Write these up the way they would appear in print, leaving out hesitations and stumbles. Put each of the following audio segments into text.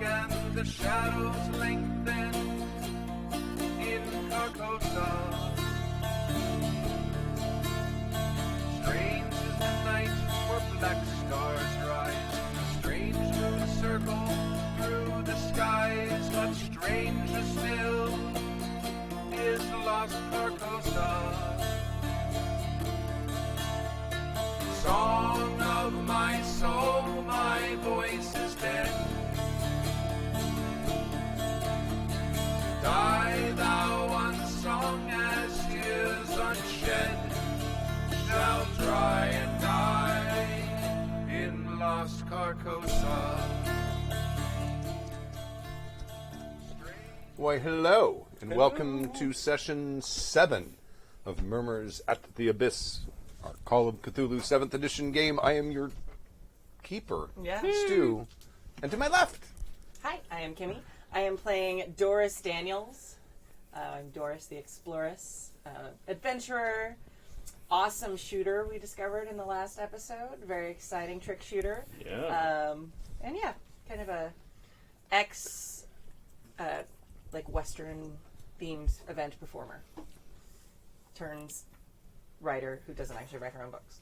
and the shadows lengthen in Carcosa. Strange is the night where black stars rise. Strange moons circle through the skies, but stranger still is lost Carcosa. Song of my soul, my voice is dead. Die thou unsung as tears unshed shall dry and die in lost Carcosa. Why, hello, and welcome to session 7 of Murmurs at the Abyss, our Call of Cthulhu 7th edition game. I am your keeper, Stu, and to my left. Hi, I am Kimi. I am playing Doris Daniels. I'm Doris the Exploress, adventurer, awesome shooter we discovered in the last episode. Very exciting trick shooter. Yeah. And yeah, kind of a like Western themed event performer. Turns writer who doesn't actually write her own books.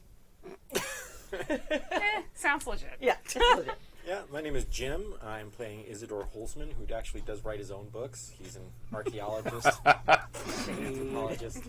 Sounds legit. Yeah, it's legit. Yeah, my name is Jim. I'm playing Isadore Holzman, who actually does write his own books. He's an archaeologist, anthropologist.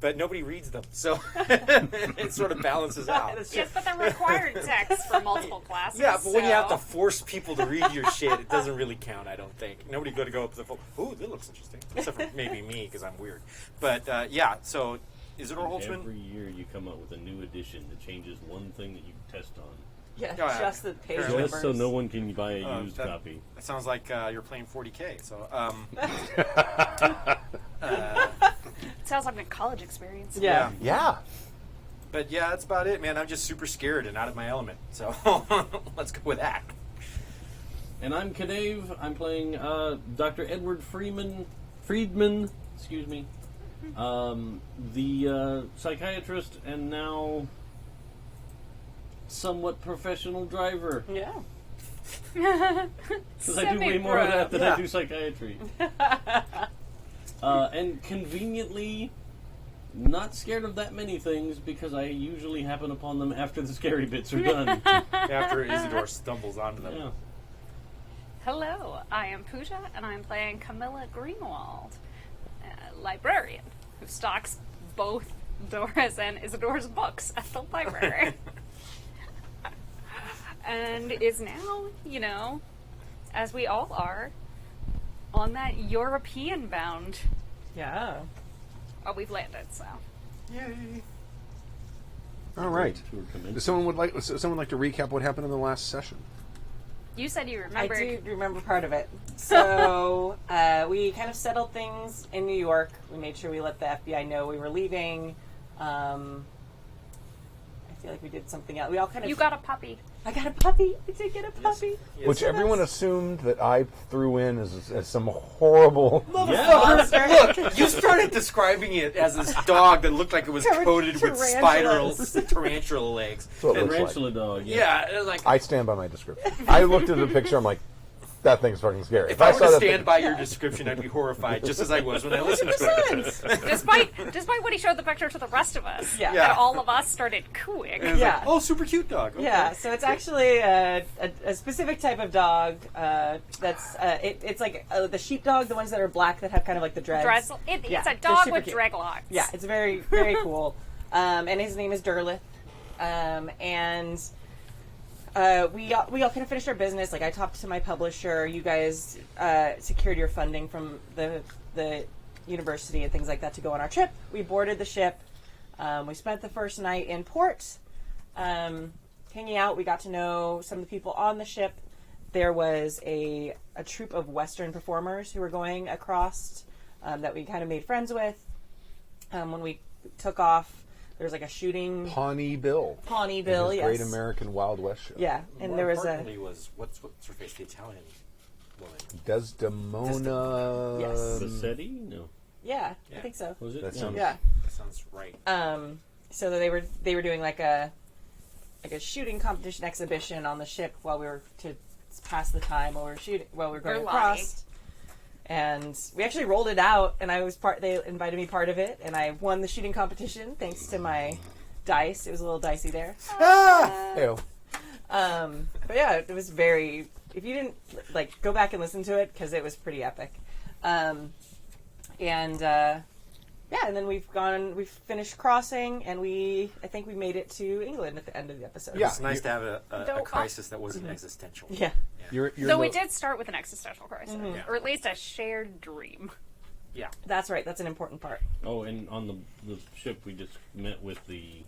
But nobody reads them, so it sort of balances out. Yes, but they're required texts for multiple classes. Yeah, but when you have to force people to read your shit, it doesn't really count, I don't think. Nobody's going to go up to the phone, ooh, that looks interesting. Except for maybe me, because I'm weird. But, yeah, so Isadore Holzman. Every year you come up with a new edition that changes one thing that you test on. Yeah, Oh, yeah. just the page Just numbers. Just so no one can buy a used that- copy. That sounds like you're playing 40K, so, It sounds like a college experience. Yeah. Yeah. But yeah, that's about it, man. I'm just super scared and out of my element. So let's go with that. And I'm CADave. I'm playing Dr. Edward Freedman, excuse me, the psychiatrist and now somewhat professional driver. Yeah. Because I do way more of that than Yeah. I do psychiatry. And conveniently, not scared of that many things because I usually happen upon them after the scary bits are done. After Isadore stumbles onto them. Yeah. Hello, I am Pooja, and I'm playing Camilla Greenwald, librarian, who stocks both Doris and Isadore's books at the library. And is now, you know, as we all are, on that European-bound. Yeah. Oh, we've landed, so. Yay. All right. Tour commenced. Does someone like to recap what happened in the last session? You said you I remembered. do remember part of it. So we kind of settled things in New York. We made sure we let the FBI know we were leaving. I feel like we did something else. We all kind of. You got a puppy. I got a puppy. I did get a puppy. Yes. Which So everyone that's- assumed that I threw in as some horrible... Look, you started describing it as this dog that looked like it was coated with tarantulas. tarantula legs. That's what it looks like. Tarantula dog. Yeah, it was like, I stand by my description. I looked at the picture, I'm like, that thing's fucking scary. if I were to that stand thing- by your description, I'd be horrified, just as I was when I listened to it. Despite when he showed the picture to the rest of us, Yeah. Yeah. and all of us started cooing. It was Yeah. like, oh, super cute dog. Okay. Yeah, so it's actually a specific type of dog. That's it's like the sheepdog, the ones that are black that have kind of like the dreads. It's Yeah, a they're dog super with cute. dreadlocks. Yeah, it's very very cool. And his name is Derlith. And we all kind of finished our business. Like I talked to my publisher. You guys secured your funding from the university and things like that to go on our trip. We boarded the ship. We spent the first night in port, hanging out. We got to know some of the people on the ship. There was a troupe of Western performers who were going across that we kind of made friends with. When we took off, there was like a shooting. Pawnee Bill. Pawnee Bill, His yes. Great American Wild West show. Yeah, and More there was importantly was what's her face? The Italian woman. Desdemona. Yes. Bassetti? No. Yeah, Yeah. I think so. Was it? That Yeah. sounds- Yeah. That sounds right. So they were doing like a shooting competition exhibition on the ship while we were to pass the time while we're going Or across. And we actually rolled it out, and they invited me part of it, and I won the shooting competition thanks to my dice. It was a little dicey there. Ew. But yeah, it was very, if you didn't, go back and listen to it, because it was pretty epic. And then we've finished crossing, and I think we made it to England at the end of the episode. Yeah. It's nice to have a crisis that wasn't existential. Yeah. Though we did start with an existential crisis, Yeah. or at least a shared dream. Yeah. That's right. That's an important part. Oh, and on the ship, we just met with the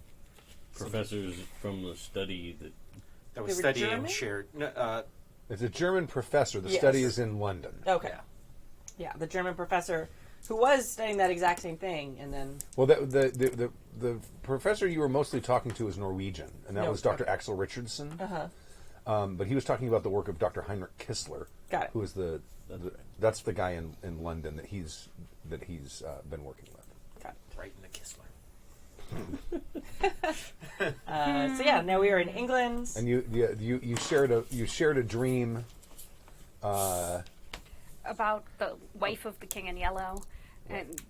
professors from the study That was They were studying German? shared. It's a German professor. The Yes. study is in London. Okay. Yeah, the German professor who was studying that exact same thing, and then... Well, the professor you were mostly talking to is Norwegian, and that No, was Dr. okay. Axel Richardson. Uh-huh. But he was talking about the work of Dr. Heinrich Kissler, Got it. who is that's the guy in London that he's been working with. Got Right in the Kissler. it. So yeah, now we are in England. And you shared a dream. About the wife of the King in Yellow and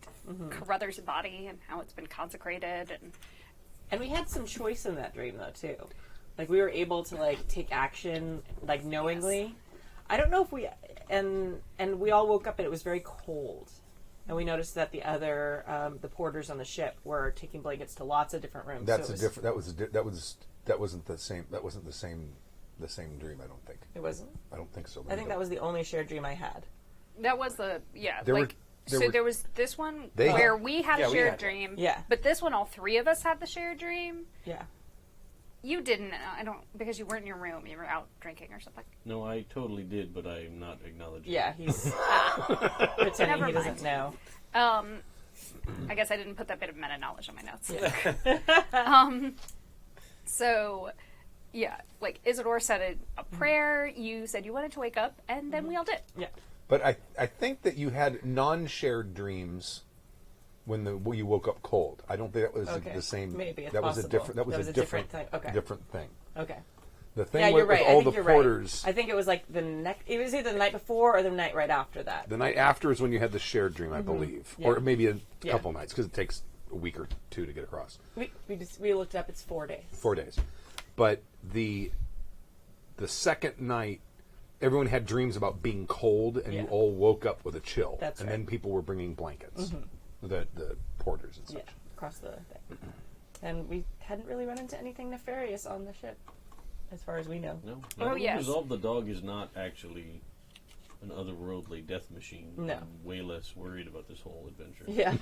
Carruthers' body and how it's been consecrated. And we had some choice in that dream, though, too. We were able to, take action, knowingly. I don't know if we... And we all woke up and it was very cold. And we noticed that the other, the porters on the ship were taking blankets to lots of different rooms. That wasn't the same dream. I don't think. It wasn't? I don't think so. I think that was the only shared dream I had. That was the, There there was this one They where had- we had Yeah, a we shared had dream. Yeah. But this one, all three of us had the shared dream. Yeah. You didn't. I don't, because you weren't in your room. You were out drinking or something. No, I totally did, but I'm not acknowledging. Yeah, he's pretending Never he doesn't mind. know. I guess I didn't put that bit of meta knowledge on my notes. Yeah. So, yeah, Isadore said a prayer. You said you wanted to wake up, and then we all did. Yeah. But I think that you had non-shared dreams when you woke up cold. I don't think that was Okay. the same. Maybe it's that was possible. a different. That was a different thing. Okay. different thing. Okay. The thing Yeah, with, you're right. with I all think the you're porters. right. I think it was it was either the night before or the night right after that. The night after is when you had the shared dream, I believe, Yeah. or maybe a Yeah. couple nights because it takes a week or two to get across. We looked up. It's 4 days. 4 days, but the second night, everyone had dreams about being cold, and you Yeah. all woke up with a chill. That's and right. then people were bringing blankets, the porters and such. Yeah, across the thing. And we hadn't really run into anything nefarious on the ship, as far as we know. No. Oh, yes. Resolved the dog is not actually an otherworldly death machine. No. I'm way less worried about this whole adventure. Yeah.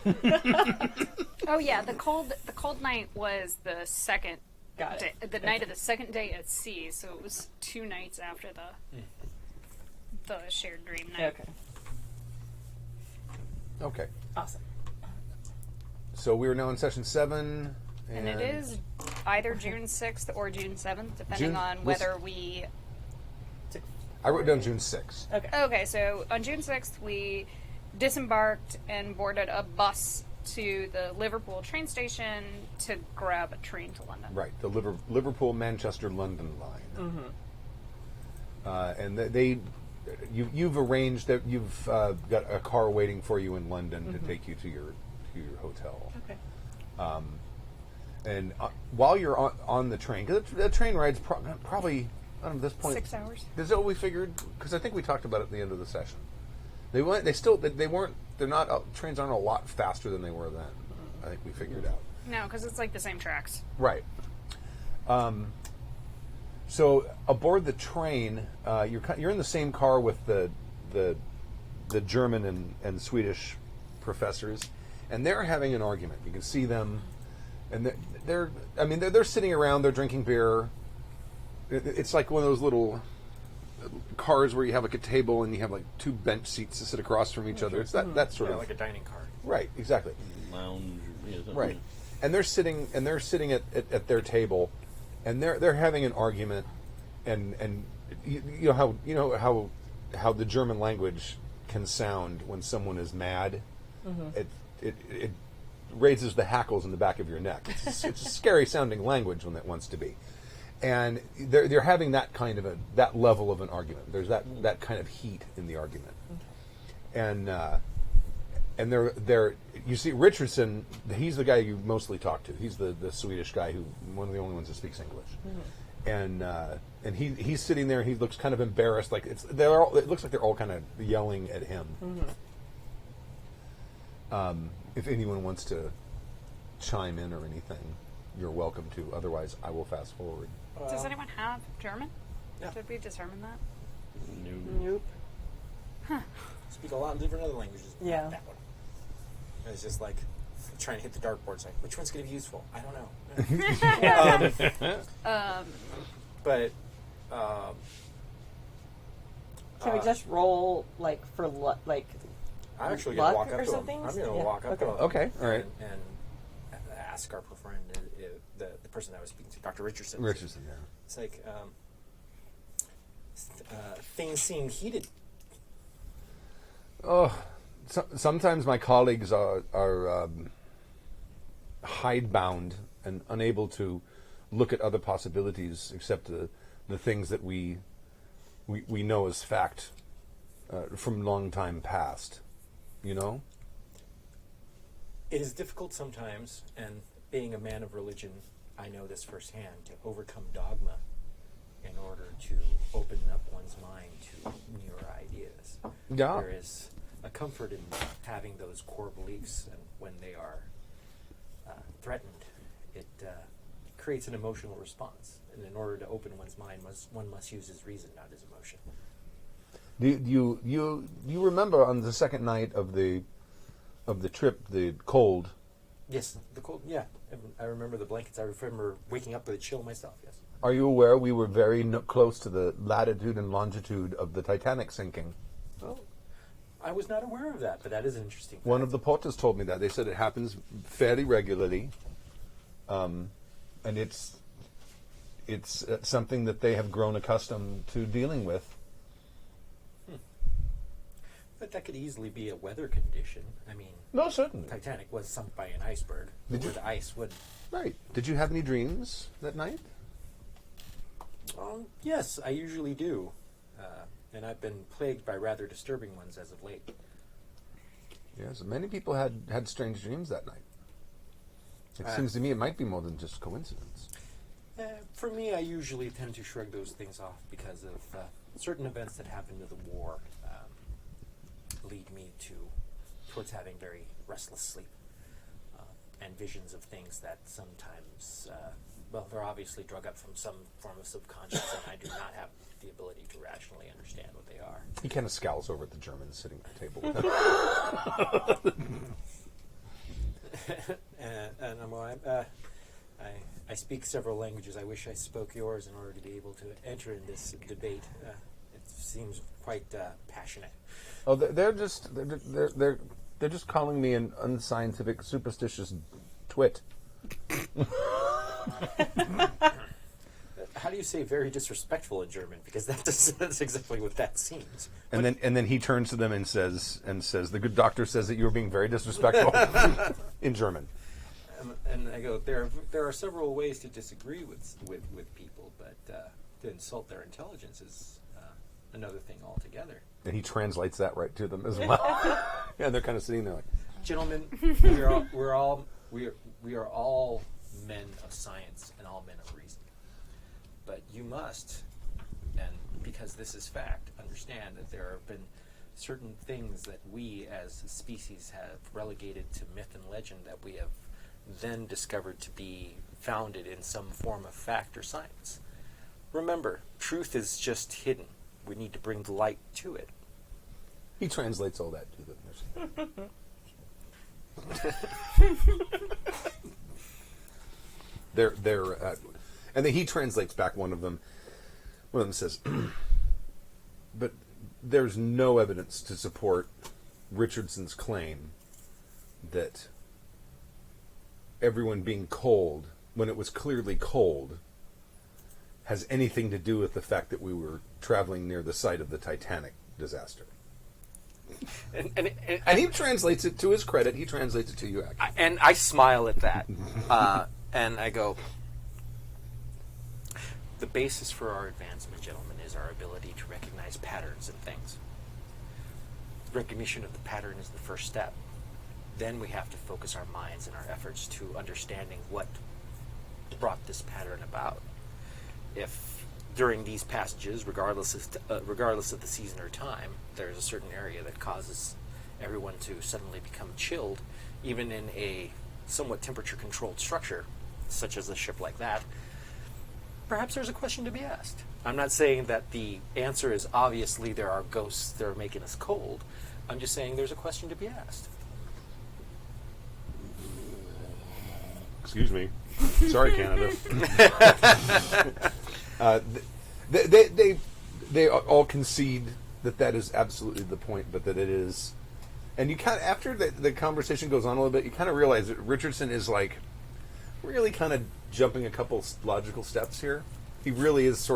Oh yeah, the cold night was the second Got day, it. the night of the second day at sea. So it was 2 nights after the shared dream night. Okay. Okay, Awesome. so we are now in session 7, And it is either June 6th or June 7th, depending June- on whether we. I wrote down June 6th. Okay. Okay, so on June 6th, we disembarked and boarded a bus to the Liverpool train station to grab a train to London. Right, the Liverpool, Manchester, London line. And you've arranged that you've got a car waiting for you in London to take you to your hotel. Okay. And while you're on the train, because the train ride's probably I don't know, at this point 6 hours. Is that what we figured? Because I think we talked about it at the end of the session. Trains aren't a lot faster than they were then. I think we figured out. No, because it's like the same tracks. Right. So aboard the train, you're in the same car with the German and Swedish professors, and they're having an argument. You can see them, and they're sitting around, they're drinking beer. It's like one of those little cars where you have like a table and you have like 2 bench seats to sit across from each other. It's that sort of like a dining car. right, exactly. Lounge. Yeah, something. Right, and they're sitting at their table, and they're having an argument, and you know how the German language can sound when someone is mad. It raises the hackles in the back of your neck. It's a scary sounding language when it wants to be, and they're having that kind of that level of an argument. There's that kind of heat in the argument, and they're you see Richardson. He's the guy you mostly talk to. He's the Swedish guy one of the only ones that speaks English, and he's sitting there. He looks kind of embarrassed. Like it looks like they're all kind of yelling at him. If anyone wants to chime in or anything, you're welcome to. Otherwise, I will fast forward. Does anyone have German? Yeah. Did we determine that? Nope. Speak a lot of different other languages. Yeah. Not that one. It's just like trying to hit the dartboard. It's like, which one's going to be useful? I don't know. But Can we just roll like for like? I'm actually luck going to walk or up to him. something? I'm going to Yeah, walk up to him. Okay, all right. And ask our friend, the person I was speaking to, Dr. Richardson. Richardson, yeah. It's like, things seem heated. Oh, sometimes my colleagues are hidebound and unable to look at other possibilities except the things that we know as fact from long time past. You know? It is difficult sometimes, and being a man of religion, I know this firsthand, to overcome dogma in order to open up one's mind to newer ideas. Yeah. There is a comfort in having those core beliefs, and when they are threatened, it creates an emotional response. And in order to open one's mind, one must use his reason, not his emotion. Do you remember on the second night of the trip, the cold? Yes, the cold. Yeah, I remember the blankets. I remember waking up with a chill myself. Yes. Are you aware we were very close to the latitude and longitude of the Titanic sinking? Oh, I was not aware of that, but that is an interesting fact. One of the porters told me that. They said it happens fairly regularly, and it's something that they have grown accustomed to dealing with. But that could easily be a weather condition. I mean, No, certainly. Titanic was sunk by an iceberg. Did you- Where the ice would... Right. Did you have any dreams that night? Yes, I usually do. And I've been plagued by rather disturbing ones as of late. Yes, many people had strange dreams that night. It seems to me it might be more than just coincidence. For me, I usually tend to shrug those things off because of certain events that happened to the war lead me towards having very restless sleep and visions of things that sometimes, they're obviously drug up from some form of subconscious, and I do not have the ability to rationally understand what they are. He kind of scowls over at the Germans sitting at the table with him. And I'm like, I speak several languages. I wish I spoke yours in order to be able to enter in this debate. It seems quite passionate. Oh, they're just calling me an unscientific, superstitious twit. How do you say very disrespectful in German? Because that's exactly what that seems. And then he turns to them and says, the good doctor says that you're being very disrespectful in German. And I go, there are several ways to disagree with people, but to insult their intelligence is another thing altogether. And he translates that right to them as well. Yeah, they're kind of sitting there like, Gentlemen, we are all men of science and all men of reason. But you must, and because this is fact, understand that there have been certain things that we as a species have relegated to myth and legend that we have then discovered to be founded in some form of fact or science. Remember, truth is just hidden. We need to bring the light to it. he translates all that to them. And then he translates back one of them. One of them says, but there's no evidence to support Richardson's claim that everyone being cold, when it was clearly cold, has anything to do with the fact that we were traveling near the site of the Titanic disaster. And he translates it, to his credit, he translates it to you, actually. And I smile at that. And I go, the basis for our advancement, gentlemen, is our ability to recognize patterns in things. Recognition of the pattern is the first step. Then we have to focus our minds and our efforts to understanding what brought this pattern about. If during these passages, regardless of the season or time, there's a certain area that causes everyone to suddenly become chilled, even in a somewhat temperature-controlled structure, such as a ship like that, perhaps there's a question to be asked. I'm not saying that the answer is obviously there are ghosts that are making us cold. I'm just saying there's a question to be asked. Excuse me. Sorry, Canada. They all concede that is absolutely the point, but that it is. And you kind of, after the conversation goes on a little bit, you kind of realize that Richardson is like really kind of jumping a couple logical steps here. He really is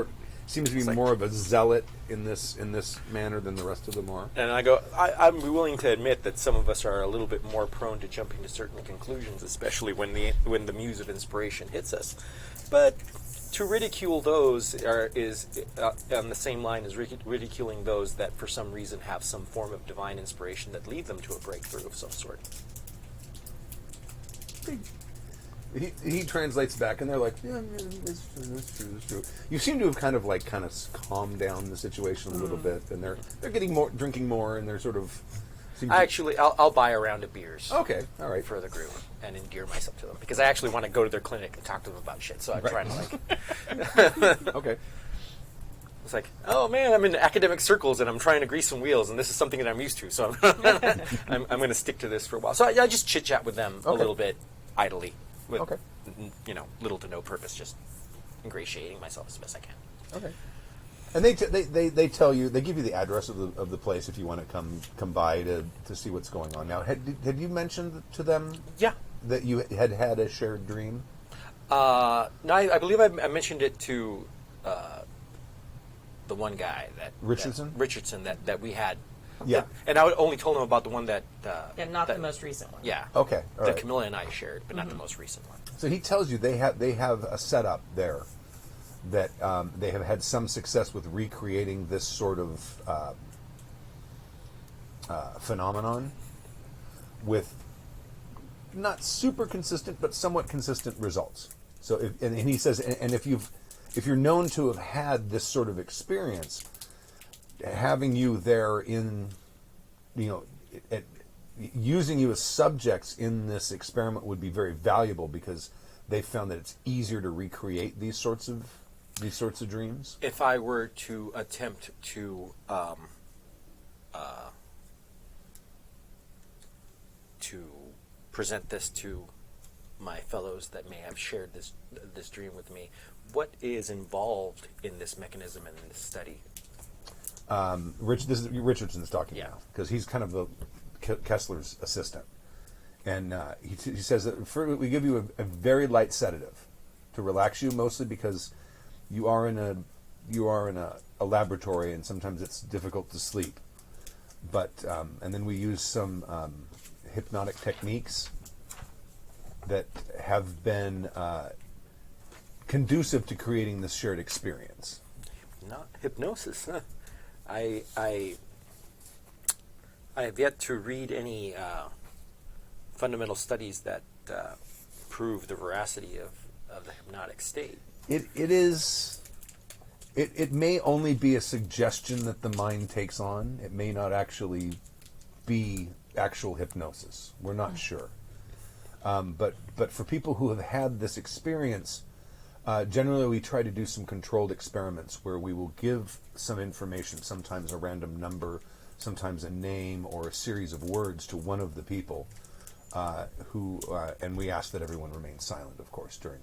seems to be more of a zealot in this manner than the rest of them are. And I go, I'm willing to admit that some of us are a little bit more prone to jumping to certain conclusions, especially when the muse of inspiration hits us. But to ridicule those is on the same line as ridiculing those that for some reason have some form of divine inspiration that lead them to a breakthrough of some sort. He translates back, and they're like, "Yeah, it's true. You seem to have kind of calmed down the situation a little bit, and they're drinking more, and they're sort of." I'll buy a round of beers. Okay, all right, for the group and endear myself to them because I actually want to go to their clinic and talk to them about shit. So I'm trying to Okay. It's like, oh man, I'm in academic circles and I'm trying to grease some wheels, and this is something that I'm used to. So I'm going to stick to this for a while. So I just chit chat with them a little bit idly. With, little to no purpose, just ingratiating myself as best I can. Okay. And they tell you, they give you the address of the place if you want to come by to see what's going on. Now, had you mentioned to them that you had a shared dream? No, I believe I mentioned it to the one guy Richardson that we had. Yeah. And I only told him about the one that... not the most recent one. Yeah. Okay. All right. Camilla and I shared, but not the most recent one. So he tells you they have a setup there that they have had some success with recreating this sort of phenomenon with not super consistent, but somewhat consistent results. So, and he says, and if you're known to have had this sort of experience, having you there using you as subjects in this experiment would be very valuable because they found that it's easier to recreate these sorts of dreams. If I were to attempt to present this to my fellows that may have shared this dream with me, what is involved in this mechanism and in this study? This is Richardson's talking now because he's kind of the Kessler's assistant, and he says that we give you a very light sedative to relax you, mostly because you are in a laboratory and sometimes it's difficult to sleep. But and then we use some hypnotic techniques that have been conducive to creating this shared experience. Not hypnosis, huh? I have yet to read any fundamental studies that prove the veracity of the hypnotic state. It may only be a suggestion that the mind takes on. It may not actually be actual hypnosis. We're not sure. But for people who have had this experience, generally we try to do some controlled experiments where we will give some information, sometimes a random number, sometimes a name or a series of words to one of the people and we ask that everyone remain silent, of course, during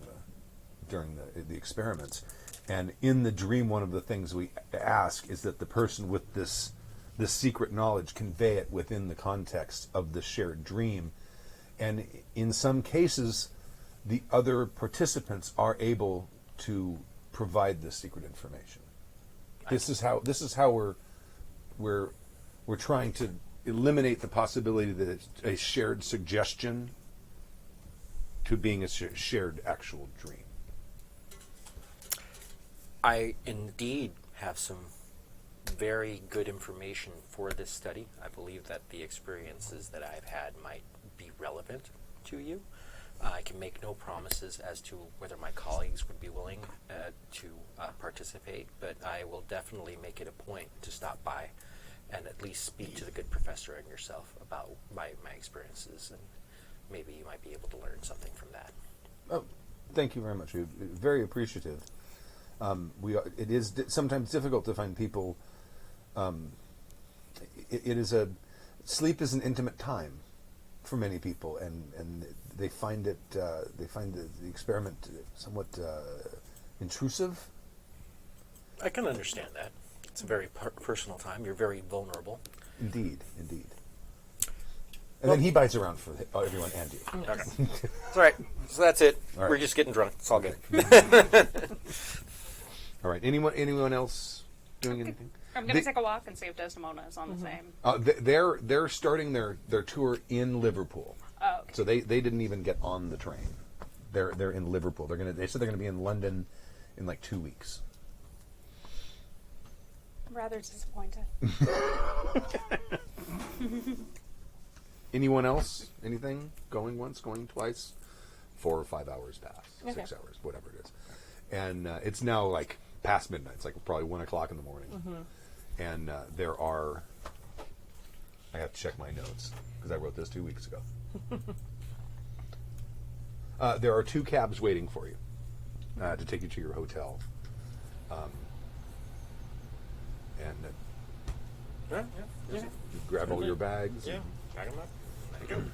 the experiments. And in the dream, one of the things we ask is that the person with this secret knowledge convey it within the context of the shared dream. And in some cases, the other participants are able to provide this secret information. This is how we're trying to eliminate the possibility that it's a shared suggestion to being a shared actual dream. I indeed have some very good information for this study. I believe that the experiences that I've had might be relevant to you. I can make no promises as to whether my colleagues would be willing to participate, but I will definitely make it a point to stop by and at least speak to the good professor and yourself about my experiences, and maybe you might be able to learn something from that. Oh, thank you very much. We're very appreciative. It is sometimes difficult to find people. Sleep is an intimate time for many people, and they find the experiment somewhat intrusive. I can understand that. It's a very personal time. You're very vulnerable. Indeed. And then he bites around for everyone and you. Okay. All right. So that's it. All right. We're just getting drunk. It's all good. All right. Anyone else doing anything? I'm going to take a walk and see if Desdemona is on the same. They're starting their tour in Liverpool. Oh, okay. So they didn't even get on the train. They're in Liverpool. They said they're gonna be in London in like 2 weeks. I'm rather disappointed. Anyone else? Anything? Going once, going twice? 4 or 5 hours pass. Okay. 6 hours, whatever it is. And it's now like past midnight. It's like probably 1 o'clock in the morning. Mm-hmm. And there are... I have to check my notes because I wrote this 2 weeks ago. There are 2 cabs waiting for you to take you to your hotel. And you grab all your bags. Yeah. Pack them up. There you go.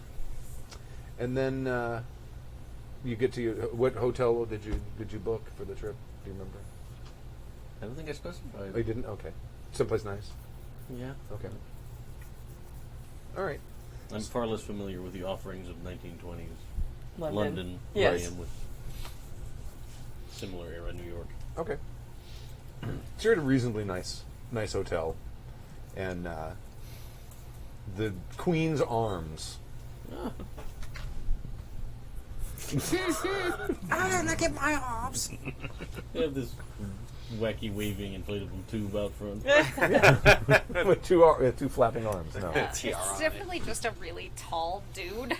And then you get to your... What hotel did you book for the trip? Do you remember? I don't think I specified. Oh, you didn't? Okay. Someplace nice? Yeah. Okay. All right. I'm far less familiar with the offerings of 1920s London Yes. than I am with similar era New York. Okay. So you're at a reasonably nice hotel. And the Queen's Arms... Look at my arms. They have this wacky waving inflatable tube out front. with two flapping arms. No. It's definitely just a really tall dude.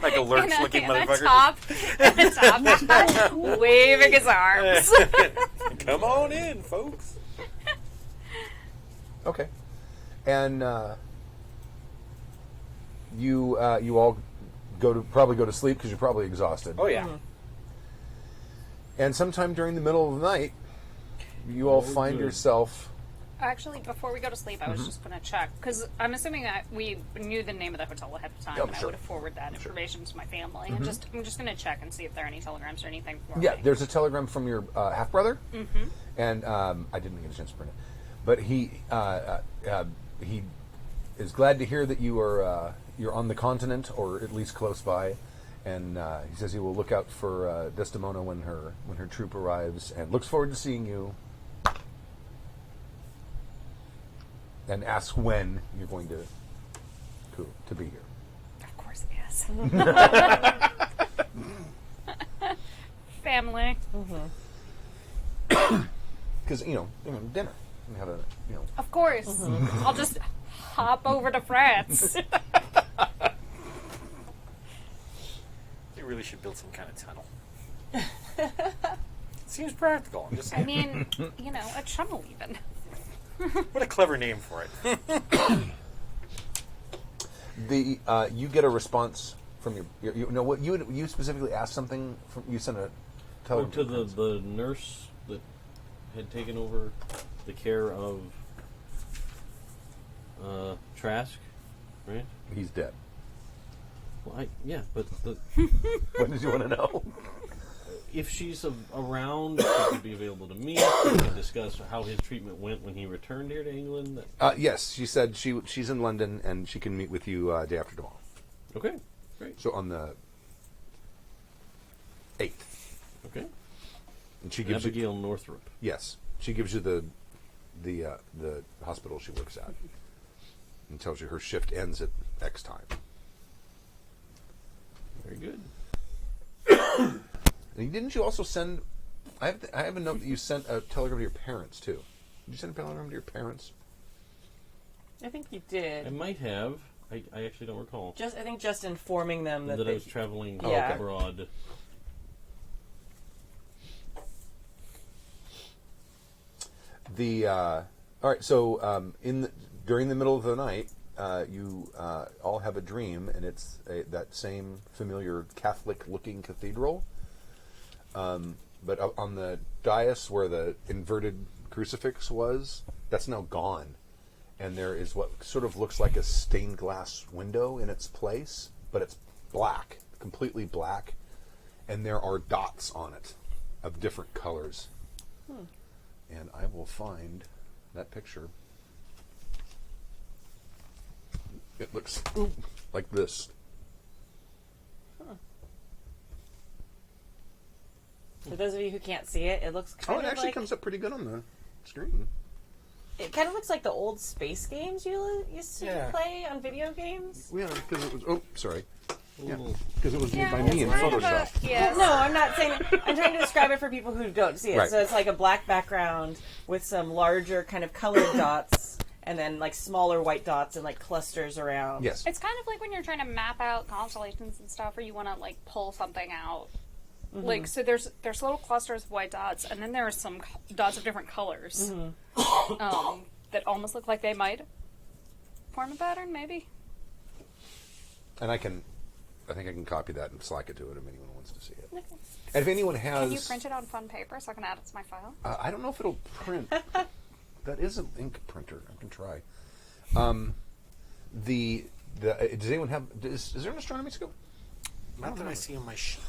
Like a lurch-looking in a motherfucker. top hat, waving his arms. Come on in, folks. Okay. And you all probably go to sleep because you're probably exhausted. Oh, yeah. Mm-hmm. And sometime during the middle of the night, you all find yourself... Actually, before we go to sleep, I was just going to check, because I'm assuming that we knew the name of the hotel ahead of time, Oh, and I sure. would have forwarded that information to my family. And I'm just going to check and see if there are any telegrams or anything for Yeah, me. there's a telegram from your half-brother, and I didn't get a chance to print it. But he is glad to hear that you're on the continent, or at least close by, and he says he will look out for Desdemona when her troop arrives, and looks forward to seeing you, and asks when you're going to be here. Of course, yes. Family. Because dinner. You have a Of course. I'll just hop over to France. You really should build some kind of tunnel. Seems practical. I'm just I saying. mean, a tunnel even. What a clever name for it. You get a response from your you specifically asked something from you sent a telegram to the nurse that had taken over the care of Trask, right? He's dead. Well, but What did you want to know? if she's around, she could be available to meet. We can discuss how his treatment went when he returned here to England. Yes, she said she's in London and she can meet with you day after tomorrow. Okay, great. So on the 8th. Okay. And she gives Abigail Northrop. Yes, she gives you the hospital she works at, and tells you her shift ends at X time. Very good. And didn't you also send? I have a note that you sent a telegram to your parents too. Did you send a telegram to your parents? I think you did. I might have. I actually don't recall. I think just informing them that I was traveling Yeah. abroad. All right. So during the middle of the night, you all have a dream, and it's that same familiar Catholic-looking cathedral. But on the dais where the inverted crucifix was, that's now gone. And there is what sort of looks like a stained glass window in its place, but it's black, completely black. And there are dots on it of different colors. And I will find that picture. It looks like this. For those of you who can't see it, it looks kind Oh, it of actually like... comes up pretty good on the screen. It kind of looks like the old space games you used to play on video games. Yeah, because it was... Oh, sorry. Yeah, Ooh. because it was made by it's me in kind of Photoshop. yes. No, I'm not saying... I'm trying to describe it for people who don't see it. Right. So it's like a black background with some larger kind of colored dots and then like smaller white dots and like clusters around. Yes. It's kind of like when you're trying to map out constellations and stuff, or you want to like pull something out. Like, so there's little clusters of white dots, and then there are some dots of different colors that almost look like they might form a pattern, maybe. And I think I can copy that and Slack it to it if anyone wants to see it. Okay. And if anyone has... Can you print it on fun paper so I can add it to my file? I don't know if it'll print. That is an ink printer. I can try. Does anyone have... Is there an astronomy skill? Not that I see on my sheet.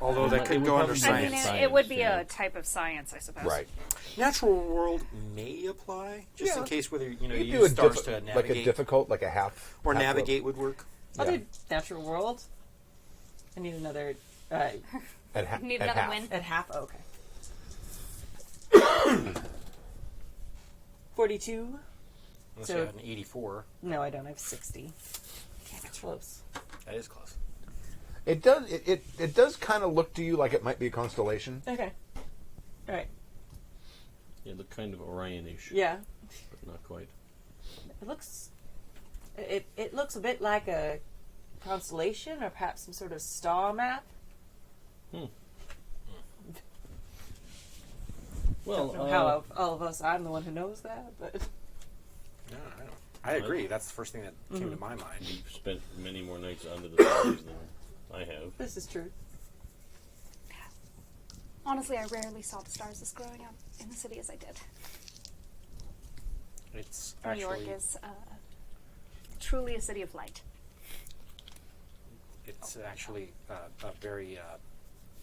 Although that could go under probably- I mean, science. it would be yeah. a type of science, I suppose. Right. Natural world may apply, just in Yeah. case whether you You use do a stars to navigate. like a difficult, like a half... or half navigate would work. I'll Yeah. do natural world. I need another... At Need at another half. win. At half? Oh, okay. 42? Unless So- you have an 84. No, I don't. I have 60. Damn, it's close. That is close. It does. It does kind of look to you like it might be a constellation. Okay. All right. Yeah, look kind of Orion-ish. Yeah. But not quite. It looks... It looks a bit like a constellation or perhaps some sort of star map. Well, Don't know how of all of us, I'm the one who knows that, but... No, I don't. I agree. That's the first thing that came to my mind. you've spent many more nights under the stars than I have. This is true. Honestly, I rarely saw the stars as growing up in the city as I did. It's New York actually is truly a city of light. it's actually a very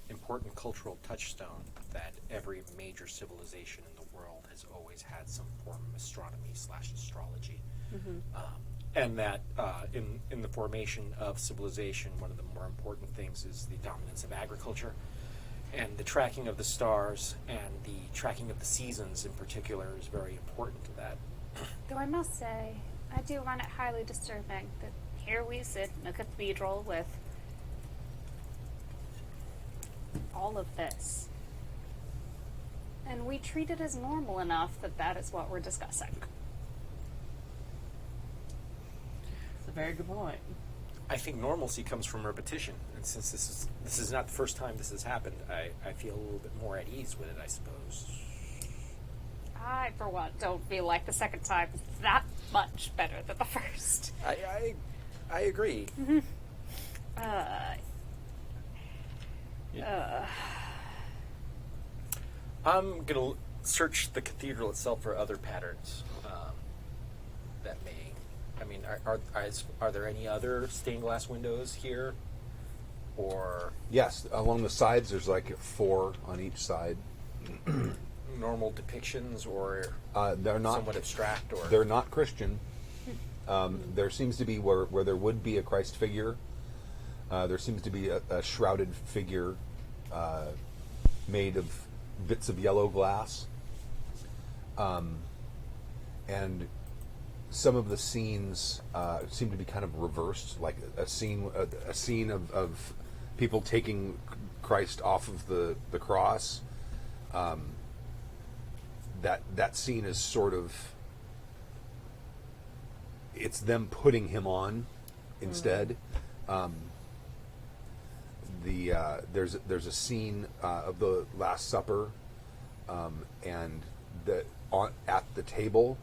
important cultural touchstone that every major civilization in the world has always had some form of astronomy/astrology. And that in the formation of civilization, one of the more important things is the dominance of agriculture and the tracking of the stars and the tracking of the seasons in particular is very important to that. Though I must say, I do find it highly disturbing that here we sit in a cathedral with all of this. And we treat it as normal enough that that is what we're discussing. It's a very good point. I think normalcy comes from repetition, and since this is not the first time this has happened, I feel a little bit more at ease with it, I suppose. I, for one, don't feel like the second time is that much better than the first. I agree. I'm gonna search the cathedral itself for other patterns that may. I mean, are there any other stained glass windows here, or Yes, along the sides there's like 4 on each side. normal depictions, or They're not. somewhat abstract, or They're not Christian. There seems to be where there would be a Christ figure. There seems to be a shrouded figure made of bits of yellow glass, and some of the scenes seem to be kind of reversed, like a scene of people taking Christ off of the cross. That scene is sort of, it's them putting him on instead. There's a scene of the Last Supper, and at the table,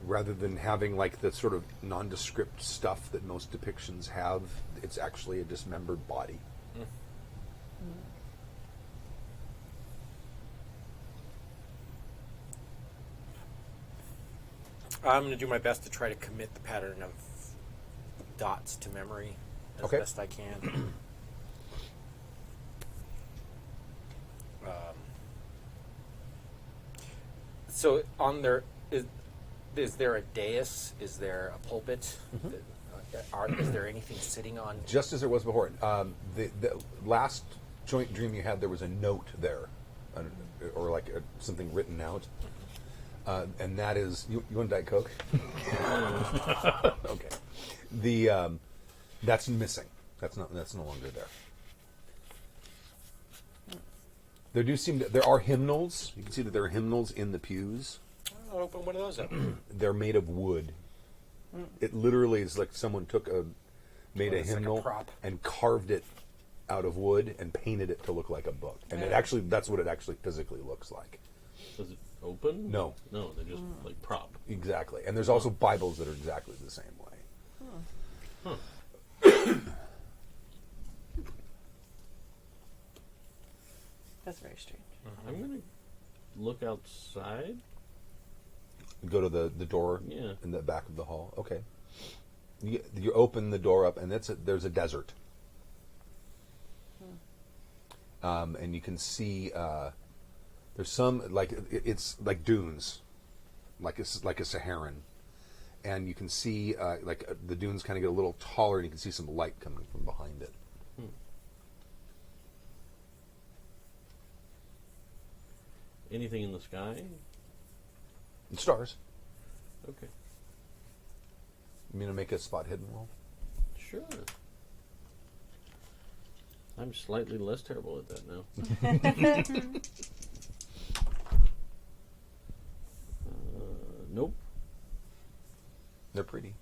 rather than having like the sort of nondescript stuff that most depictions have, it's actually a dismembered body. I'm going to do my best to try to commit the pattern of dots to memory as best I can. So on there, is there a dais? Is there a pulpit? Is there anything sitting on? Just as there was before. The last joint dream you had, there was a note there, or like something written out. And that is, you want Diet Coke? Okay. That's missing. That's no longer there. There are hymnals. You can see that there are hymnals in the pews. I'll open one of those up. They're made of wood. It literally is like someone made a hymnal like a prop. and carved it out of wood and painted it to look like a book. And that's what it actually physically looks like. Does it open? No. No, they're just like prop. Exactly. And there's also Bibles that are exactly the same way. That's very strange. I'm going to look outside. Go to the door in the back of the hall. Okay. You open the door up, and there's a desert. And you can see there's some it's like dunes, like a Saharan, and you can see the dunes kind of get a little taller, and you can see some light coming from behind it. Anything in the sky? And stars. Okay. You mean to make a spot hidden roll? Sure. I'm slightly less terrible at that now. Nope. They're pretty.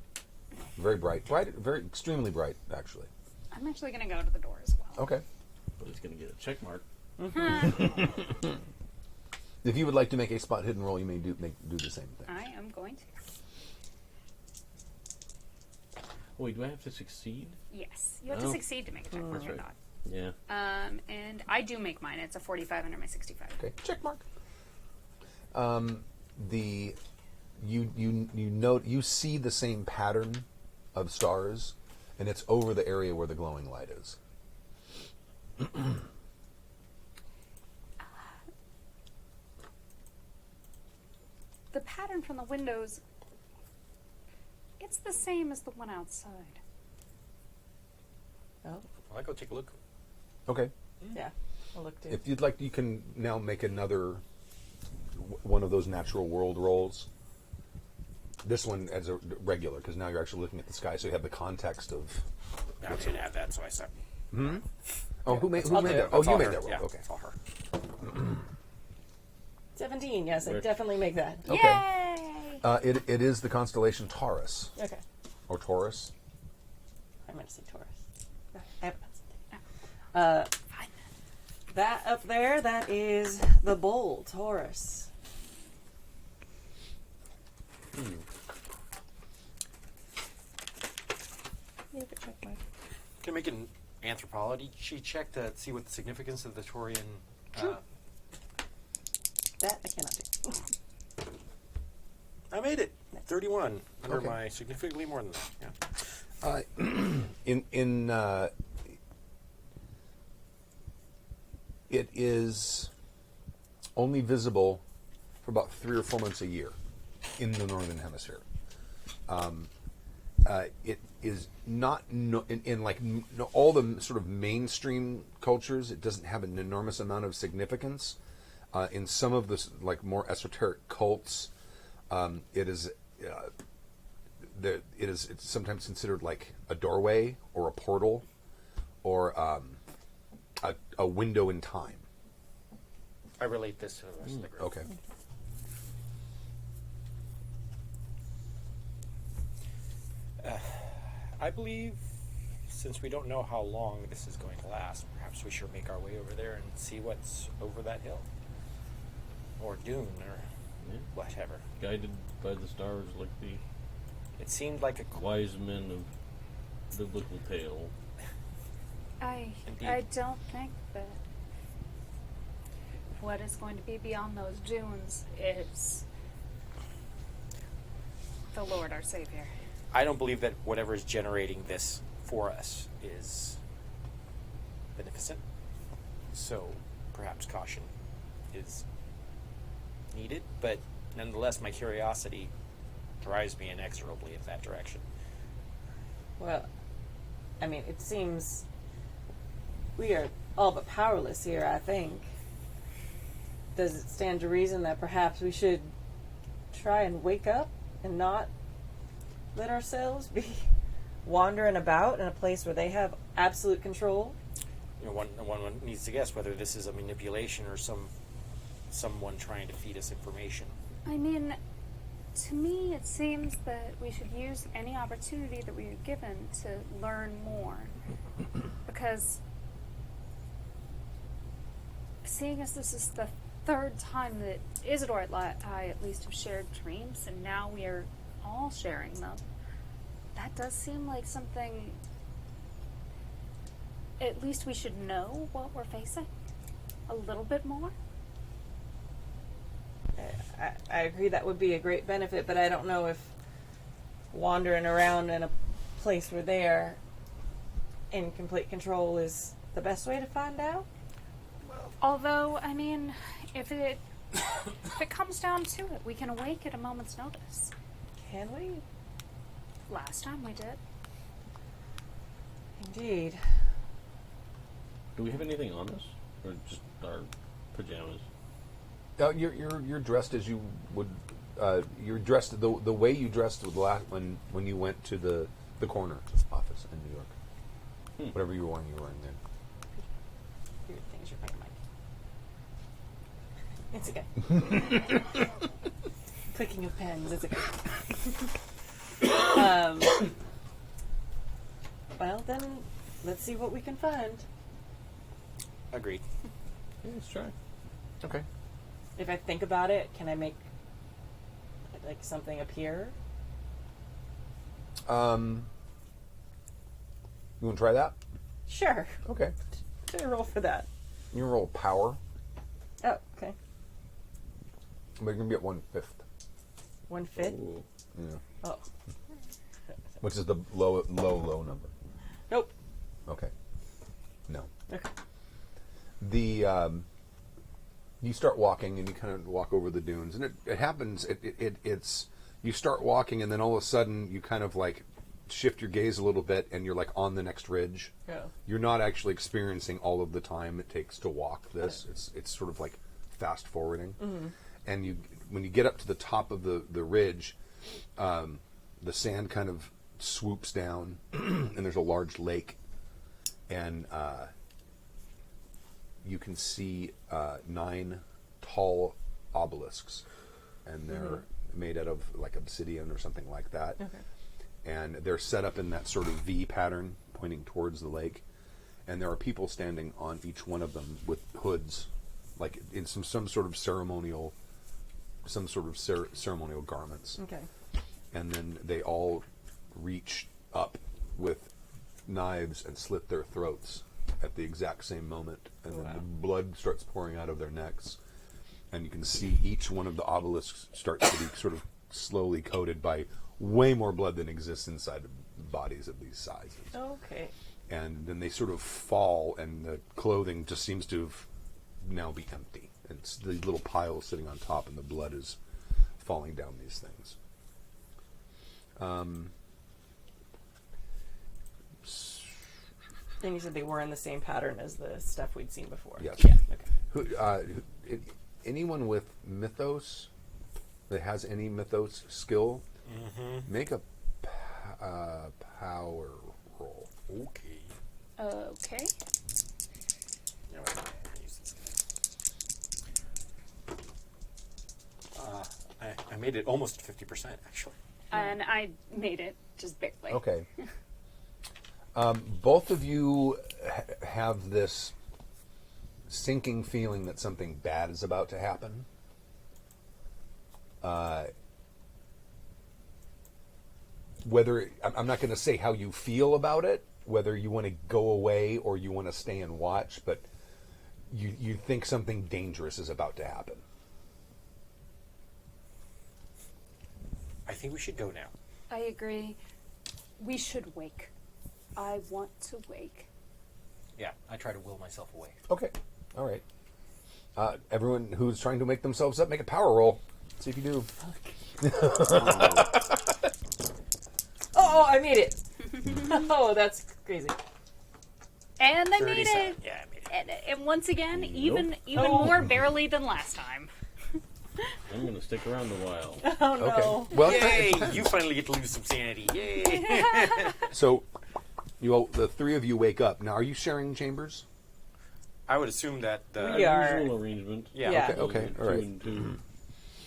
Very bright. Very extremely bright, actually. I'm actually going to go to the door as well. Okay. But it's going to get a check mark. If you would like to make a spot hidden roll, you may do the same thing. I am going to. Wait, do I have to succeed? Yes. You have to succeed to make a check mark or not. Yeah. And I do make mine. It's a 45 under my 65. Okay, check mark. You see the same pattern of stars, and it's over the area where the glowing light is. The pattern from the windows, it's the same as the one outside. Oh, I'll go take a look. Okay. yeah. I'll look too. If you'd like, you can now make another one of those natural world rolls. This one as a regular, because now you're actually looking at the sky, so you have the context of. I didn't have that, so I said. Oh, who made I'll that? do it. Oh, That's you all made her. that roll. Yeah, Okay. it's all her. 17, yes, I definitely make that. Okay. Yay! It is the constellation Taurus, Okay. or Taurus. I'm going to say Taurus. I have a pencil. That up there, that is the bull, Taurus. You could check mark. Can I make an anthropology check to see what the significance of the Taurian... That I cannot do. I made it. 31 under Okay. my significantly more than that. Yeah. It is only visible for about 3 or 4 months a year in the northern hemisphere. It is not in all the sort of mainstream cultures. It doesn't have an enormous amount of significance. In some of the more esoteric cults, it's sometimes considered like a doorway or a portal or a window in time. I relate this to the rest of the group. Okay. I believe, since we don't know how long this is going to last, perhaps we should make our way over there and see what's over that hill. Or dune, or whatever. Guided by the stars like the It seemed like a wise men of biblical tale. Indeed. I don't think that what is going to be beyond those dunes is the Lord our Savior. I don't believe that whatever is generating this for us is beneficent. So perhaps caution is needed, but nonetheless my curiosity drives me inexorably in that direction. Well, I mean, it seems we are all but powerless here, I think. Does it stand to reason that perhaps we should try and wake up and not let ourselves be wandering about in a place where they have absolute control? You know, one needs to guess whether this is a manipulation or someone trying to feed us information. I mean, to me, it seems that we should use any opportunity that we are given to learn more. Because, seeing as this is the third time that Isadore and I at least have shared dreams, and now we are all sharing them, that does seem like something at least we should know what we're facing a little bit more. I agree that would be a great benefit, but I don't know if wandering around in a place where they are in complete control is the best way to find out. Although, I mean, if it comes down to it, we can awake at a moment's notice. Can we? Last time we did. Indeed. Do we have anything on us, or just our pajamas? You're dressed as you would. You're dressed the way you dressed when you went to the coroner office in New York. Whatever you were wearing then. Weird things you're playing, Mike. It's okay. Clicking of pens. It's okay. Well, then, let's see what we can find. Agreed. Yeah, let's try. Okay. If I think about it, can I make like something appear? You want to try that? Sure. Okay. Do a roll for that. You roll power, Oh, okay. but you're gonna be at 1/5. 1/5. Ooh. Yeah. Oh, Which is the low number. nope. Okay. No. Okay. You start walking and you kind of walk over the dunes, and it happens. It's you start walking, and then all of a sudden you kind of like shift your gaze a little bit, and you're like on the next ridge. Yeah. You're not actually experiencing all of the time it takes to walk this. It's sort of like fast forwarding, and when you get up to the top of the ridge, the sand kind of swoops down, and there's a large lake, and you can see 9 tall obelisks, and they're made out of like obsidian or something like that. Okay. And they're set up in that sort of V pattern pointing towards the lake, and there are people standing on each one of them with hoods, like in some sort of ceremonial garments. Okay. And then they all reach up with knives and slit their throats at the exact same moment, and then the blood starts pouring out of their necks, and you can see each one of the obelisks starts to be sort of slowly coated by way more blood than exists inside the bodies of these sizes. Okay. And then they sort of fall, and the clothing just seems to have now be empty. And it's these little piles sitting on top, and the blood is falling down these things. And you said they were in the same pattern as the stuff we'd seen before. Yes. Yeah. Okay. Anyone with mythos that has any mythos skill, make a power roll. Okay. Okay. No, wait, I'm gonna use this guy. I made it almost 50%, actually. And I made it just barely. Okay. Both of you have this sinking feeling that something bad is about to happen. Whether I'm not going to say how you feel about it, whether you want to go away or you want to stay and watch, but you think something dangerous is about to happen. I think we should go now. I agree. We should wake. I want to wake. Yeah, I try to will myself away. Okay. All right. Everyone who's trying to make themselves up, make a power roll. See if you do. Oh, I made it. Oh, that's crazy. And I made 37. it. Yeah, I made it. And once again, even Oh. more barely than last time. I'm going to stick around a while. Oh no. Okay. Well, Yay! You finally get to lose some sanity. Yay! so the three of you wake up. Now, are you sharing chambers? I would assume that We are. Unusual arrangement. Yeah. Yeah. Okay. Okay. All Two right. and two.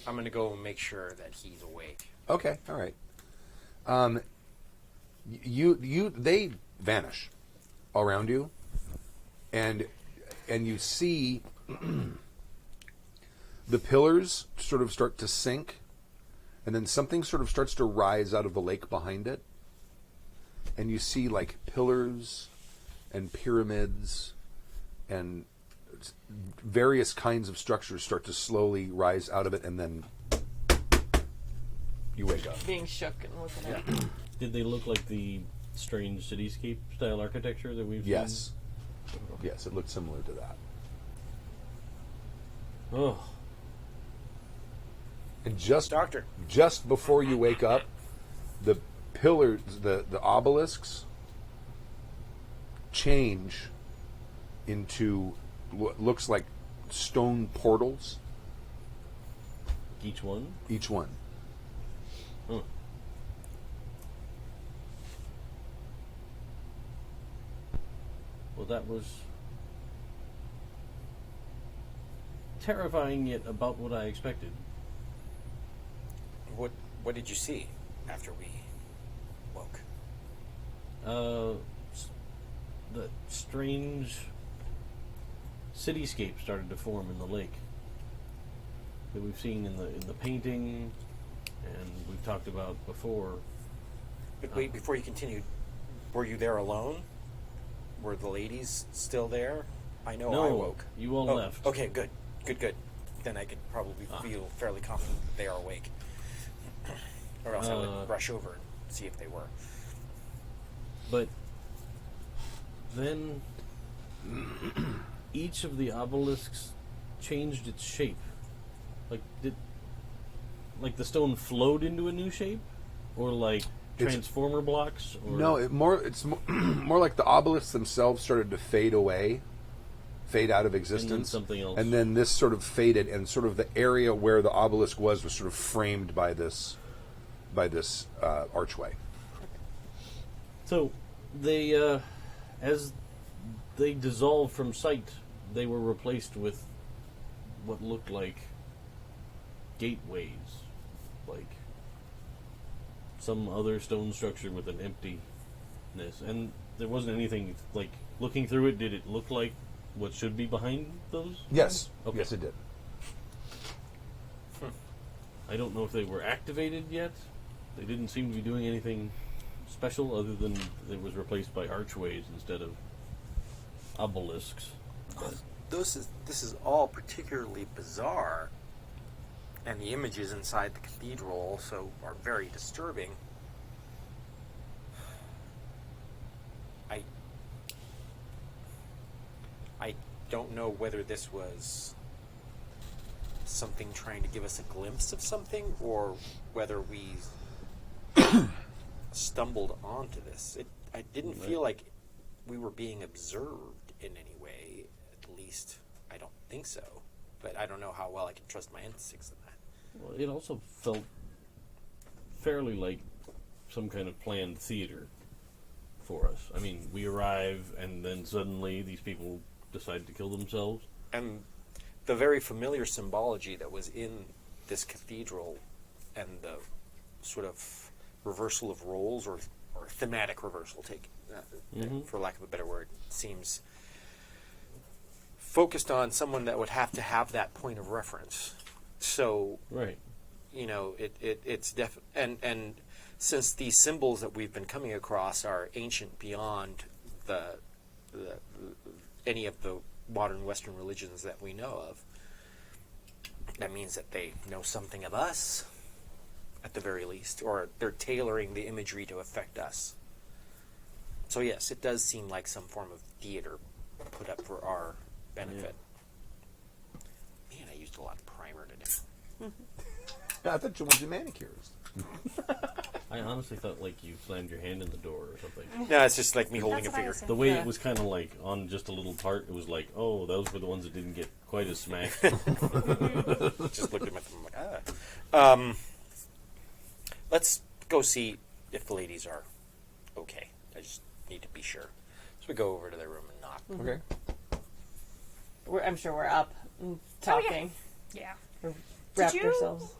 I'm going to go and make sure that he's awake. Okay. All right. They vanish around you, and you see the pillars sort of start to sink, and then something sort of starts to rise out of the lake behind it, and you see like pillars and pyramids and various kinds of structures start to slowly rise out of it, and then you wake up. Being shook and looking at it. Did they look like the strange cityscape style architecture that we've Yes. seen? Yes, it looked similar to that. Oh, And just Doctor. just before you wake up, the pillars, the obelisks, change into what looks like stone portals, each one? each one. Huh. Well, that was terrifying, yet about what I expected. What did you see after we woke? The strange cityscape started to form in the lake that we've seen in the painting, and we've talked about before. But wait, before you continued, were you there alone? Were the ladies still there? I know I No, woke. you all left. Okay, good. Then I could probably feel fairly confident that they are awake. Or else I would rush over and see if they were. But then each of the obelisks changed its shape. Like the stone flowed into a new shape, or like transformer blocks. Or No, it's more like the obelisks themselves started to fade away, fade out of existence, something else. and then this sort of faded, and sort of the area where the obelisk was sort of framed by this archway. So they, as they dissolved from sight, they were replaced with what looked like gateways, like some other stone structure with an emptiness, and there wasn't anything like looking through it. Did it look like what should be behind those? Yes, Okay. yes, it did. I don't know if they were activated yet. They didn't seem to be doing anything special other than it was replaced by archways instead of obelisks. But This is all particularly bizarre, and the images inside the cathedral also are very disturbing. I don't know whether this was something trying to give us a glimpse of something, or whether we stumbled onto this. I didn't feel like we were being observed in any way. At least, I don't think so. But I don't know how well I can trust my instincts in that. well, it also felt fairly like some kind of planned theater. for us. I mean, we arrive, and then suddenly these people decide to kill themselves. And the very familiar symbology that was in this cathedral and the sort of reversal of roles or thematic reversal, for lack of a better word, seems focused on someone that would have to have that point of reference. So, Right. you know, it's and since these symbols that we've been coming across are ancient beyond the any of the modern Western religions that we know of, that means that they know something of us, at the very least, or they're tailoring the imagery to affect us. So yes, it does seem like some form of theater put up for our benefit. Yeah. Man, I used a lot of primer today. I thought you wanted to manicures. I honestly thought like you slammed your hand in the door or something. No, it's just like me holding That's a what I figure. was The way Yeah. it was kind of like on just a little part, it was like, oh, those were the ones that didn't get quite as smacked. Just looked at my thumb like, ah. Let's go see if the ladies are okay. I just need to be sure. So we go over to their room and knock. Okay. I'm sure we're up and talking. Yeah. Wrapped you- ourselves.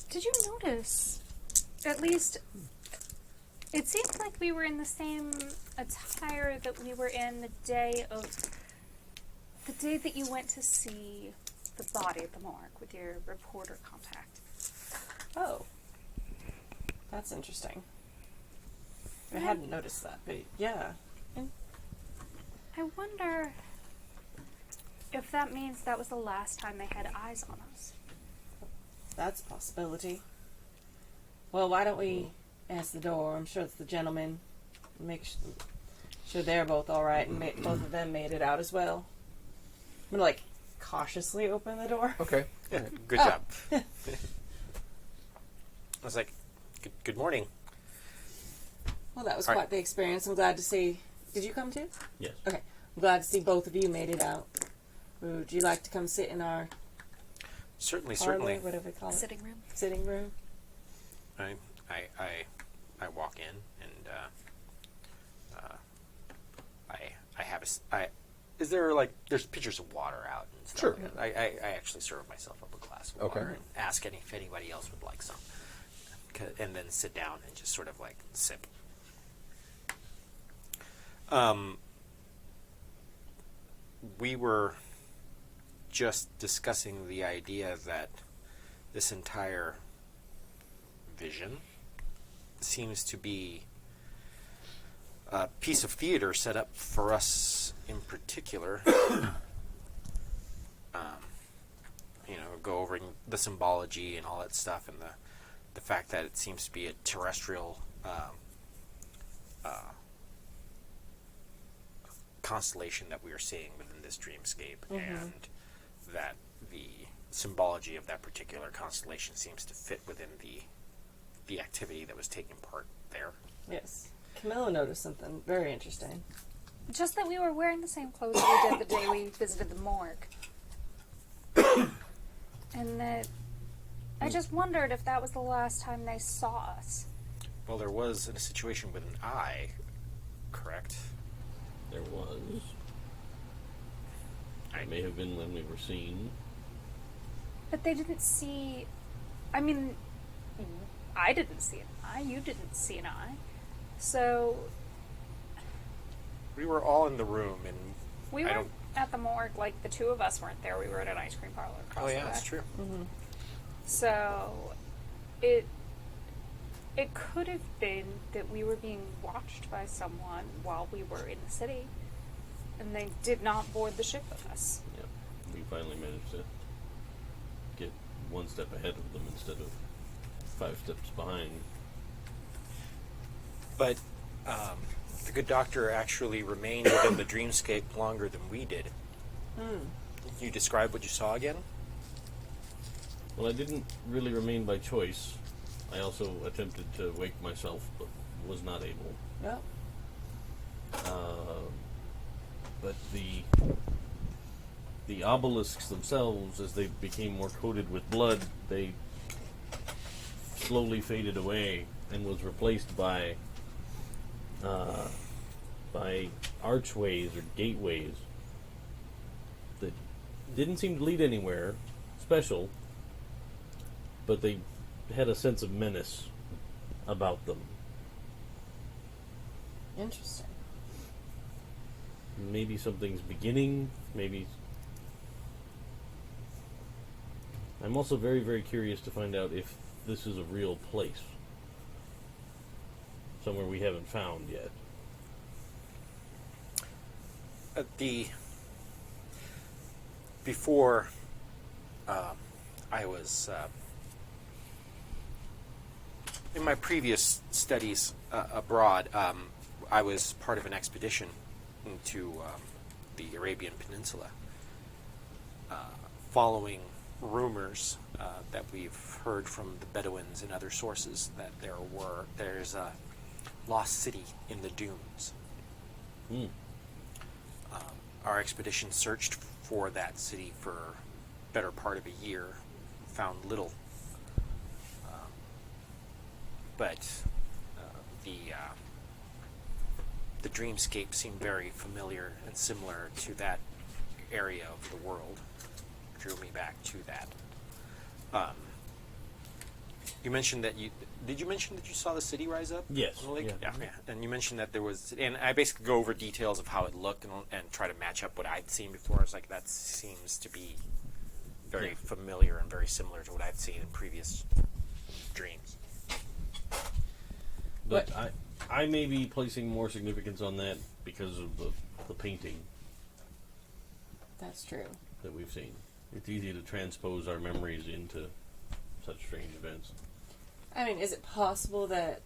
Did you notice, at least, it seemed like we were in the same attire that we were in the day that you went to see the body at the morgue with your reporter contact. Oh. That's interesting. I hadn't noticed that, but yeah. I wonder if that means that was the last time they had eyes on us. That's a possibility. Well, why don't we ask the door? I'm sure it's the gentleman. Make sure they're both all right, and both of them made it out as well. I'm gonna cautiously open the door. Okay. Yeah, good job. I was like, good morning. Well, that was All quite right. the experience. I'm glad to see. Did you come too? Yes. Okay. I'm glad to see both of you made it out. Would you like to come sit in our Certainly, parlor, certainly. whatever we call it? Sitting room. Sitting room. I walk in and I have is there there's pitchers of water out and stuff. Sure. Like that. I actually serve myself up a glass of water Okay. and ask if anybody else would like some, and then sit down and just sort of sip. We were just discussing the idea that this entire vision seems to be a piece of theater set up for us in particular. Go over the symbology and all that stuff, and the fact that it seems to be a terrestrial constellation that we are seeing within this dreamscape, and that the symbology of that particular constellation seems to fit within the activity that was taking part there. Yes. Camilla noticed something very interesting. Just that we were wearing the same clothes that we did the day we visited the morgue. And that I just wondered if that was the last time they saw us. Well, there was a situation with an eye, correct? There was. It may have been when we were seen. But they didn't see... I mean, I didn't see an eye. You didn't see an eye. So... We were all in the room, and We I weren't don't... at the morgue. The two of us weren't there. We were at an ice cream parlor across Oh the yeah, way. that's true. So, it could have been that we were being watched by someone while we were in the city, and they did not board the ship with us. Yep. We finally managed to get one step ahead of them instead of 5 steps behind. But the good doctor actually remained within the dreamscape longer than we did. Can you describe what you saw again? Well, I didn't really remain by choice. I also attempted to wake myself, but was not able. Yep. But the obelisks themselves, as they became more coated with blood, they slowly faded away and was replaced by by archways or gateways that didn't seem to lead anywhere special, but they had a sense of menace about them. Interesting. Maybe something's beginning, maybe... I'm also very, very curious to find out if this is a real place. Somewhere we haven't found yet. Before I was in my previous studies abroad, I was part of an expedition into the Arabian Peninsula, following rumors that we've heard from the Bedouins and other sources that there's a lost city in the dunes. Our expedition searched for that city for a better part of a year, found little. But the dreamscape seemed very familiar and similar to that area of the world. Drew me back to that. You mentioned that did you mention that you saw the city rise up? Yes. On the lake? Yeah. Yeah. And you mentioned that there was, and I basically go over details of how it looked and try to match up what I'd seen before. It's like that seems to be very familiar and very similar to what I'd seen in previous dreams. But I may be placing more significance on that because of the painting That's true. that we've seen. It's easy to transpose our memories into such strange events. I mean, is it possible that,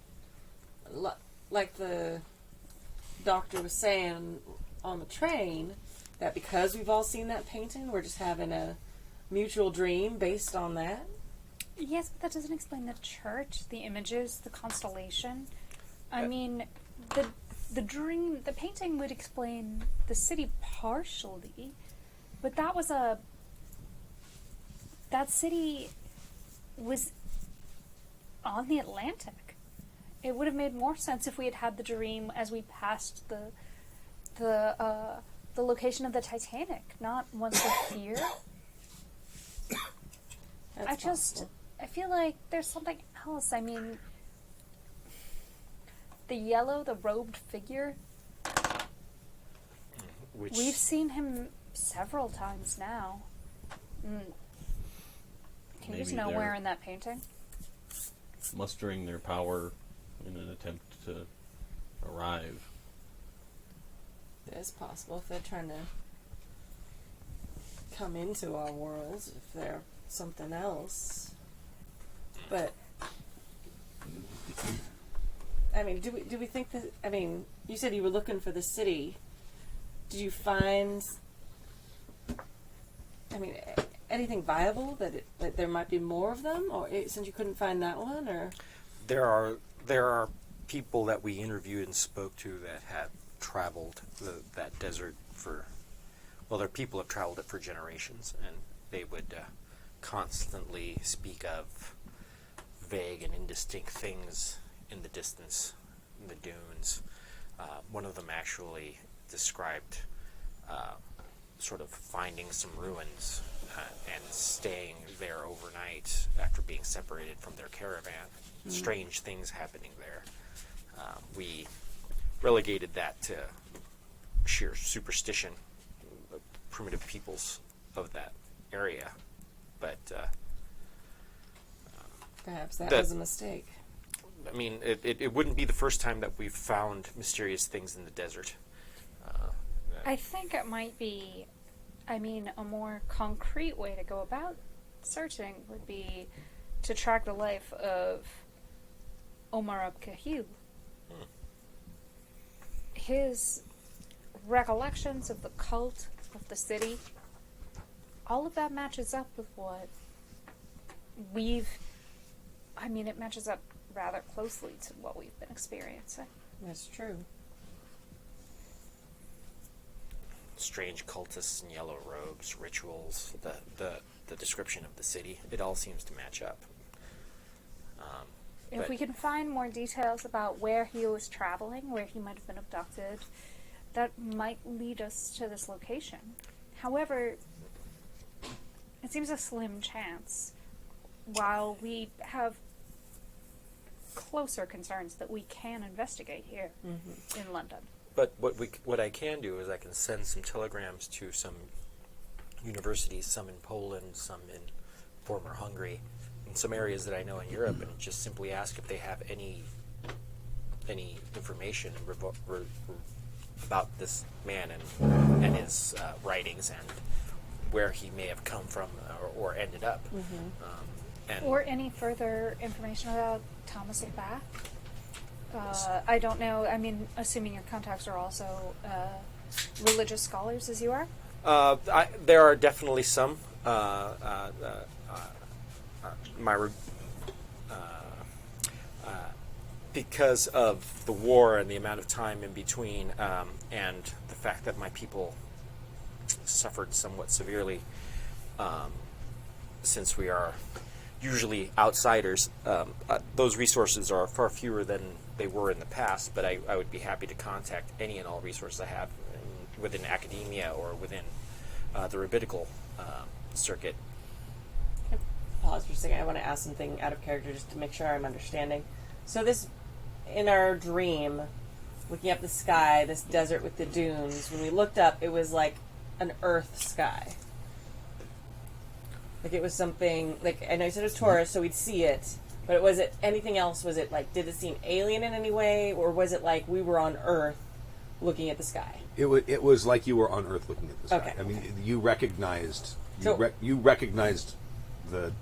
like the doctor was saying on the train, that because we've all seen that painting, we're just having a mutual dream based on that? Yes, but that doesn't explain the church, the images, the constellation. I mean, the dream, the painting would explain the city partially, but that city was on the Atlantic. It would have made more sense if we had had the dream as we passed the location of the Titanic, not once we're here. I feel like there's something else. I mean, the robed figure, we've seen him several times now. Can you just know where in that painting? Mustering their power in an attempt to arrive. It is possible if they're trying to come into our worlds, if they're something else. But I mean, do we think that? I mean, you said you were looking for the city. Did you find? I mean, anything viable that there might be more of them, or since you couldn't find that one, or there are people that we interviewed and spoke to that have traveled that desert for. Well, there are people who have traveled it for generations, and they would constantly speak of vague and indistinct things in the distance, in the dunes. One of them actually described sort of finding some ruins and staying there overnight after being separated from their caravan. Strange things happening there. We relegated that to sheer superstition, primitive peoples of that area. But perhaps that was a mistake. I mean, it wouldn't be the first time that we've found mysterious things in the desert. I think it might be, a more concrete way to go about searching would be to track the life of Omar Abkahil. His recollections of the cult, of the city, all of that matches up with what it matches up rather closely to what we've been experiencing. That's true. Strange cultists in yellow robes, rituals, the description of the city, it all seems to match up. If we can find more details about where he was traveling, where he might have been abducted, that might lead us to this location. However, it seems a slim chance, while we have closer concerns that we can investigate here in London. But what I can do is I can send some telegrams to some universities, some in Poland, some in former Hungary, in some areas that I know in Europe, and just simply ask if they have any information about this man and his writings and where he may have come from or ended up. Or any further information about Thomas of Bath. I don't know. I mean, assuming your contacts are also religious scholars as you are? There are definitely some. Because of the war and the amount of time in between, and the fact that my people suffered somewhat severely, since we are usually outsiders, those resources are far fewer than they were in the past, but I would be happy to contact any and all resources I have within academia or within the rabbinical circuit. Pause for a second. I want to ask something out of character just to make sure I'm understanding. So this, in our dream, looking up the sky, this desert with the dunes, when we looked up, it was like an earth sky. Like it was something, like, I know you said it was Taurus, so we'd see it, but was it anything else? Was it like, did it seem alien in any way, or was it like we were on Earth looking at the sky? It was like you were on Earth looking at the sky. Okay. I mean, you recognized So- you recognized the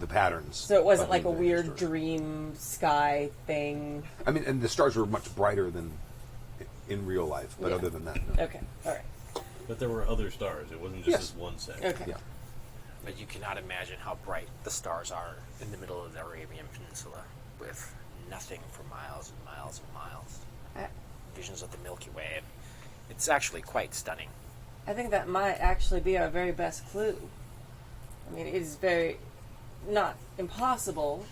patterns. So it wasn't of like a the weird stars. dream sky thing. I mean, and the stars were much brighter than in real life, but Yeah. other than that, no. Okay, all right. But there were other stars. It wasn't just Yes. this one set. Okay. Yeah. But you cannot imagine how bright the stars are in the middle of the Arabian Peninsula with nothing for miles and miles and miles. Visions of the Milky Way. It's actually quite stunning. I think that might actually be our very best clue. I mean, it is very, not impossible,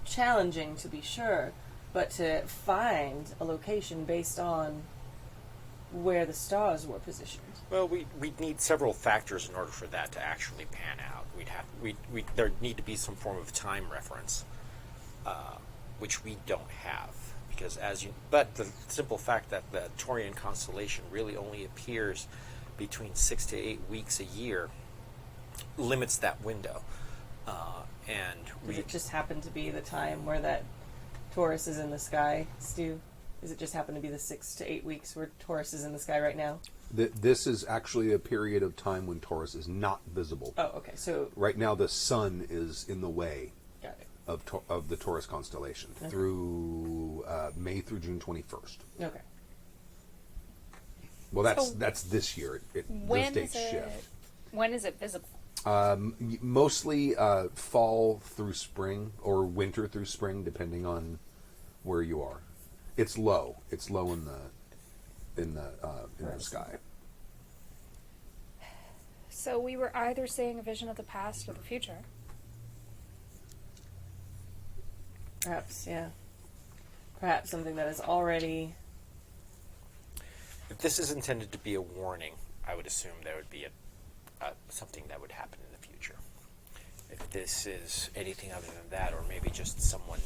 challenging to be sure, but to find a location based on where the stars were positioned. Well, we'd need several factors in order for that to actually pan out. There'd need to be some form of time reference, which we don't have, because but the simple fact that the Taurian constellation really only appears between 6 to 8 weeks a year limits that window, Does it just happen to be the time where that Taurus is in the sky, Stu? Does it just happen to be the 6 to 8 weeks where Taurus is in the sky right now? This is actually a period of time when Taurus is not visible. Oh, okay. So Right now, the sun is in the way got it. of the Taurus constellation through May through June 21st. Okay. Well, So that's this year. Those When dates is it? shift. When is it visible? Mostly fall through spring or winter through spring, depending on where you are. It's low. It's low in the sky. So we were either seeing a vision of the past or the future. Perhaps, yeah. Perhaps something that is already... if this is intended to be a warning, I would assume there would be something that would happen in the future. If this is anything other than that, or maybe just someone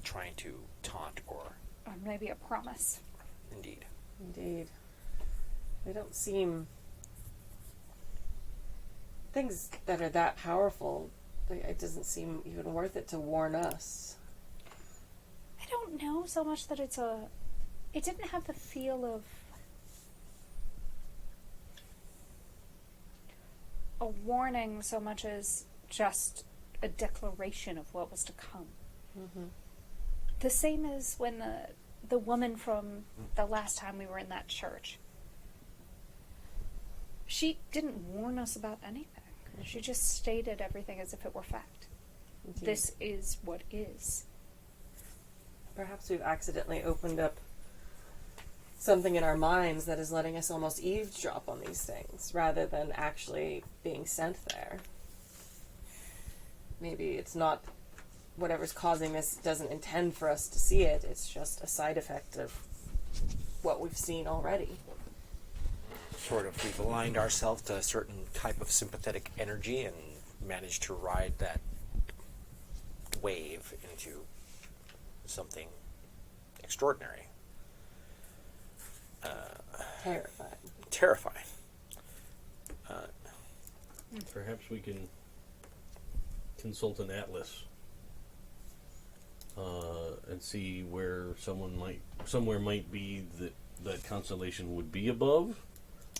trying to taunt or... Or maybe a promise. Indeed. Indeed. They don't seem... Things that are that powerful, it doesn't seem even worth it to warn us. I don't know so much that it didn't have the feel of a warning so much as just a declaration of what was to come. Mm-hmm. The same as when the woman from the last time we were in that church. She didn't warn us about anything. She just stated everything as if it were fact. Indeed. This is what is. Perhaps we've accidentally opened up something in our minds that is letting us almost eavesdrop on these things rather than actually being sent there. Maybe it's not whatever's causing this doesn't intend for us to see it. It's just a side effect of what we've seen already. Sort of, we've aligned ourselves to a certain type of sympathetic energy and managed to ride that wave into something extraordinary. Terrifying. Perhaps we can consult an atlas and see where somewhere might be that constellation would be above.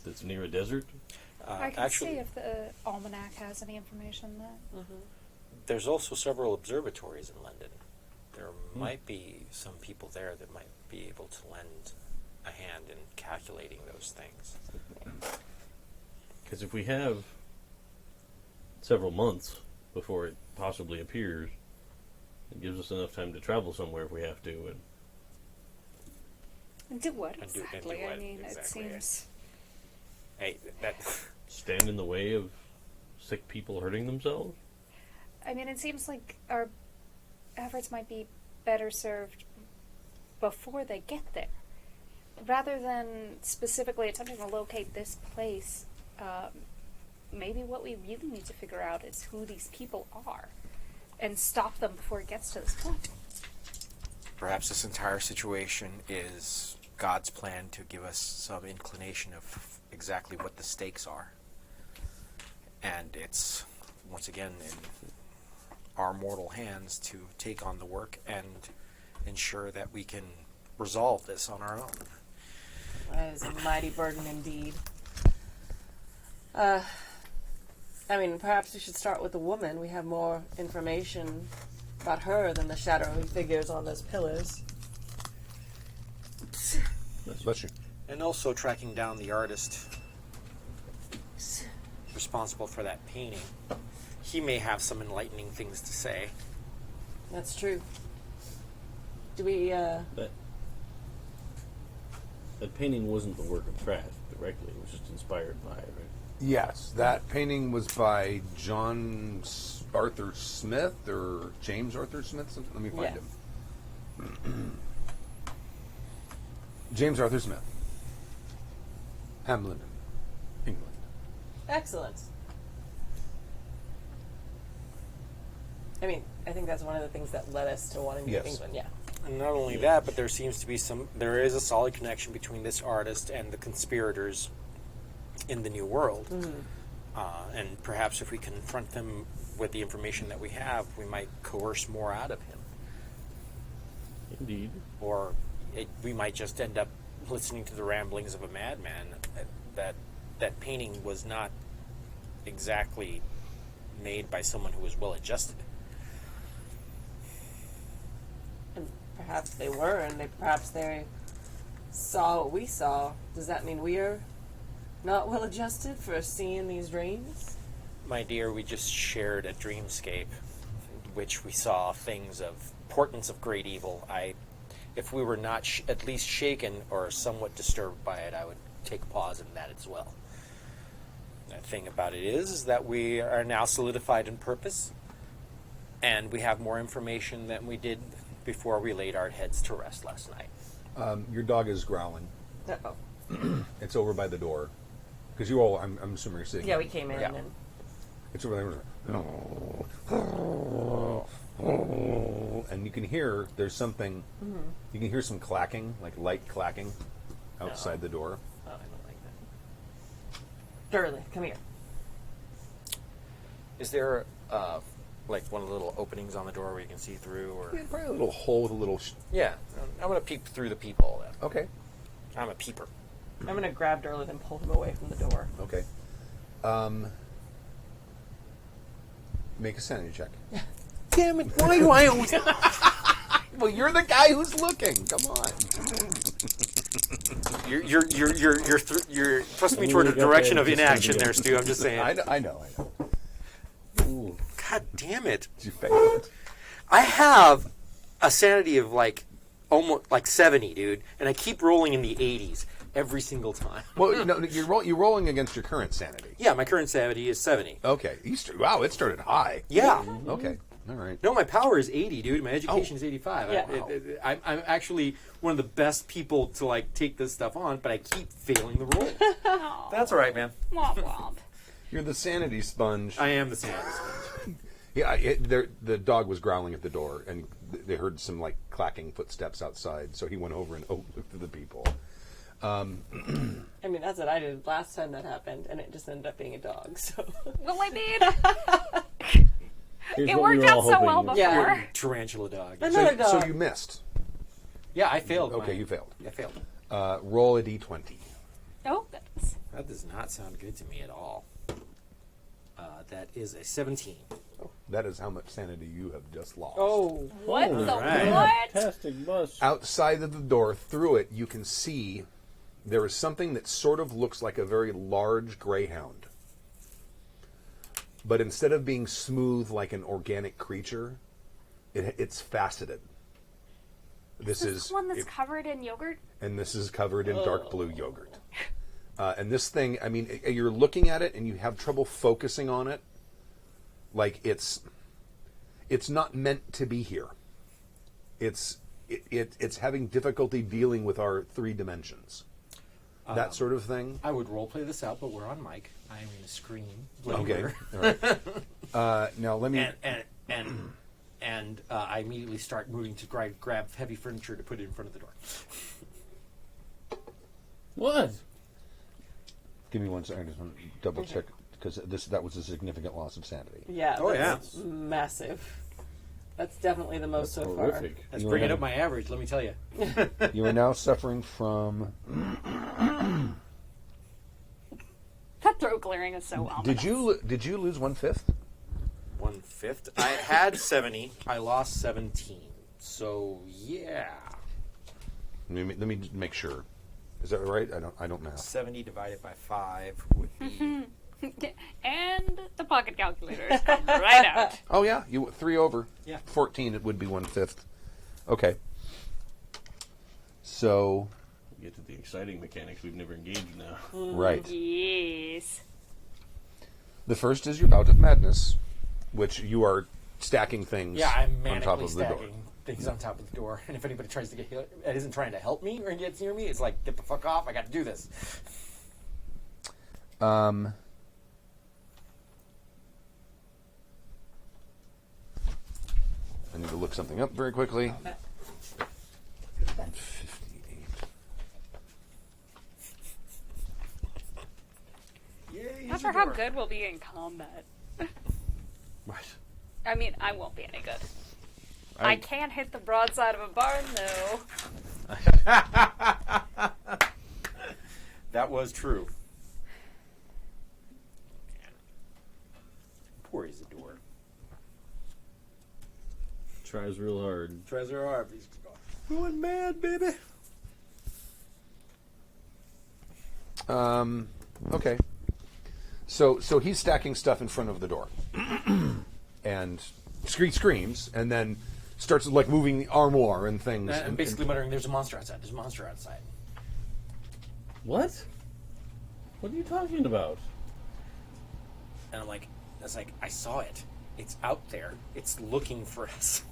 That's near a desert. I can Actually, see if the almanac has any information there. there's also several observatories in London. There might be some people there that might be able to lend a hand in calculating those things. Because if we have several months before it possibly appears, it gives us enough time to travel somewhere if we have to. And do what And do exactly? what I mean, exactly, it seems... Hey, that Stand in the way of sick people hurting themselves? I mean, it seems like our efforts might be better served before they get there. Rather than specifically attempting to locate this place, maybe what we really need to figure out is who these people are and stop them before it gets to this point. perhaps this entire situation is God's plan to give us some inclination of exactly what the stakes are. And it's, once again, in our mortal hands to take on the work and ensure that we can resolve this on our own. That is a mighty burden indeed. I mean, perhaps we should start with the woman. We have more information about her than the shadowy figures on those pillars. Bless you. And also tracking down the artist responsible for that painting. He may have some enlightening things to say. That's true. Do we, That painting wasn't the work of Trask directly. It was just inspired by it, right? Yes, that painting was by John Arthur Smith or James Arthur Smith. Let me find him. James Arthur Smith, Hamlin, England. Excellent. I mean, I think that's one of the things that led us to wanting to Yes. do England, yeah. And not only that, but there seems to be there is a solid connection between this artist and the conspirators in the New World. And perhaps if we confront them with the information that we have, we might coerce more out of him. Indeed. Or we might just end up listening to the ramblings of a madman. That painting was not exactly made by someone who was well-adjusted. And perhaps they were, and perhaps they saw what we saw. Does that mean we are not well adjusted for seeing these dreams? My dear, we just shared a dreamscape, which we saw things of portents of great evil. If we were not at least shaken or somewhat disturbed by it, I would take pause in that as well. The thing about it is that we are now solidified in purpose, and we have more information than we did before we laid our heads to rest last night. Your dog is growling. Uh-oh. It's over by the door. Because you all, I'm assuming you're sitting. Yeah, we came in Yeah. and... It's over there. And you can hear there's something. You can hear some clacking, like light clacking, outside the door. Oh, I don't like that. Durley, come here. Is there, like one of the little openings on the door where you can see through? Or Probably a little hole with a little. yeah, I'm going to peep through the peephole then. Okay. I'm a peeper. I'm going to grab Durley and pull him away from the door. Okay. Make a sanity check. Damn it! Why do I always? Well, you're the guy who's looking. Come on. You're thrusting me Only toward a got direction that of just inaction gonna there, be- Stu. I'm just saying. I know. Ooh. God damn it! Did you fail it? I have a sanity of like almost like 70, dude, and I keep rolling in the 80s every single time. Well, no, you're rolling against your current sanity. Yeah, my current sanity is 70. Okay. Wow, it started high. Yeah. Okay. All right. No, my power is 80, dude. My education is 85. Yeah. I'm actually one of the best people to like take this stuff on, but I keep failing the roll. That's all right, man. Womp womp. You're the sanity sponge. I am the sanity. Yeah, the dog was growling at the door, and they heard some like clacking footsteps outside. So he went over and looked at the people. I mean, that's what I did last time that happened, and it just ended up being a dog. So. Well, I mean, Here's it what we worked were out all so hoping. well before. Yeah. Tarantula dog. Another dog. So you missed. Yeah, I failed. Okay, you failed. I failed. Roll a d20. Oh, goodness. That does not sound good to me at all. That is a 17. That is how much sanity you have just lost. Oh. What Holy the right. what? Fantastic bus. Outside of the door, through it, you can see there is something that sort of looks like a very large greyhound. But instead of being smooth like an organic creature, it's faceted. This Is is one that's covered in yogurt? and this is covered in dark blue yogurt. And this thing, I mean, you're looking at it and you have trouble focusing on it. Like it's not meant to be here. It's having difficulty dealing with our 3 dimensions. That sort of thing. I would roleplay this out, but we're on mic. I'm going to scream. bloody Okay. murder. All right. Now let me. And I immediately start moving to grab heavy furniture to put it in front of the door. What? Give me one second. I just want to double check because that was a significant loss of sanity. Yeah. Oh, that's massive. That's definitely the most so Horrific. That's You bringing are up my average, let me tell you. You are now suffering from. That throat clearing is so ominous. Did you lose 1/5? 1/5. I had 70. I lost 17. So yeah, Let me just make sure. Is that right? I don't math. 70 divided by 5 would be. And the pocket calculators come right out. Oh yeah, you 3 over. Yeah. 14. It would be 1/5. Okay. So We get to the exciting mechanics we've never engaged now. right. Yes. The first is your bout of madness, which you are stacking things Yeah, I'm on top manically of the door. stacking things on top of the door. And if anybody tries to get it isn't trying to help me or gets near me, it's like, get the fuck off, I got to do this. I need to look something up very quickly. 158. Yay, Not sure how good we'll be in combat. What? I mean, I won't be any good. I can't hit the broadside of a barn, though. That was true. Poor Isadore. Tries real hard. Tries her hard, but he's going mad, baby. Okay. So he's stacking stuff in front of the door, and screams, and then starts like moving the armoire and things. And basically muttering, "There's a monster outside. There's a monster outside." What? What are you talking about? And I'm like, I saw it. It's out there. It's looking for us.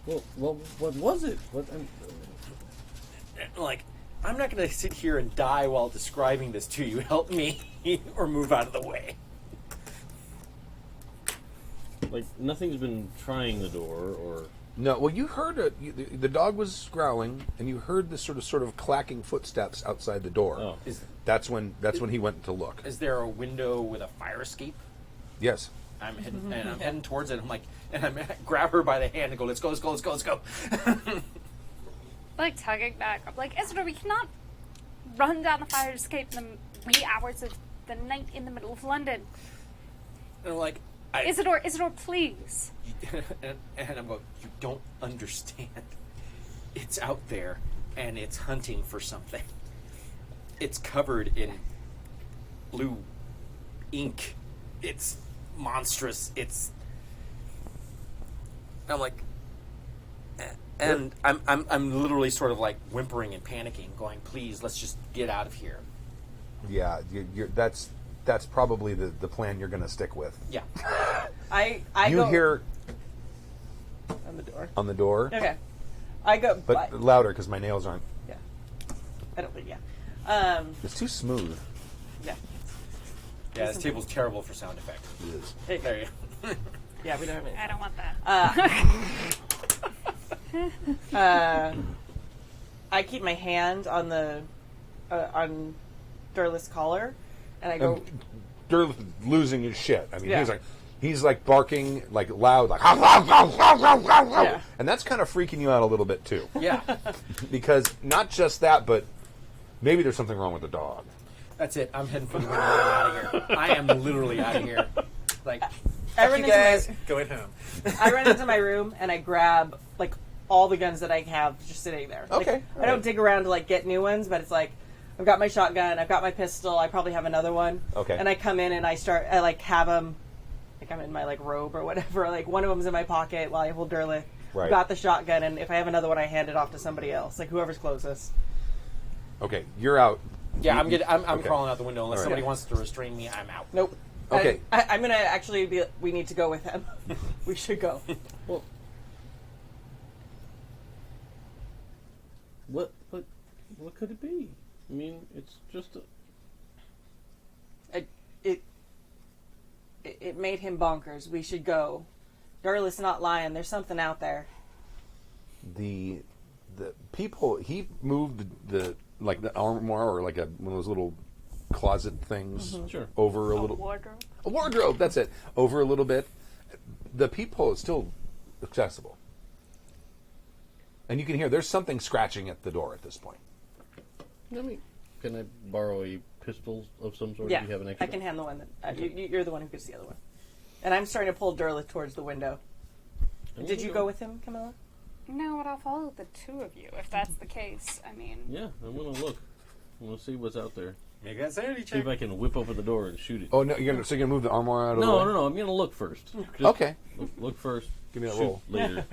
Well, what was it? And like, I'm not going to sit here and die while describing this to you. Help me or move out of the way. Like, nothing's been trying the door, or... No, well, you heard it. The dog was growling, and you heard this sort of clacking footsteps outside the door. Oh. That's when he went to look. Is there a window with a fire escape? Yes. I'm heading towards it. I'm like, and I grab her by the hand and go, let's go. Like, tugging back. I'm like, Isadore, we cannot run down the fire escape in the wee hours of the night in the middle of London. And I'm like, Isadore, please. and I'm going, you don't understand. It's out there, and it's hunting for something. It's covered in blue ink. It's monstrous. I'm like, and I'm literally sort of like whimpering and panicking, going, please, let's just get out of here. Yeah, that's probably the plan you're going to stick with. Yeah. I You go hear on the door. on the door, Okay. I go. but louder because my nails aren't. yeah. I don't think. Yeah. It's too smooth. Yeah. Yeah, this table's terrible for sound effects. It is. There you go. Yeah, we don't have any. I don't want that. I keep my hand on the on Durlith's collar, and I go. Durlith losing his shit. I mean, Yeah. he's like barking like loud, like yeah. And that's kind of freaking you out a little bit too, Yeah, because not just that, but maybe there's something wrong with the dog. that's it. I'm heading for the window. I'm out of here. I am literally out of here. Like, I fuck run you into guys. my- Going home. I run into my room and I grab like all the guns that I have just sitting there. Like, Okay, I don't dig around to like get new ones, but it's like I've got my shotgun, I've got my pistol, I probably have another one. Okay. And I come in and I like have them, like I'm in my like robe or whatever. Like one of them's in my pocket while I hold Durlith. Right. Got the shotgun, and if I have another one, I hand it off to somebody else, like whoever's closest. Okay, you're out. Yeah, I'm Okay. crawling out the window. Unless All right. somebody wants to restrain me, I'm out. Nope. Okay. I'm gonna actually be. We need to go with him. We should go. Well, what could it be? I mean, it's just a... It made him bonkers. We should go. Durlith's not lying. There's something out there. The people, he moved the armoire or like one of those little closet things Sure. over a little Wardrobe. a wardrobe. That's it. Over a little bit. The peephole is still accessible, and you can hear there's something scratching at the door at this point. I mean, can I borrow a pistol of some sort? Yeah, Do you have an extra? I can hand the one that you're the one who gets the other one. And I'm starting to pull Durlith towards the window. Did you go with him, Camilla? No, but I'll follow the two of you if that's the case. I mean, Yeah, I'm gonna look. I'm gonna see what's out there. Make that sanity See check. if I can whip open the door and shoot it. Oh no! You're gonna move the armoire out of the way? No. I'm gonna look first. Just Okay. Look first. Give me that shoot roll. later.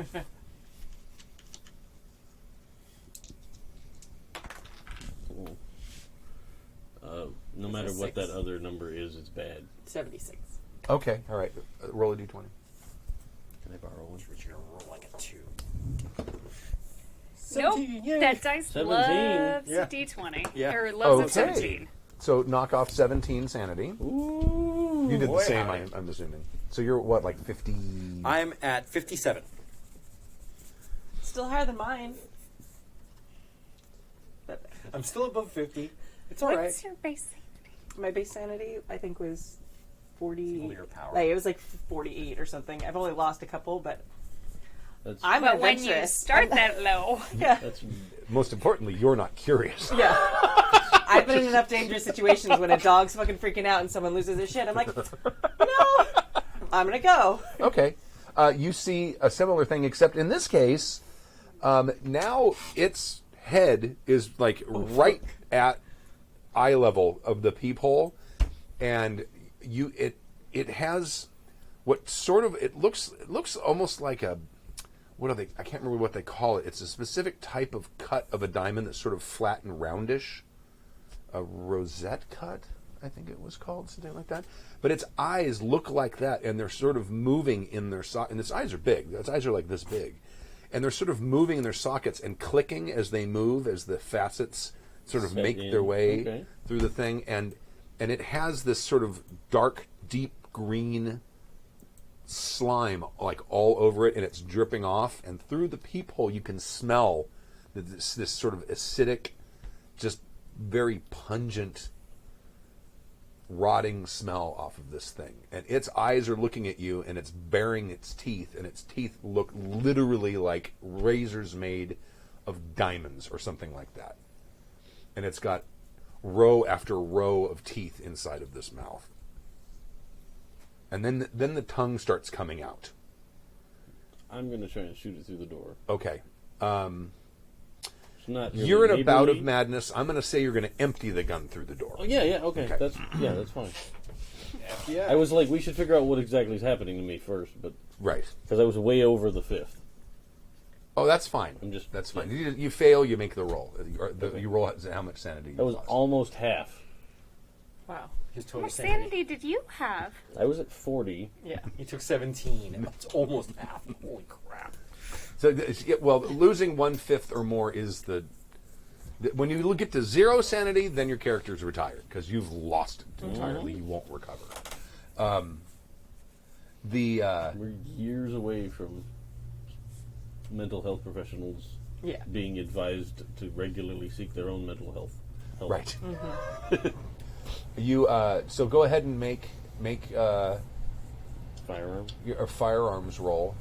No matter It's a what 6. that other number is, it's bad. 76. Okay. All right. Roll a d20. Can I borrow one? You're gonna roll like a 2. nope. 17, yay. That dice 17. loves Yeah. a d20. Yeah. Or loves a Okay. 17. So knock off 17 sanity. Ooh. You did boy, the same, howdy. I'm assuming. So you're what, like 50? I'm at 57. Still higher than mine. But I'm still above 50. It's all right. What's your base? my base sanity, I think, was 40. Only your power. Like, it was like 48 or something. I've only lost a couple, but That's, I'm But when you adventurous. start that low, Yeah. that's Most importantly, you're not curious. Yeah. I've been in enough dangerous situations when a dog's fucking freaking out and someone loses his shit. I'm like, no, I'm going to go. Okay. You see a similar thing, except in this case, now its head is like right at eye level of the peephole, and it has what sort of it looks almost like a, what are they? I can't remember what they call it. It's a specific type of cut of a diamond that's sort of flat and roundish. A rosette cut, I think it was called, something like that. But its eyes look like that, and they're sort of moving in their and its eyes are big. Its eyes are like this big, and they're sort of moving in their sockets and clicking as they move, as the facets sort of Set make in. their way Okay. through the thing, and it has this sort of dark, deep green slime like all over it, and it's dripping off, and through the peephole you can smell this sort of acidic, just very pungent, rotting smell off of this thing. And its eyes are looking at you, and it's baring its teeth, and its teeth look literally like razors made of diamonds or something like that. And it's got row after row of teeth inside of this mouth. And then the tongue starts coming out. I'm going to try and shoot it through the door. Okay. It's not really You're in a bout of neighborly. madness. I'm going to say you're going to empty the gun through the door. Oh, yeah, okay. Okay. That's fine. Yeah. I was like, we should figure out what exactly is happening to me first, but Right. because I was way over the 5th. Oh, that's fine. That's fine. You fail, you make the roll. You roll how much sanity you That was lost. almost half. Wow. His How total much sanity. sanity did you have? I was at 40. Yeah. He took 17, and that's almost half. Holy crap. So, well, losing 1/5 or more is the when you get to 0 sanity, then your character's retired because you've lost it entirely. You won't recover. We're years away from mental health professionals being advised to regularly seek their own mental health help. Right. You so go ahead and make Firearm. a firearms roll.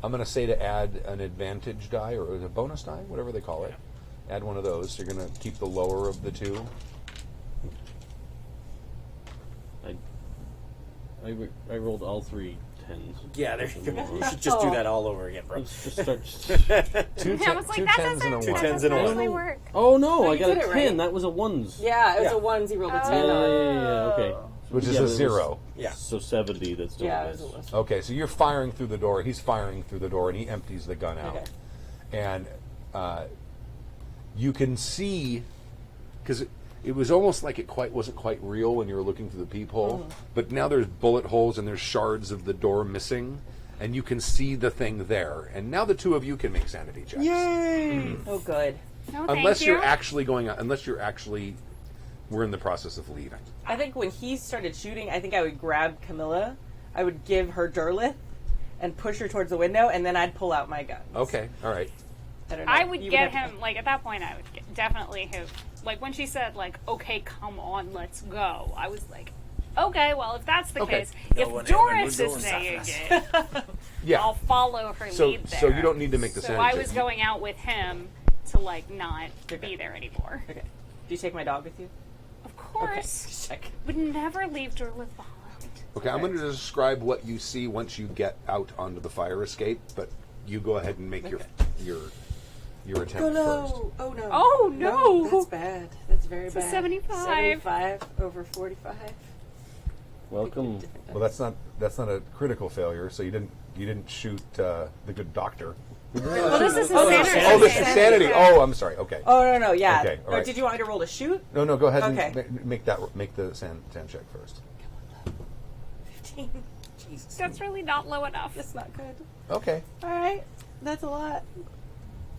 I'm going to say to add an advantage die or a bonus die, whatever they call it. Add one of those. So you're going to keep the lower of the two. I rolled all 3 10s. Yeah, there you go. You should just do that all over again, bro. Let's just start. Two I was like, two that tens and a doesn't, one. Two tens and a one. actually work. Oh no! I you got a did 10. it right. That was a ones. Yeah, it was Yeah. a 1, he rolled a 10. Yeah. Okay. Which is Yeah, a but it was- 0. Yeah. So 70. That's still Yeah, a it was miss. a list. Okay, so you're firing through the door. He's firing through the door, and he empties the gun out. Okay. And you can see, because it was almost like it wasn't quite real when you were looking through the peephole, but now there's bullet holes and there's shards of the door missing, and you can see the thing there. And now the two of you can make sanity checks. Yay! Oh, good. No, Unless thank you. you're actually going out, we're in the process of leaving. I think when he started shooting, I think I would grab Camilla, I would give her Derlith, and push her towards the window, and then I'd pull out my gun. Okay, all right. I don't know. I would You get have to- him, like, at that point, I would definitely have, like, when she said, like, okay, come on, let's go, I was like, okay, well, if that's the Okay. case, No one if ever Doris would is go saying inside it, Yeah. I'll follow her So- lead there. so you don't need to make the So sanity I check. was going out with him to, like, not be there anymore. Okay. Do you take my dog with you? Of Okay. course. Just check. Would never leave Derlith behind. Okay, I'm going to describe what you see once you get out onto the fire escape, but you go ahead and make your attempt first. Oh no. Oh, no. That's bad. That's very It's a bad. 75. 75 over 45. Welcome. Well, that's not a critical failure. So you didn't shoot the good doctor. Well, this is his Oh, standard. Oh, this is sanity. Oh, I'm sorry. Okay. Oh no, yeah. Okay, all No, right. did you want me to roll to shoot? No, go ahead Okay. and make the sand check first. 15. Jesus. That's really not low enough. That's not good. Okay. All right. That's a lot.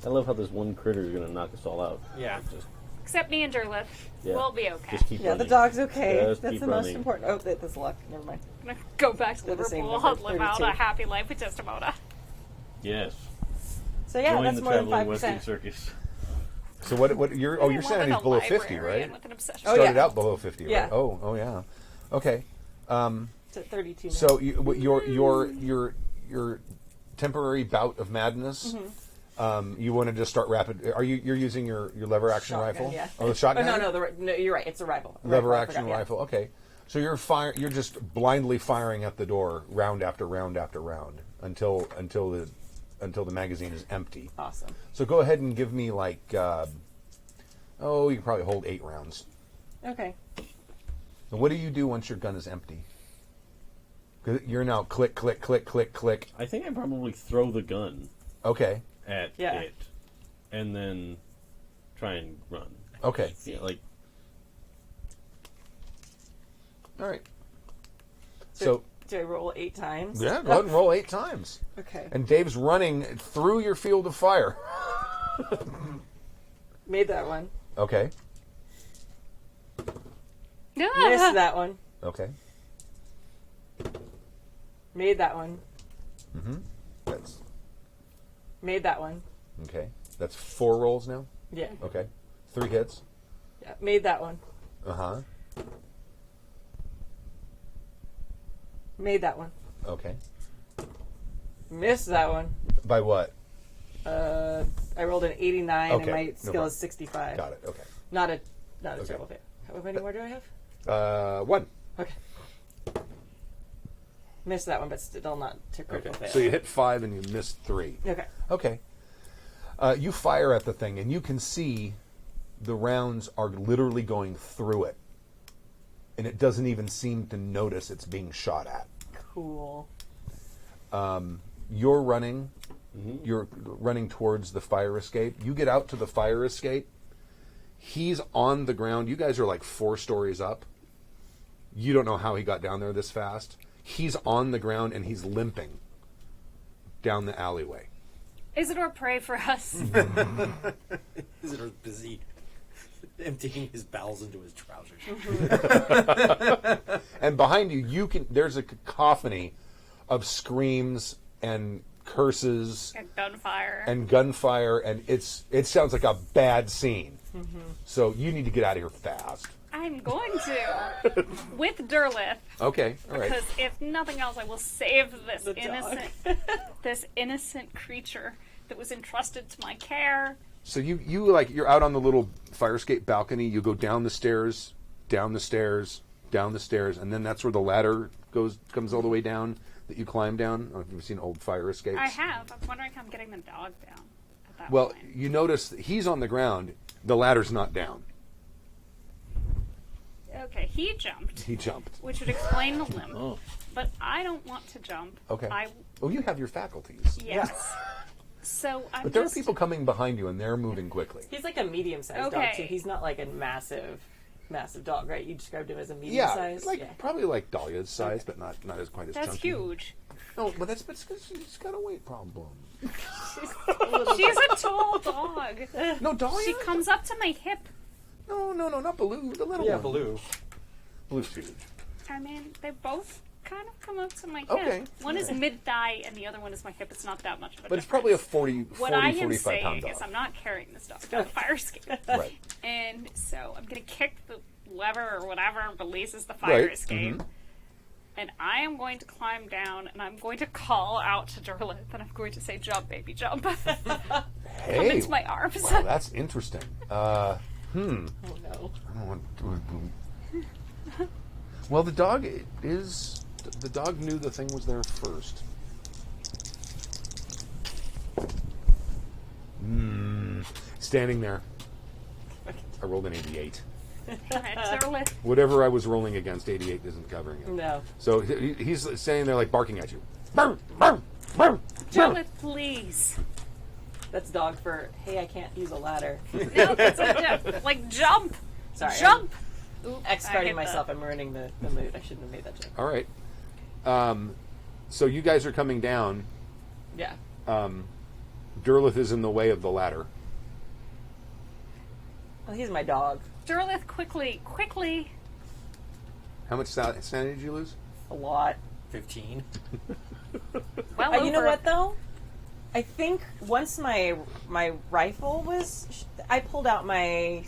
I love how this one critter is going to knock us all out. Yeah. Just, Except me and Derlith. yeah. We'll be okay. Just keep Yeah, running. the dog's okay. Just That's keep the most running. important. Oh, that's luck. Never mind. I'm gonna go back to They're the same Liverpool number, and live out 32. a happy life with Desdemona. Yes. So yeah, Join that's the more than traveling Western 5%. Circus. So what your I your wanted sanity's a below 50, librarian right? With an obsession. Oh, Started yeah. out below 50, Yeah. right? Oh yeah. Okay. It's at 32 now. So your temporary bout of madness. You want to just start rapid? You're using your lever action Shotgun, rifle? yeah. Oh, the shotgun. No, you're right. It's a rifle. Lever I action forgot, yeah. rifle. Okay. So you're just blindly firing at the door round after round after round until the magazine is empty. Awesome. So go ahead and give me like you can probably hold 8 rounds. Okay. So what do you do once your gun is empty? 'Cause you're now click click click click click. I think I probably throw the gun Okay. at Yeah. it, and then try and run. Okay. Yeah, like All right. So Do I roll 8 times? yeah, go ahead and roll 8 times. Okay. And Dave's running through your field of fire. Made that one. Okay. Missed that one. Okay. Made that one. That's Made that one. okay. That's 4 rolls now. Yeah. Okay. 3 hits. Yeah. Made that one. Uh-huh. Made that one. Okay. Missed that one. By what? I rolled an 89 Okay, and my no skill problem. is 65. Got it. Okay. Not a Okay. terrible fail. How many more do I have? 1. Okay. Missed that one, but still not to Okay. critical fail. So you hit 5 and you missed 3. Okay. Okay. You fire at the thing and you can see the rounds are literally going through it. And it doesn't even seem to notice it's being shot at. Cool. You're running. You're running towards the fire escape. You get out to the fire escape. He's on the ground. You guys are like 4 stories up. You don't know how he got down there this fast. He's on the ground and he's limping down the alleyway. Isadore, pray for us. Isidore's busy emptying his bowels into his trousers. And behind you, there's a cacophony of screams and curses And gunfire. and it sounds like a bad scene. So you need to get out of here fast. I'm going to. With Derlith. Okay, all right. Because if nothing else, I will save this The dog. this innocent creature that was entrusted to my care. So you're out on the little fire escape balcony. You go down the stairs, down the stairs, down the stairs, and then that's where the ladder comes all the way down that you climb down. I don't know if you've seen old fire escapes. I have. I'm wondering how I'm getting the dog down at that Well, point. you notice that he's on the ground. The ladder's not down. Okay, he jumped, He jumped. which would explain the limp. Oh. But I don't want to jump. Okay. I Oh, you have your faculties. yes. So I'm But there just are people coming behind you, and they're moving quickly. He's like a medium-sized dog Okay. too. He's not like a massive dog, right? You described him as a Yeah, medium-sized. probably like Dahlia's size, but not as quite as that's chunky. huge. No, but that's because she's got a weight problem. She's a tall dog. No, Dahlia. She comes up to my hip. No, not Baloo. The little Yeah, one. Baloo. Blue's huge. I mean, they both kind of come up to my hip. Okay, One is mid-thigh and the other one is my hip. It's not that much of a But it's difference. probably a 40, What I am 45 pound saying dog. is I'm not carrying this dog down the fire escape. Right. And so I'm going to kick the lever or whatever releases the fire Right, escape. And I am going to climb down and I'm going to call out to Derlith and I'm going to say, jump, baby, jump. Come Hey, into my arms. wow, that's interesting. Oh no. I don't want Well, the dog knew the thing was there first. Standing there. I rolled an 88. Alright, Derlith. Whatever I was rolling against, 88 isn't covering it. No. So he's standing there like barking at you. Bark, bark, bark, bark. Derlith, please. That's dog for, hey, I can't use a ladder. No, it's a jump. Like, jump. Sorry. Jump. Oops, I Experting hit myself. I'm ruining the mood. I shouldn't have made that joke. All right. So you guys are coming down. Yeah. Derlith is in the way of the ladder. Well, he's my dog. Derlith, quickly. How much sanity did you lose? A lot. 15. Well, You know over. what, though? I think once my rifle was... I pulled out my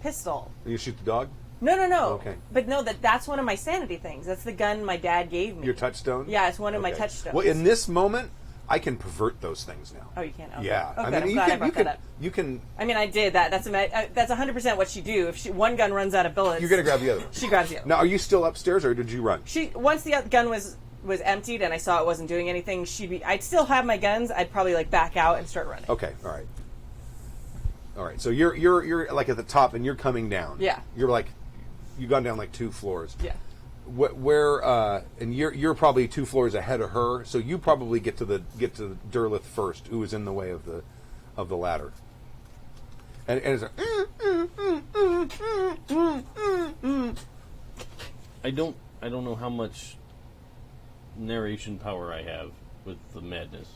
pistol. You shoot the dog? No. Okay. But no, that's one of my sanity things. That's the gun my dad gave me. Your touchstone? Yeah, it's one of my Okay. touchstones. Well, in this moment, I can pervert those things now. Oh, you can? Okay. Yeah. Oh, I good. mean, I'm glad I brought that up. you can. I mean, I did that. That's 100% what she do. If one gun runs out of bullets, You're gonna grab the other one. she grabs the other. Now, are you still upstairs, or did you run? Once the gun was emptied and I saw it wasn't doing anything, I'd still have my guns. I'd probably like back out and start running. Okay. All right. So you're like at the top, and you're coming down. Yeah. You've gone down like 2 floors. Yeah. And you're probably 2 floors ahead of her, so you probably get to Derlith first, who is in the way of the ladder. And it's like, I don't know how much narration power I have with the madness.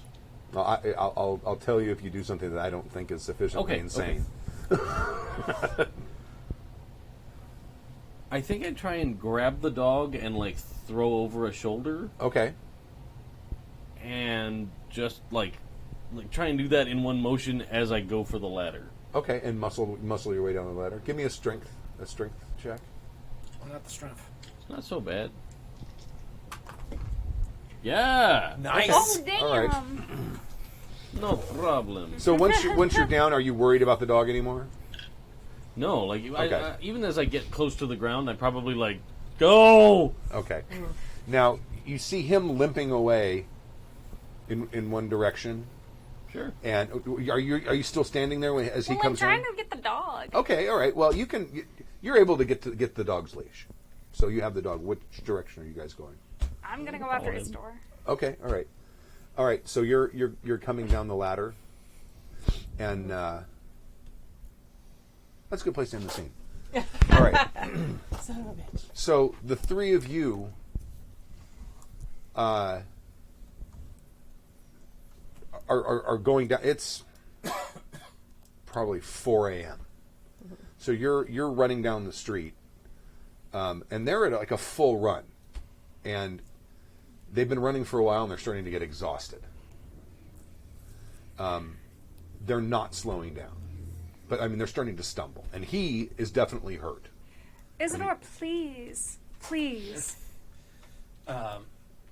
I'll tell you if you do something that I don't think is sufficiently Okay, insane. I think I'd try and grab the dog and like throw over a shoulder Okay. and just like try and do that in one motion as I go for the ladder. Okay, and muscle your way down the ladder. Give me a strength check. Why not the strength? It's not so bad. Yeah. Nice. Oh, damn. All right. No problem. So once you're down, are you worried about the dog anymore? No, like Okay. even as I get close to the ground, I probably like go. Okay. Now you see him limping away in one direction, Sure. and are you still standing there as he Well, I'm comes trying down? to get the dog. Okay, all right. Well, you're able to get the dog's leash, so you have the dog. Which direction are you guys going? I'm gonna go after Isadore. Okay, all right. So you're coming down the ladder, and that's a good place to end the scene. All right. Son of a bitch. So the three of you are going down. It's probably 4 a.m. So you're running down the street, and they're at like a full run, and they've been running for a while, and they're starting to get exhausted. They're not slowing down, but I mean they're starting to stumble, and he is definitely hurt. Isadore, please. Please.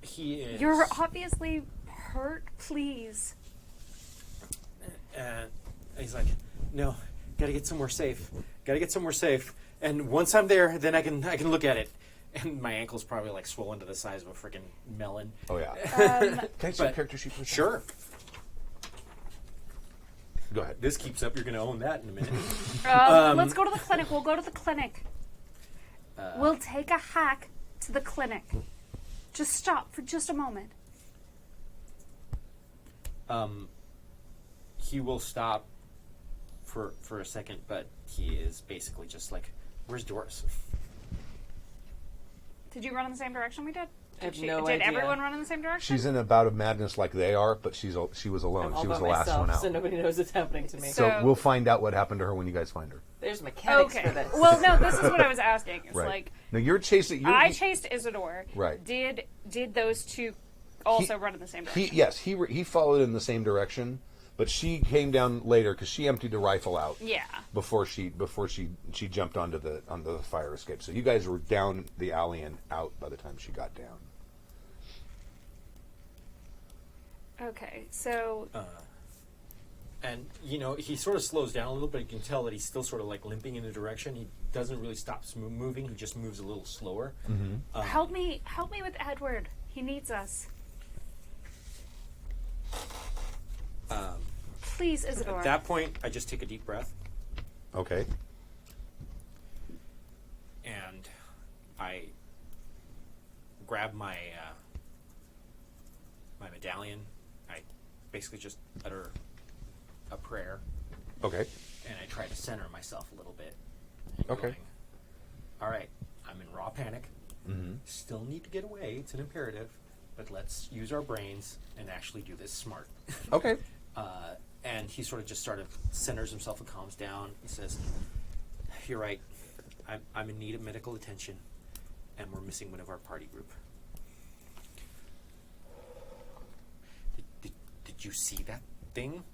He is. You're obviously hurt. Please. And he's like, no, gotta get somewhere safe. Gotta get somewhere safe. And once I'm there, then I can look at it. And my ankle's probably like swollen to the size of a freaking melon. Oh yeah. Can I see your character sheet, please? Sure. Go ahead. This keeps up, you're gonna own that in a minute. Let's go to the clinic. We'll go to the clinic. We'll take a hack to the clinic. Just stop for just a moment. He will stop for a second, but he is basically just like, where's Doris? Did you run in the same direction we did? I have Did no Did idea. everyone run in the same direction? She's in a bout of madness like they are, but she was alone. I'm She all was by the last myself, one out. so nobody knows what's happening to me. So we'll find out what happened to her when you guys find her. There's mechanics Okay. for this. Well, no, this is what I was asking. It's Right. like, Now you're chasing. I chased Isadore. Right. Did those two also run in the same direction? He followed in the same direction, but she came down later because she emptied the rifle out. Yeah. Before she jumped onto the fire escape. So you guys were down the alley and out by the time she got down. Okay, so And, he sort of slows down a little, but you can tell that he's still sort of like limping in a direction. He doesn't really stop moving. He just moves a little slower. Mm-hmm. help me with Edward. He needs us. Please, Isadore. At that point, I just take a deep breath, Okay. and I grab my my medallion. I basically just utter a prayer, Okay. and I try to center myself a little bit. And Okay. going, all right, I'm in raw panic. Mm-hmm. Still need to get away. It's an imperative, but let's use our brains and actually do this smart. Okay. And he sort of centers himself and calms down. He says, "You're right. I'm in need of medical attention, and we're missing one of our party group. Did you see that thing?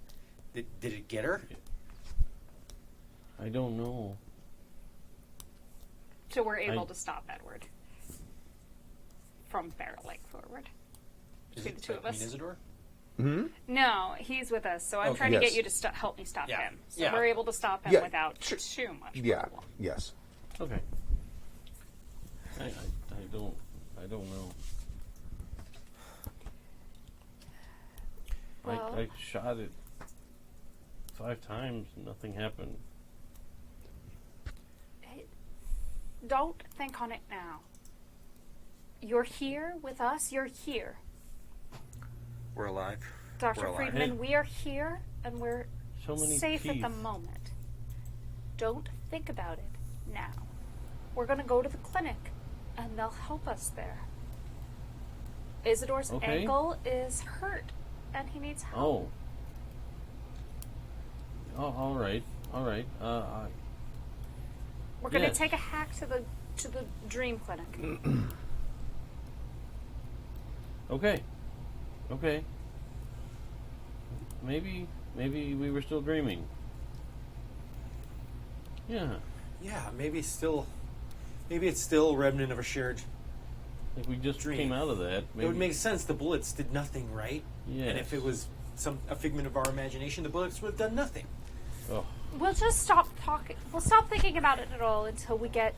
Did it get her?" I don't know. So we're able to stop Edward from barreling forward. Between the two of us. Isadore? Mm-hmm. No, he's with us, so I'm Okay. trying to Yes. get you to help me stop Yeah. him. So Yeah. we're able to stop him Yeah, without sure. too much Yeah. problem. Yes. Okay. I don't know. Well- I shot it 5 times. Nothing happened. Don't think on it now. You're here with us. You're here. We're alive. Dr. We're alive. Friedman, we are here and we're So many safe teeth. at the moment. Don't think about it now. We're going to go to the clinic and they'll help us there. Isadore's Okay. ankle is hurt and he needs help. Oh. Oh, all right. All right. We're going to yes. take a hack to the dream clinic. Okay. Okay. Maybe we were still dreaming. Yeah. Yeah, maybe it's still a remnant of a shared. Like we just Dream. came out of that. Maybe. It would make sense. The bullets did nothing, right? Yes. And if it was a figment of our imagination, the bullets would have done nothing. Oh. We'll just stop talking. We'll stop thinking about it at all until we get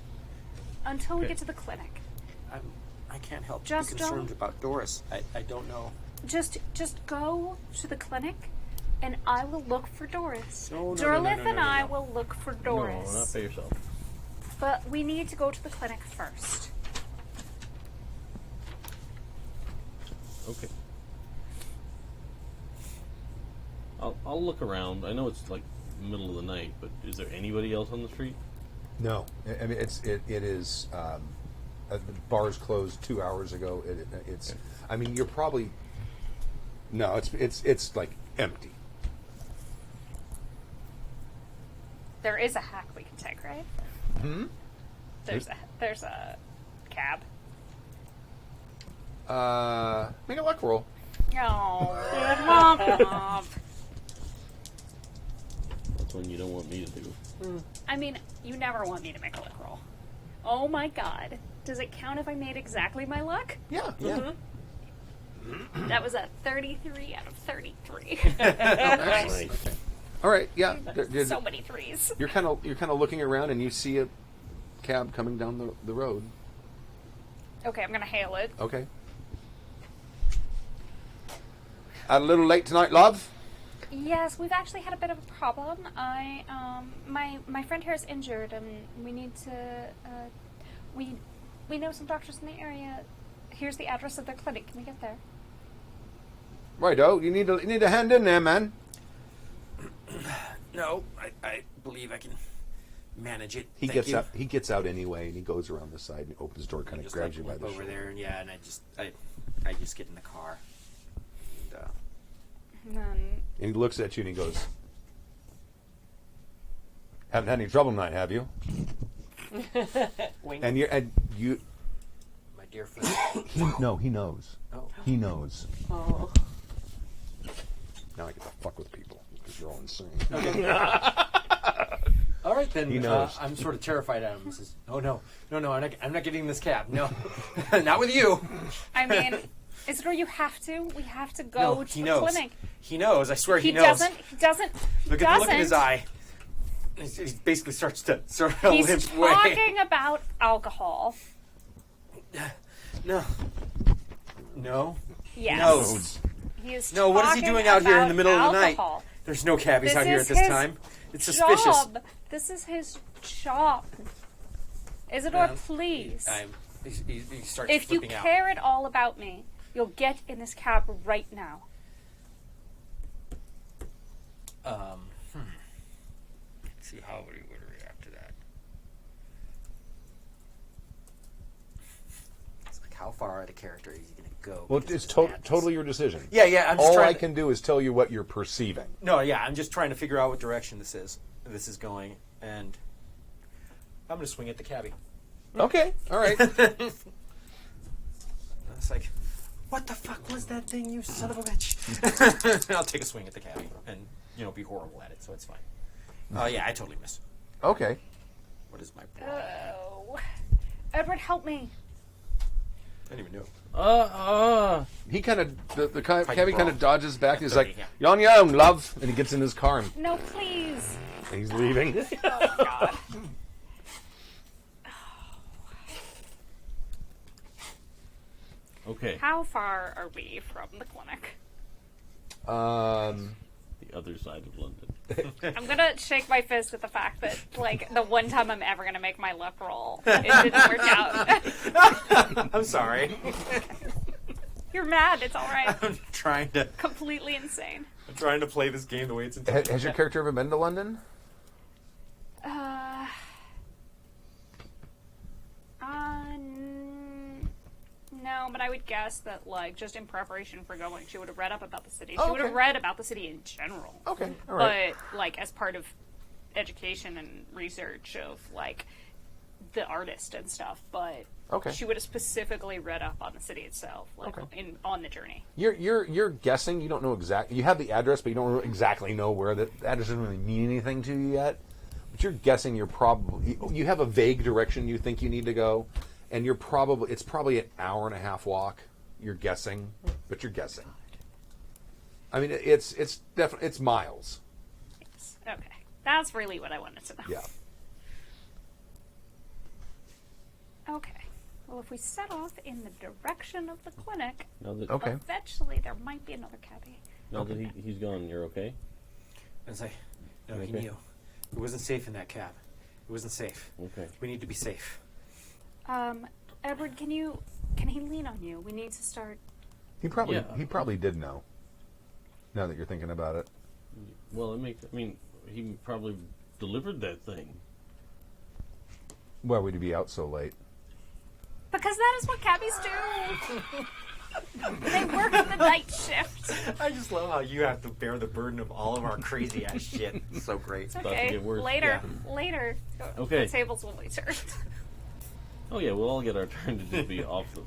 Okay. to the clinic. I can't help Just but be concerned don't- about Doris. I don't know. Just go to the clinic, and I will look for Doris. No, Derlith and I will look for Doris. No, not by yourself. But we need to go to the clinic first. Okay. I'll look around. I know it's like middle of the night, but is there anybody else on the street? No, I mean it is. The bars closed 2 hours ago. It's. I mean, you're probably. No, it's like empty. There is a hack we can take, right? Hmm. There's a cab. Make a luck roll. Oh, That's one you don't want me to do. I mean, you never want me to make a luck roll. Oh my god. Does it count if I made exactly my luck? Yeah. That was a 33 out of 33. Nice. All right. Yeah. So many threes. You're kind of looking around and you see a cab coming down the road. Okay, I'm gonna hail it. Okay. A little late tonight, love. Yes, we've actually had a bit of a problem. My friend here is injured, and we need to. We know some doctors in the area. Here's the address of their clinic. Can we get there? Righto. You need a hand in there, man. No, I believe I can manage it. He gets out anyway, and he goes around the side and opens the door, kind of just grabs you by limp the over shoulder. there, and I just get in the car. And then And he looks at you and he goes, "Haven't had any trouble tonight, have you?" Wink. And you. My dear friend. He knows. Oh. He knows. Oh. Now I get to fuck with people because you're all insane. All right, then. He knows. I'm sort of terrified at him. He says, "Oh no, I'm not getting in this cab. No, not with you." I mean, Isadore, you have to. We have to go No, to he the knows. clinic. He knows. I swear he knows. Doesn't. He doesn't. Look at the look in his eye. He basically starts to sort of He's limp away. talking about alcohol. No. Yes. He is No, what is he talking doing out here in about the middle of the night? alcohol. There's no cabbies This out here is at this his time. It's suspicious. Job. This is his job. Isadore, please. He starts If you flipping out. care at all about me, you'll get in this cab right now. Let's see how he would react to that. It's like, how far out of character is he going to go? Well, because it's of his madness? totally your decision. Yeah. I'm just All trying I to, can do is tell you what you're perceiving. No, yeah, I'm just trying to figure out what direction this is going, and I'm going to swing at the cabbie. Okay. All right. It's like, what the fuck was that thing, you son of a bitch? I'll take a swing at the cabbie and, be horrible at it, so it's fine. Yeah, I totally miss. Okay. What is my problem? Oh. Edward, help me. I didn't even know. He kind of the cabbie kind brawl. of dodges back. He's 30, like, yeah. "You're on your own, love," and he gets in his car and No, please. he's leaving. Oh, God. Okay. How far are we from the clinic? The other side of London. I'm gonna shake my fist at the fact that, the one time I'm ever gonna make my luck roll, it didn't work out. I'm sorry. You're mad. It's all right. I'm trying to Completely insane. play this game the way it's intended. Has your character ever been to London? No, but I would guess that, just in preparation for going, she would have read up about the city. Oh, She would have okay. read about the city in general. Okay. All right. But, as part of education and research of, the artist and stuff. But Okay. she would have specifically read up on the city itself, Okay. on the journey. You're guessing. You don't know exactly. You have the address, but you don't exactly know where the address doesn't really mean anything to you yet. But you're guessing. You have a vague direction you think you need to go, and it's probably an hour and a half walk. You're guessing, but you're guessing. I mean, it's definitely it's miles. Yes. Okay. That's really what I wanted to know. Yeah. Okay. Well, if we set off in the direction of the clinic, Now that, Okay. eventually there might be another cabbie. now that he's gone, you're okay? It's like, no, he Okay. knew. It wasn't safe in that cab. It wasn't safe. Okay. We need to be safe. Edward, can he lean on you? We need to start. He probably Yeah. did know. Now that you're thinking about it. Well, he probably delivered that thing. Why would you be out so late? Because that is what cabbies do. They work the night shift. I just love how you have to bear the burden of all of our crazy ass shit. It's so great. It's About to okay. get worse. Later. Okay. The tables will be turned. Oh yeah, we'll all get our turn to just be off the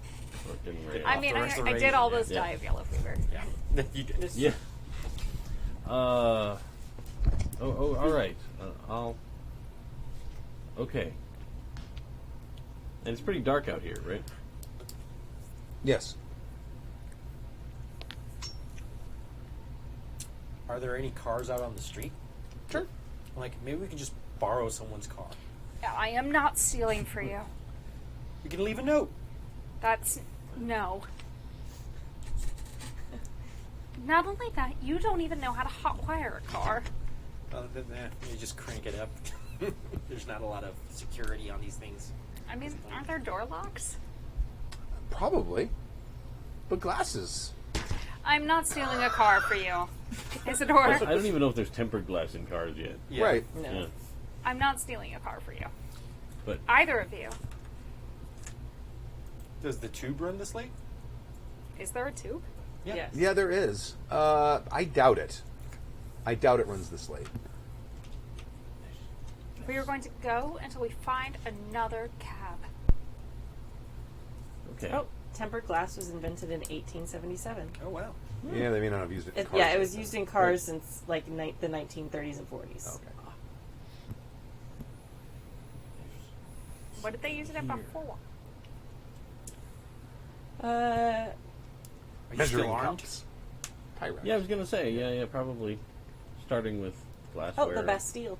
fucking rail. I mean, the rest of the I did raisin, almost yeah. die of yellow fever. Yeah. You did. Yeah. All right. I'll. Okay. And it's pretty dark out here, right? Yes. Are there any cars out on the street? Sure. Like, maybe we can just borrow someone's car. I am not stealing for you. We can leave a note. No. Not only that, you don't even know how to hotwire a car. Other than that, you just crank it up. There's not a lot of security on these things. I mean, aren't there door locks? Probably. But glasses. I'm not stealing a car for you. Isadore, I don't even know if there's tempered glass in cars yet. Yeah. Right. No. Yeah. I'm not stealing a car for you. But Either of you. Does the tube run this late? Is there a tube? Yeah. Yes. Yeah, there is. I doubt it. I doubt it runs this late. We are going to go until we find another cab. okay. Oh, tempered glass was invented in 1877. Oh, wow. Yeah, they may not have used it. In cars Yeah, it yet. was used in cars since like the 1930s and 40s. Okay. What did they use it in before? Are you Measuring still armed? cups. Pyrex. Yeah, I was gonna say. Yeah, probably. Starting with glassware. Oh, the Bastille.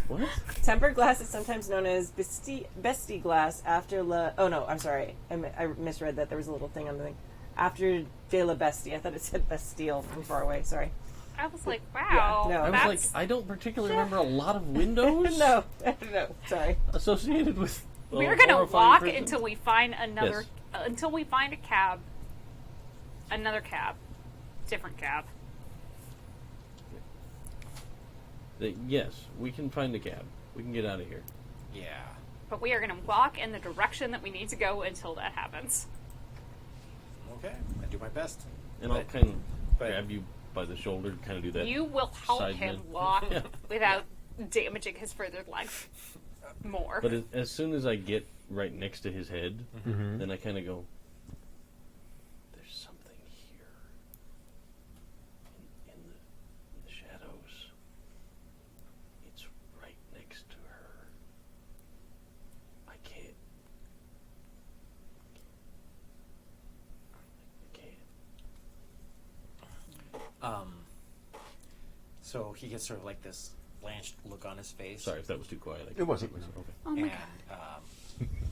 What? Tempered glass is sometimes known as Bastille glass after la... Oh, no, I'm sorry. I misread that. There was a little thing on the thing. After de la Bastille. I thought it said Bastille from far away. Sorry. I was like, wow. Yeah, no. I was That's... like, I don't particularly remember a lot of windows No. Sorry. associated with. We're gonna horrifying walk prison. until we find another... Yes. Until we find a cab. Another cab. Different cab. Yes, we can find a cab. We can get out of here. Yeah. But we are gonna walk in the direction that we need to go until that happens. Okay. I do my best. And I'll But- kind of but- grab you by the shoulder, kind of do that. You will help side him bend. walk Yeah. without damaging his further life more. But as soon as I get right next to his head, then I kind of go, there's something here in the shadows. It's right next to her. I can't. So he gets sort of like this blanched look on his face. Sorry if that was too quiet. I It wasn't. Okay. oh my And god.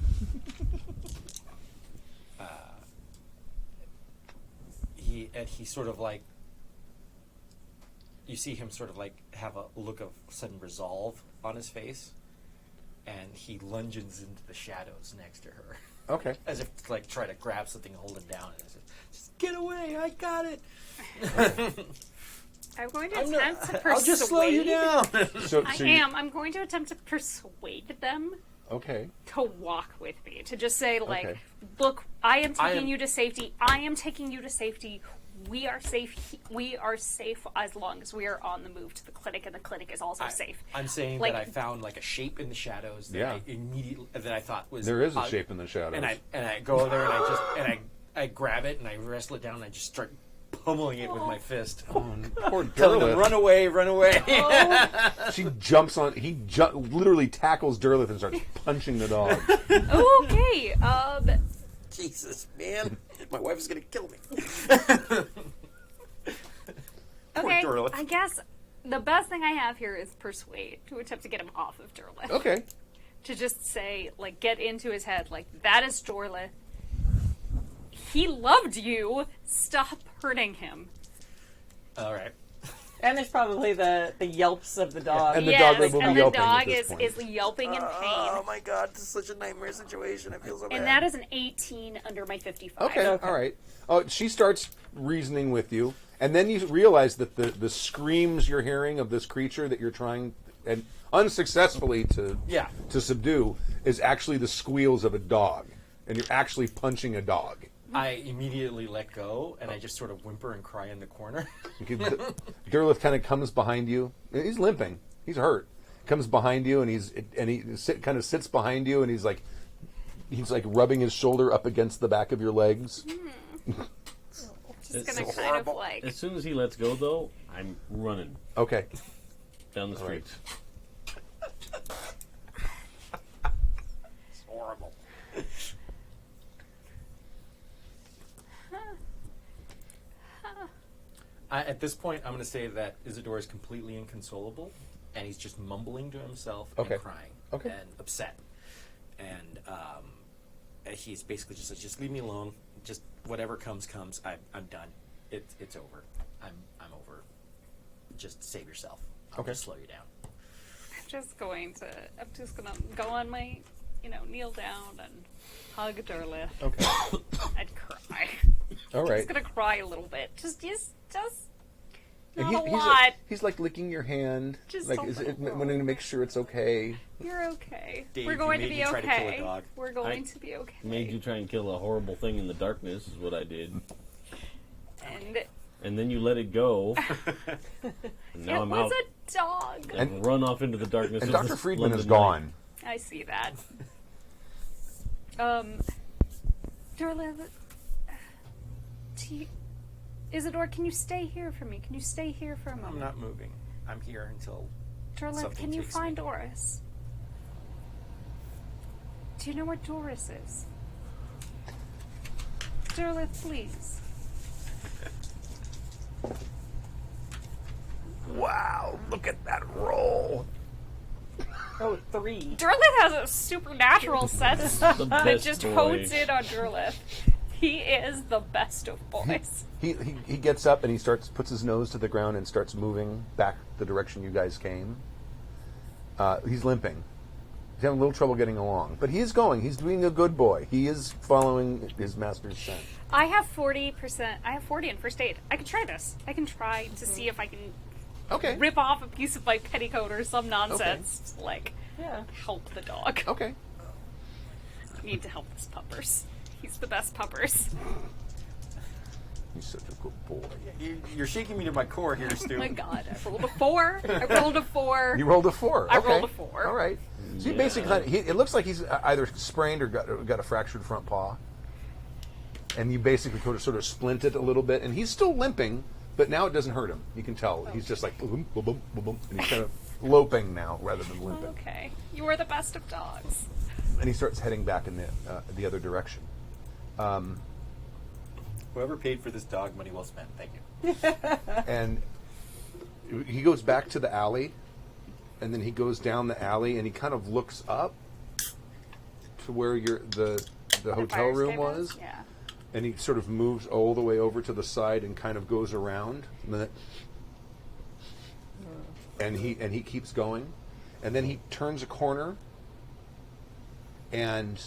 he sort of like, you see him sort of like have a look of sudden resolve on his face, and he lunges into the shadows next to her, Okay. as if to like try to grab something and hold him down, and says, "Just get away! I got it. I'm going to attempt to persuade. I'll just slow you down." So I you- am. I'm going to attempt to persuade them Okay. to walk with me. To just say, like, Okay. look, I am taking am- you to safety. I am taking you to safety. We are safe. We are safe as long as we are on the move to the clinic, and the clinic is also safe. I'm saying Like- that I found like a shape in the shadows that Yeah. I immediately that I thought was There is a shape in the shadows. and I go over there and I grab it and I wrestle it down and I just start pummeling it with my fist. Poor Telling them, Derlith. run away, run away. She jumps on. He literally tackles Derlith and starts punching the dog. Okay. Jesus, man. My wife is going to kill me. Okay. Derleth. I guess the best thing I have here is persuade, to attempt to get him off of Derlith. Okay. To just say, like, get into his head, like, that is Derlith. He loved you. Stop hurting him. All right. And there's probably the yelps of the dog. And the yes, dog will be and the yelping at dog this is point. yelping in pain. Oh my god, this is such a nightmare situation. I feel so bad. And that is an 18 under my 55. Okay. All right. Oh, she starts reasoning with you, and then you realize that the screams you're hearing of this creature that you're trying, and unsuccessfully to Yeah. to subdue is actually the squeals of a dog, and you're actually punching a dog. I immediately let go, and I just sort of whimper and cry in the corner. Derleth kind of comes behind you. He's limping. He's hurt. Comes behind you, and he kind of sits behind you, and he's like rubbing his shoulder up against the back of your legs. Just gonna kind of like. As soon as he lets go, though, I'm running Okay. down the street. It's horrible. At this point, I'm going to say that Isadore is completely inconsolable, and he's just mumbling to himself Okay. and crying Okay. and upset. And he's basically just like, just leave me alone. Just whatever comes. I'm done. It's over. I'm over. Just save yourself. I'll Okay. just slow you down. I'm just gonna go on my, kneel down and hug Derlith. Okay. I'd cry. All right. Just gonna cry a little bit. Just And not a lot. He's like licking your hand. Just like, a is it little. wanting to make sure it's okay? You're okay. Dave, We're you going to made be me try to kill a okay. dog. We're going to be okay. Made you try and kill a horrible thing in the darkness is what I did. And then you let it go. And now it I'm was out. a dog. And run off into the darkness. And of Dr. this Freedman is London gone. I see that. Derlith, Isadore, can you stay here for me? Can you stay here for a moment? I'm not moving. I'm here until Derlith, something can you takes find me. Doris? Do you know where Doris is? Derlith, please. Wow, look at that roll. Oh, 3. Derlith has a supernatural sense that best just boy. hones in on Derlith. He is the best of boys. He gets up and puts his nose to the ground and starts moving back the direction you guys came. He's limping. He's having a little trouble getting along. But he is going. He's being a good boy. He is following his master's scent. I have 40%. I have 40 in first aid. I can try this. I can try to see if I can Okay. rip off a piece of my petticoat or some nonsense to, Yeah. help the dog. Okay. I need to help this puppers. He's the best puppers. He's such a good boy. You're shaking me to my core here, Stu. Oh my god, I rolled a 4. I rolled a 4. You rolled a 4. I Okay. rolled a 4. All right. So he basically, it looks like he's either sprained or got a fractured front paw. And you basically sort of splint it a little bit. And he's still limping, but now it doesn't hurt him. You can tell. He's just like, boom, boom, boom, boom, boom. And he's kind of loping now rather than limping. Okay. You are the best of dogs. And he starts heading back in the other direction. Whoever paid for this dog, money well spent. Thank you. And he goes back to the alley, and then he goes down the alley, and he kind of looks up to where the hotel fire room escape was, is? Yeah. and he sort of moves all the way over to the side and kind of goes around, and he keeps going, and then he turns a corner and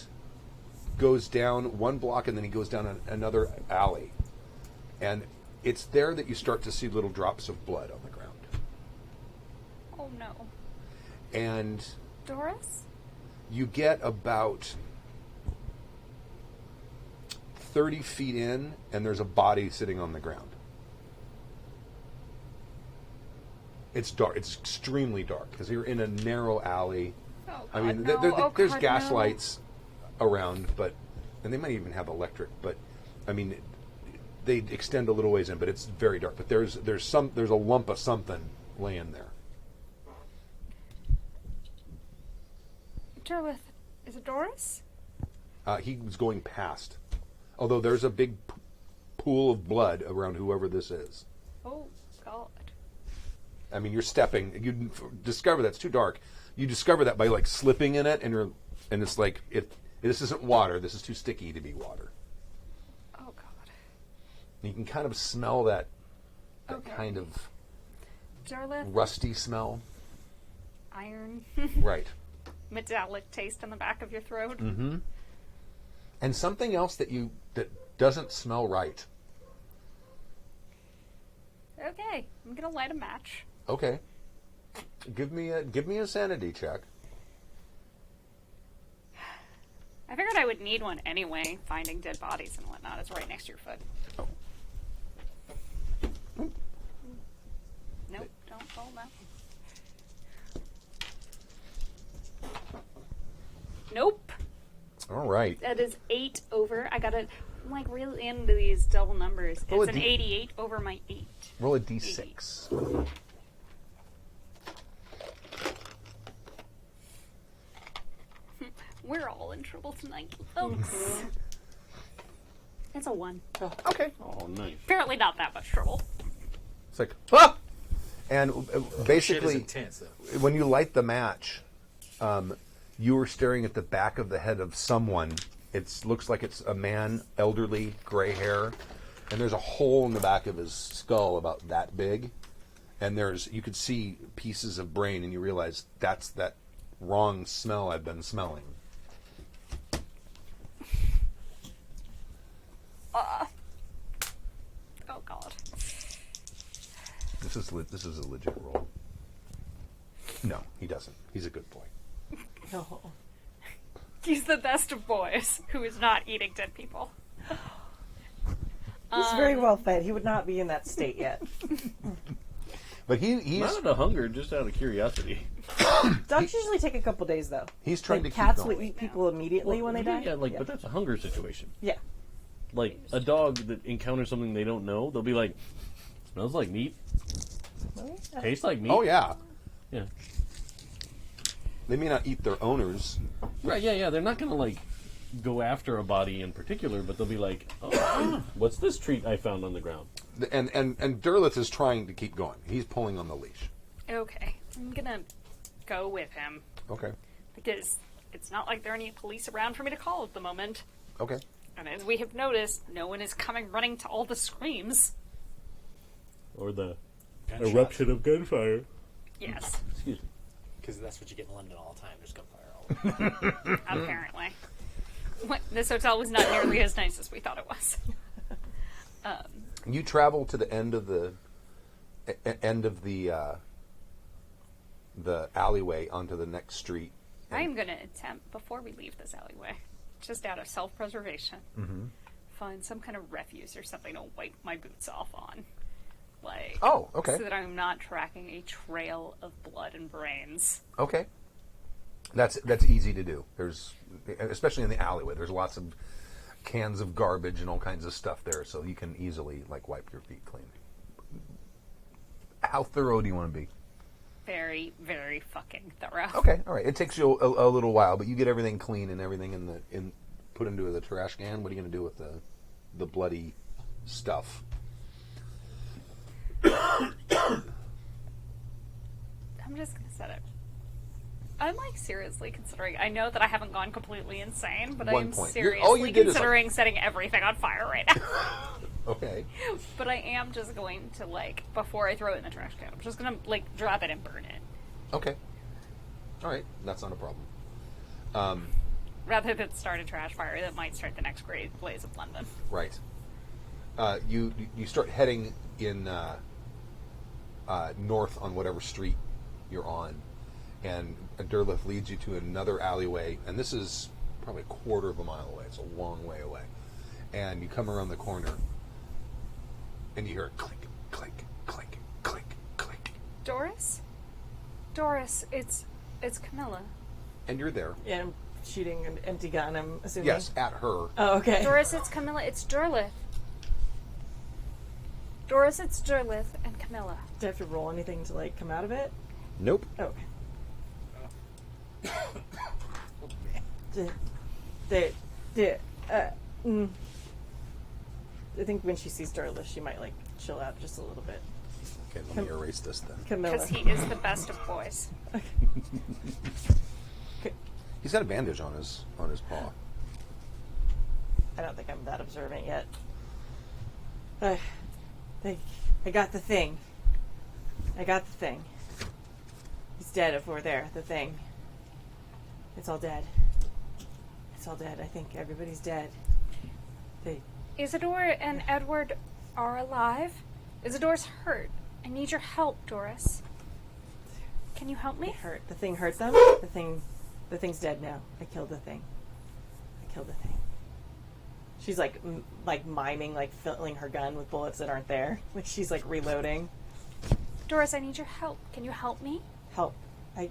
goes down one block, and then he goes down another alley, and it's there that you start to see little drops of blood on the ground. Oh no. And Doris? you get about 30 feet in, and there's a body sitting on the ground. It's dark. It's extremely dark because you're in a narrow alley. Oh god, I mean, no. there's God, gas no. lights around, and they might even have electric. But I mean, they extend a little ways in, but it's very dark. But there's a lump of something laying there. Derlith, is it Doris? He was going past, although there's a big pool of blood around whoever this is. Oh god. I mean, you're stepping. You discover that's too dark. You discover that by like slipping in it, and it's like this isn't water. This is too sticky to be water. Oh god. And you can kind of smell that Okay. kind of Derlith, rusty smell. iron, Right. metallic taste in the back of your throat. Mm-hmm. And something else that doesn't smell right. Okay, I'm gonna light a match. Okay. Give me a sanity check. I figured I would need one anyway. Finding dead bodies and whatnot is right next to your foot. Oh. Nope, don't fall down. Nope. All right. That is 8 over. I gotta like reel into these double numbers. Roll It's a an D- 88 over my 8. Roll a d6. We're all in trouble tonight, folks. It's a 1. Okay. Oh, nice. Apparently not that much trouble. It's like, ah! And Shit is basically, intense, though. when you light the match, you are staring at the back of the head of someone. It looks like it's a man, elderly, gray hair, and there's a hole in the back of his skull about that big. And you could see pieces of brain, and you realize that's that wrong smell I've been smelling. Oh god. This is a legit roll. No, he doesn't. He's a good boy. No. He's the best of boys who is not eating dead people. He's very well fed. He would not be in that state yet. But he's Not out of hunger, just out of curiosity. Dogs usually take a couple days, though. he's trying Like, to keep cats going. will eat people immediately when they die. Yeah, but that's a hunger situation. Yeah. Like a dog that encounters something they don't know, they'll be like, "Smells like meat, tastes like meat." Oh yeah, yeah. they may not eat their owners. Right, yeah. They're not gonna like go after a body in particular, but they'll be like, "Oh, what's this treat I found on the ground?" And Derleth is trying to keep going. He's pulling on the leash. Okay, I'm gonna go with him Okay. because it's not like there are any police around for me to call at the moment. Okay. And as we have noticed, no one is coming running to all the screams. Or the Gunshot. eruption of gunfire. Yes, Excuse me. Because that's what you get in London all the time. There's gunfire all the time. apparently. This hotel was not nearly as nice as we thought it was. You travel to the end of the alleyway onto the next street. I am going to attempt, before we leave this alleyway, just out of self-preservation, find some kind of refuse or something to wipe my boots off on. Like, Oh, okay. so that I'm not tracking a trail of blood and brains. Okay. That's easy to do. There's, especially in the alleyway, there's lots of cans of garbage and all kinds of stuff there, so you can easily like wipe your feet clean. How thorough do you want to be? Very, very fucking thorough. Okay, all right. It takes you a little while, but you get everything clean and everything put into the trash can. What are you going to do with the bloody stuff? I'm just going to set it. I'm like seriously considering. I know that I haven't gone completely insane, but I One am point. seriously All you did is, like- considering setting everything on fire right now. Okay. But I am just going to, like, before I throw it in the trash can, I'm just going to, like, drop it and burn it. Okay. All right. That's not a problem. Rather than start a trash fire that might start the next great blaze of London. Right. You start heading in north on whatever street you're on, and Derleth leads you to another alleyway, and this is probably a quarter of a mile away. It's a long way away. And you come around the corner, and you hear a click, click, click, click, click. Doris? Doris, it's Camilla. And you're there. Yeah, I'm shooting an empty gun, I'm assuming. Yes, at her. Oh, okay. Doris, it's Camilla. It's Derleth. Doris, it's Derleth and Camilla. Do I have to roll anything to, like, come out of it? Nope. Oh, okay. I think when she sees Darla, she might, like, chill out just a little bit. Okay, let me erase this then. Camilla. Because he is the best of boys. He's got a bandage on his paw. I don't think I'm that observant yet. I got the thing. I got the thing. He's dead over there, the thing. It's all dead. It's all dead. I think everybody's dead. Isadore and Edward are alive. Isadore's hurt. I need your help, Doris. Can you help me? Hurt. The thing hurt them. The thing's dead now. I killed the thing. She's like miming, like filling her gun with bullets that aren't there. Like she's like reloading. Doris, I need your help. Can you help me? Help. I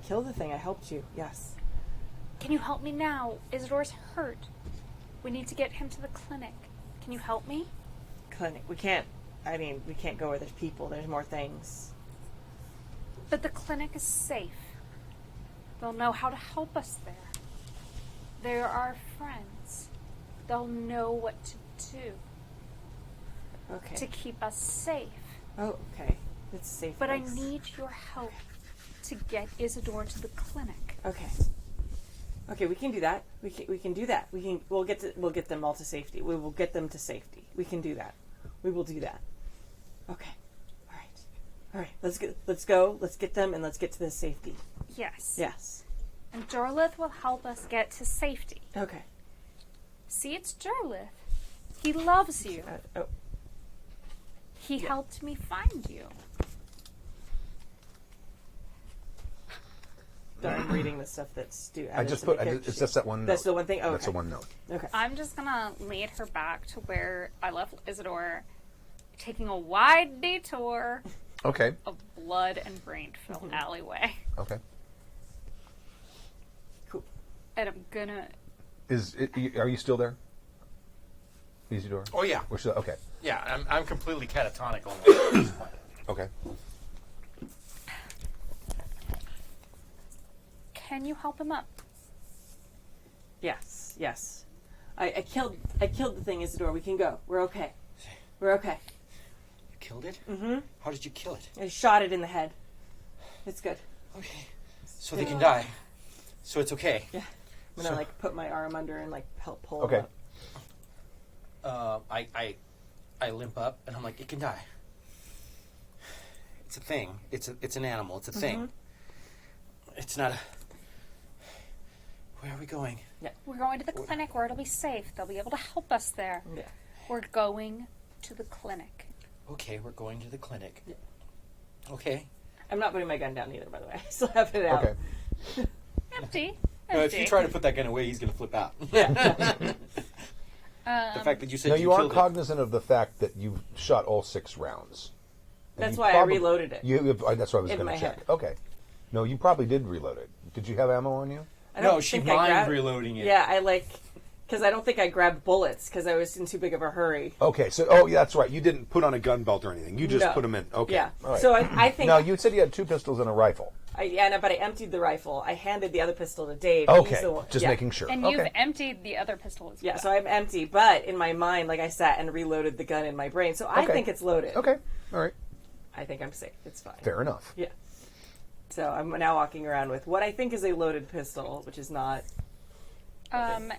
killed the thing. I helped you. Yes. Can you help me now? Isadore's hurt. We need to get him to the clinic. Can you help me? Clinic. We can't go where there's people. There's more things. But the clinic is safe. They'll know how to help us there. They're our friends. They'll know what to do. Okay. To keep us safe. Oh, okay. It's safe. But thanks. I need your help to get Isadore to the clinic. Okay. Okay, we can do that. We can do that. We'll get them all to safety. We will get them to safety. We can do that. We will do that. Okay. All right. Let's go. Let's get them and let's get to the safety. Yes. Yes. And Dorlith will help us get to safety. Okay. See, it's Dorlith. He loves you. Oh. He helped me find you. I'm reading the stuff that's it's just that one note. That's the one thing? Oh, That's okay. the one note. Okay. I'm just gonna lead her back to where I left Isadore, taking a wide detour Okay. of blood and brain-filled alleyway. Okay. Cool. And I'm gonna... Are you still there? Isadore? Oh, yeah. We're still, okay. Yeah, I'm completely catatonic almost at this point. Okay. Can you help him up? Yes. I killed the thing, Isadore. We can go. We're okay. We're okay. You killed it? Mm-hmm. How did you kill it? I shot it in the head. It's good. Okay. So they can die. So it's okay. Yeah. I'm gonna put my arm under and help pull Okay. him up. I limp up and I'm like, it can die. It's a thing. It's an animal. It's a thing. It's not a... Where are we going? Yeah. We're going to the clinic where it'll be safe. They'll be able to help us there. Yeah. We're going to the clinic. Okay, we're going to the clinic. Yeah. Okay. I'm not putting my gun down either, by the way. I still have it out. Okay. Empty. If you try to put that gun away, he's going to flip out. The fact that you said Now, you are killed cognizant of the fact that you shot all 6 rounds. And That's you why I reloaded it. That's what I was In going my to check. head. Okay. No, you probably did reload it. Did you have ammo on you? I don't No, she think I mind grabbed- reloading it. Yeah, because I don't think I grabbed bullets because I was in too big of a hurry. Okay, so, yeah, that's right. You didn't put on a gun belt or anything. You just No. put them in. Okay. Yeah. All right. So I think... Now, you said you had 2 pistols and a rifle. but I emptied the rifle. I handed the other pistol to Dave. Okay. He's the one- Just yeah. making sure. And okay. you've emptied the other pistol as well. Yeah, so I'm empty, but in my mind, I sat and reloaded the gun in my brain, so I Okay. think it's loaded. Okay. All right. I think I'm safe. It's fine. Fair enough. Yeah. So I'm now walking around with what I think is a loaded pistol, which is not And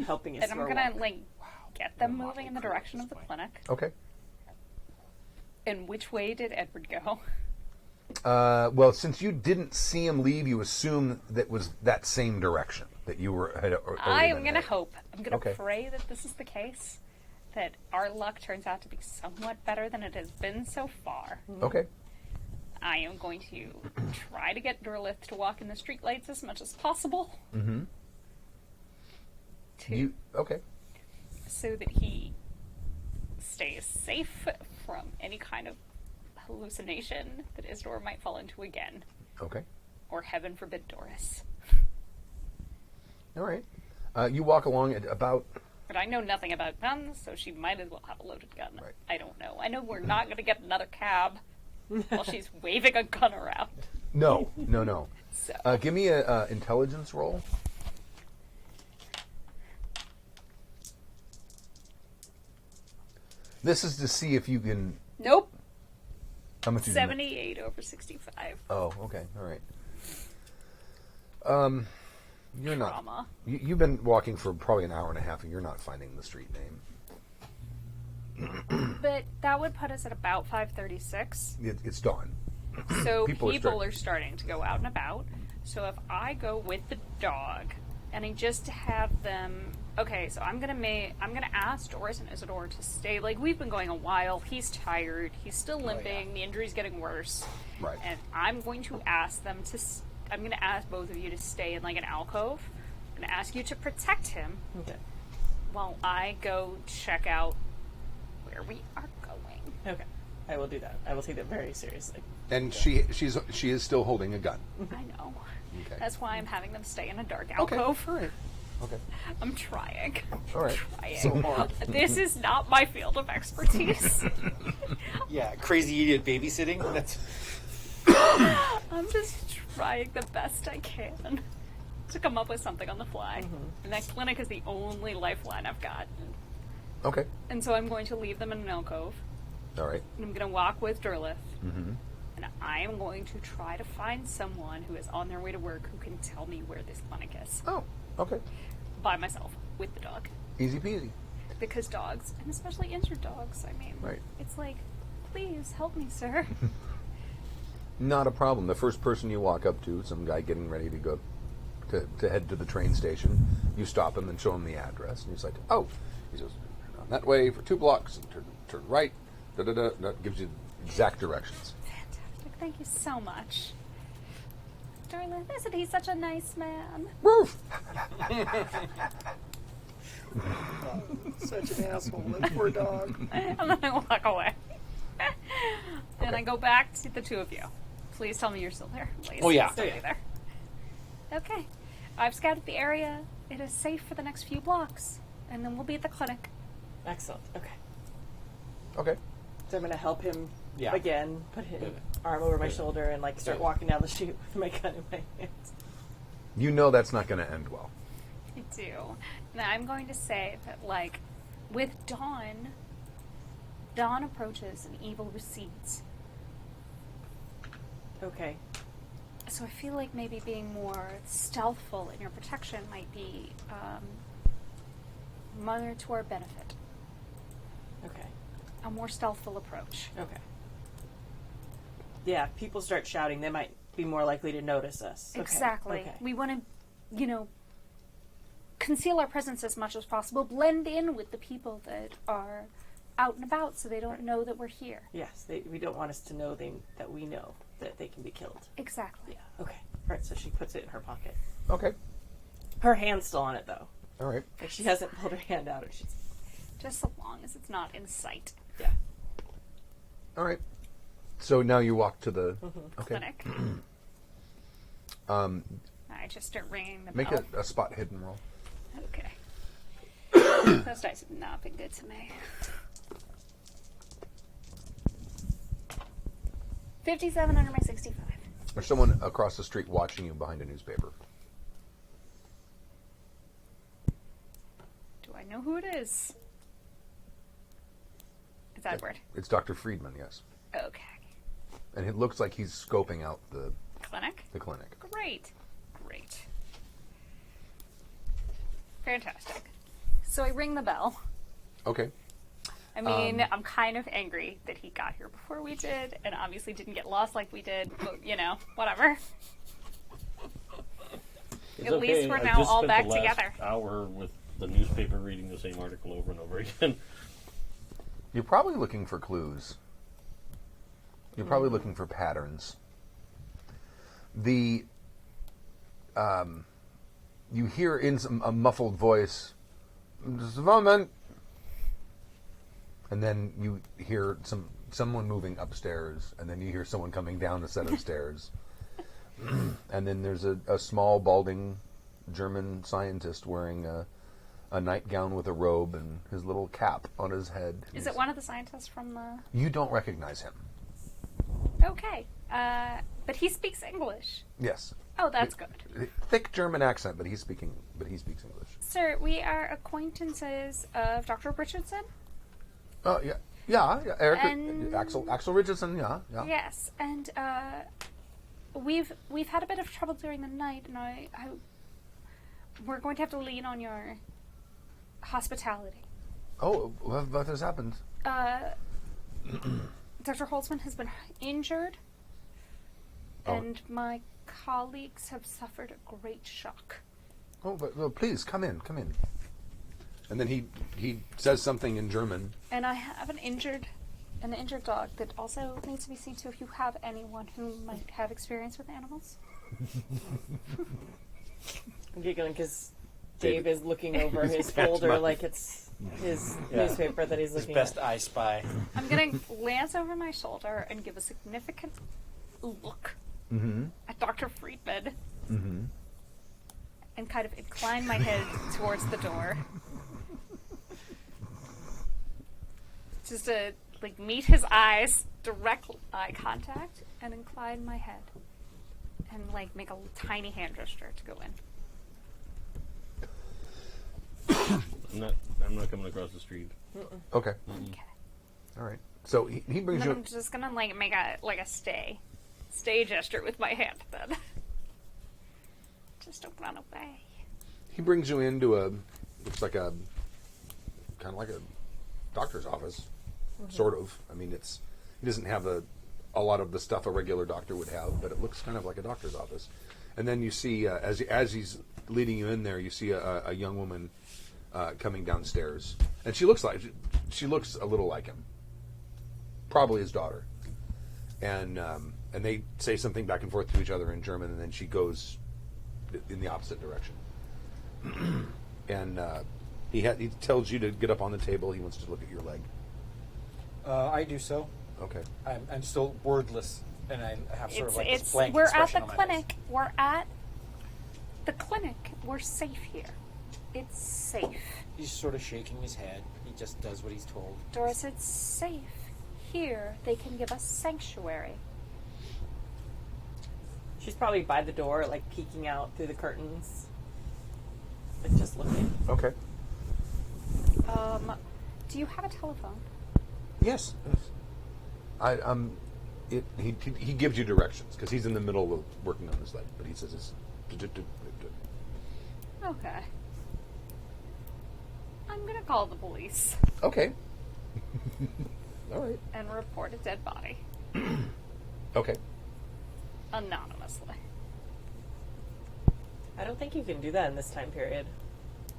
helping us. I'm gonna get them moving in the direction of the clinic. Okay. And which way did Edward go? Well, since you didn't see him leave, you assume that was that same direction that you had already I am been gonna heading. hope. I'm gonna Okay. pray that this is the case. That our luck turns out to be somewhat better than it has been so far. Okay. I am going to try to get Dorlith to walk in the streetlights as much as possible. Mm-hmm. Okay. So that he stays safe from any kind of hallucination that Isadore might fall into again. Okay. Or heaven forbid Doris. All right. You walk along at about... But I know nothing about guns, so she might as well have a loaded gun. Right. I don't know. I know we're not going to get another cab while she's waving a gun around. No. So. Give me an intelligence roll. This is to see if you can... Nope. How much? 78 over 65. Oh, okay. All right. You're Trauma. not... You've been walking for probably an hour and a half, and you're not finding the street name. But that would put us at about 5:36. It's dawn. So People people are are starting to go out and about. So if I go with the dog and I just have them, okay, so I'm gonna ask Doris and Isadore to stay. We've been going a while. He's tired. He's still limping. The injury's getting worse. Right. And I'm going to ask them to. I'm going to ask both of you to stay in like an alcove. I'm going to ask you to protect him Okay. while I go check out where we are going. Okay. I will do that. I will take that very seriously. And she is still holding a gun. I know. Okay. That's why I'm having them stay in a dark Okay. alcove. All right. Okay. I'm trying. All right. Trying. This is not my field of expertise. Yeah, crazy idiot babysitting. That's I'm just trying the best I can to come up with something on the fly. And that clinic is the only lifeline I've got. Okay. And so I'm going to leave them in an alcove. All right. And I'm going to walk with Derlith. Mm-hmm. And I am going to try to find someone who is on their way to work who can tell me where this clinic is. Oh. Okay. By myself, with the dog. Easy peasy. Because dogs, and especially injured dogs, I mean, Right. it's like, please help me, sir. Not a problem. The first person you walk up to, some guy getting ready to go to head to the train station, you stop him and show him the address, and he's like, "Oh," he says, "Turn on that way for 2 blocks and turn right." That gives you exact directions. Fantastic. Thank you so much. Darling, isn't he such a nice man? Woof! such an asshole. That poor dog. And then I walk away. And I go back to the two of you. Please tell me you're still there. Please. Oh, yeah. Still be there. Okay. I've scouted the area. It is safe for the next few blocks. And then we'll be at the clinic. Excellent. Okay. Okay. So I'm going to help him Yeah. again, put his Good. arm over my shoulder and like start Good. walking down the street with my gun in my hands. You know that's not going to end well. I do. Now I'm going to say that, like, with dawn approaches and evil recedes. Okay. So I feel like maybe being more stealthful in your protection might be mother to our benefit. Okay. A more stealthful approach. Okay. Yeah, if people start shouting, they might be more likely to notice us. Okay. Exactly. Okay. We want to, conceal our presence as much as possible, blend in with the people that are out and about so they don't know that we're here. Yes, we don't want us to know that we know that they can be killed. Exactly. Yeah. Okay. All right, so she puts it in her pocket. Okay. Her hand's still on it, though. All right. Like she hasn't pulled her hand out. Or she's... Just so long as it's not in sight. Yeah. All right. So now you walk to the okay. Clinic. I just start ringing the Make bell. a spot hidden roll. Okay. Those dice have not been good to me. 57 under my 65. There's someone across the street watching you behind a newspaper. Do I know who it is? Is that word? It's Dr. Freedman, yes. Okay. And it looks like he's scoping out the Clinic? clinic. Great. Great. Fantastic. So I ring the bell. Okay. I mean, I'm kind of angry that he got here before we did, and obviously didn't get lost like we did, but, whatever. It's At least okay. we're I now just all spent back the last together. Hour with the newspaper reading the same article over and over again. You're probably looking for clues. You're probably looking for patterns. You hear in a muffled voice, "Just a moment," and then you hear someone moving upstairs, and then you hear someone coming down a set of stairs, and then there's a small, balding German scientist wearing a nightgown with a robe and his little cap on his head. Is it one of the scientists from the... You don't recognize him. Okay. But he speaks English. Yes. Oh, that's good. Thick German accent, but he speaks English. Sir, we are acquaintances of Dr. Richardson. Oh yeah, Eric, And- Axel Richardson, yeah. Yes, and we've had a bit of trouble during the night, and we're going to have to lean on your hospitality. Oh, what has happened? Dr. Holzman has been injured, Oh. and my colleagues have suffered a great shock. Oh, but well, please come in. And then he says something in German. And I have an injured an injured dog that also needs to be seen to if you have anyone who might have experience with animals. I'm giggling because Dave is looking over his folder like it's his newspaper that he's His looking best at. I Spy. I'm going to glance over my shoulder and give a significant look at Dr. Freedman and kind of incline my head towards the door. Just to meet his eyes, direct eye contact, and incline my head. And make a tiny hand gesture to go in. I'm not coming across the street. Okay. Okay. All right. So he And brings then you. I'm just gonna make a stay gesture with my hand then. Just don't run away. He brings you into looks like a kind of like a doctor's office, sort of. I mean, he doesn't have a lot of the stuff a regular doctor would have, but it looks kind of like a doctor's office. And then you see, as he's leading you in there, you see a young woman coming downstairs, and she looks a little like him, probably his daughter. And they say something back and forth to each other in German, and then she goes in the opposite direction. And he tells you to get up on the table. He wants to look at your leg. I do so. Okay. I'm still wordless, and I have sort of this blank we're at expression the on my clinic. face. We're at the clinic. We're safe here. It's safe. He's sort of shaking his head. He just does what he's told. Doris, it's safe. Here, they can give us sanctuary. She's probably by the door, peeking out through the curtains. Just looking. Okay. Do you have a telephone? Yes. He gives you directions because he's in the middle of working on his leg, but he says it's. Okay. I'm gonna call the police Okay. All right. and report a dead body Okay. anonymously. I don't think you can do that in this time period.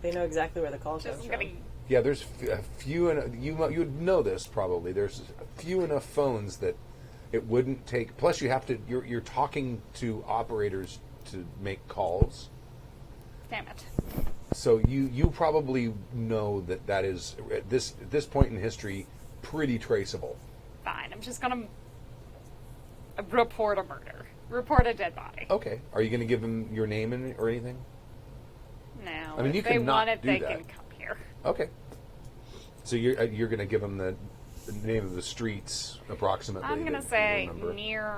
They know exactly where the call comes Just from. gonna. Yeah, there's a few, you would know this probably. There's a few enough phones that it wouldn't take. Plus, you have to. You're talking to operators to make calls. Damn it. So you probably know that is at this point in history pretty traceable. Fine. I'm just gonna report a murder. Report a dead body. Okay. Are you going to give them your name or anything? No. I mean, you if they can not want it, do they that. can come here. Okay. So you're going to give them the name of the streets approximately. I'm gonna that you say remember. near,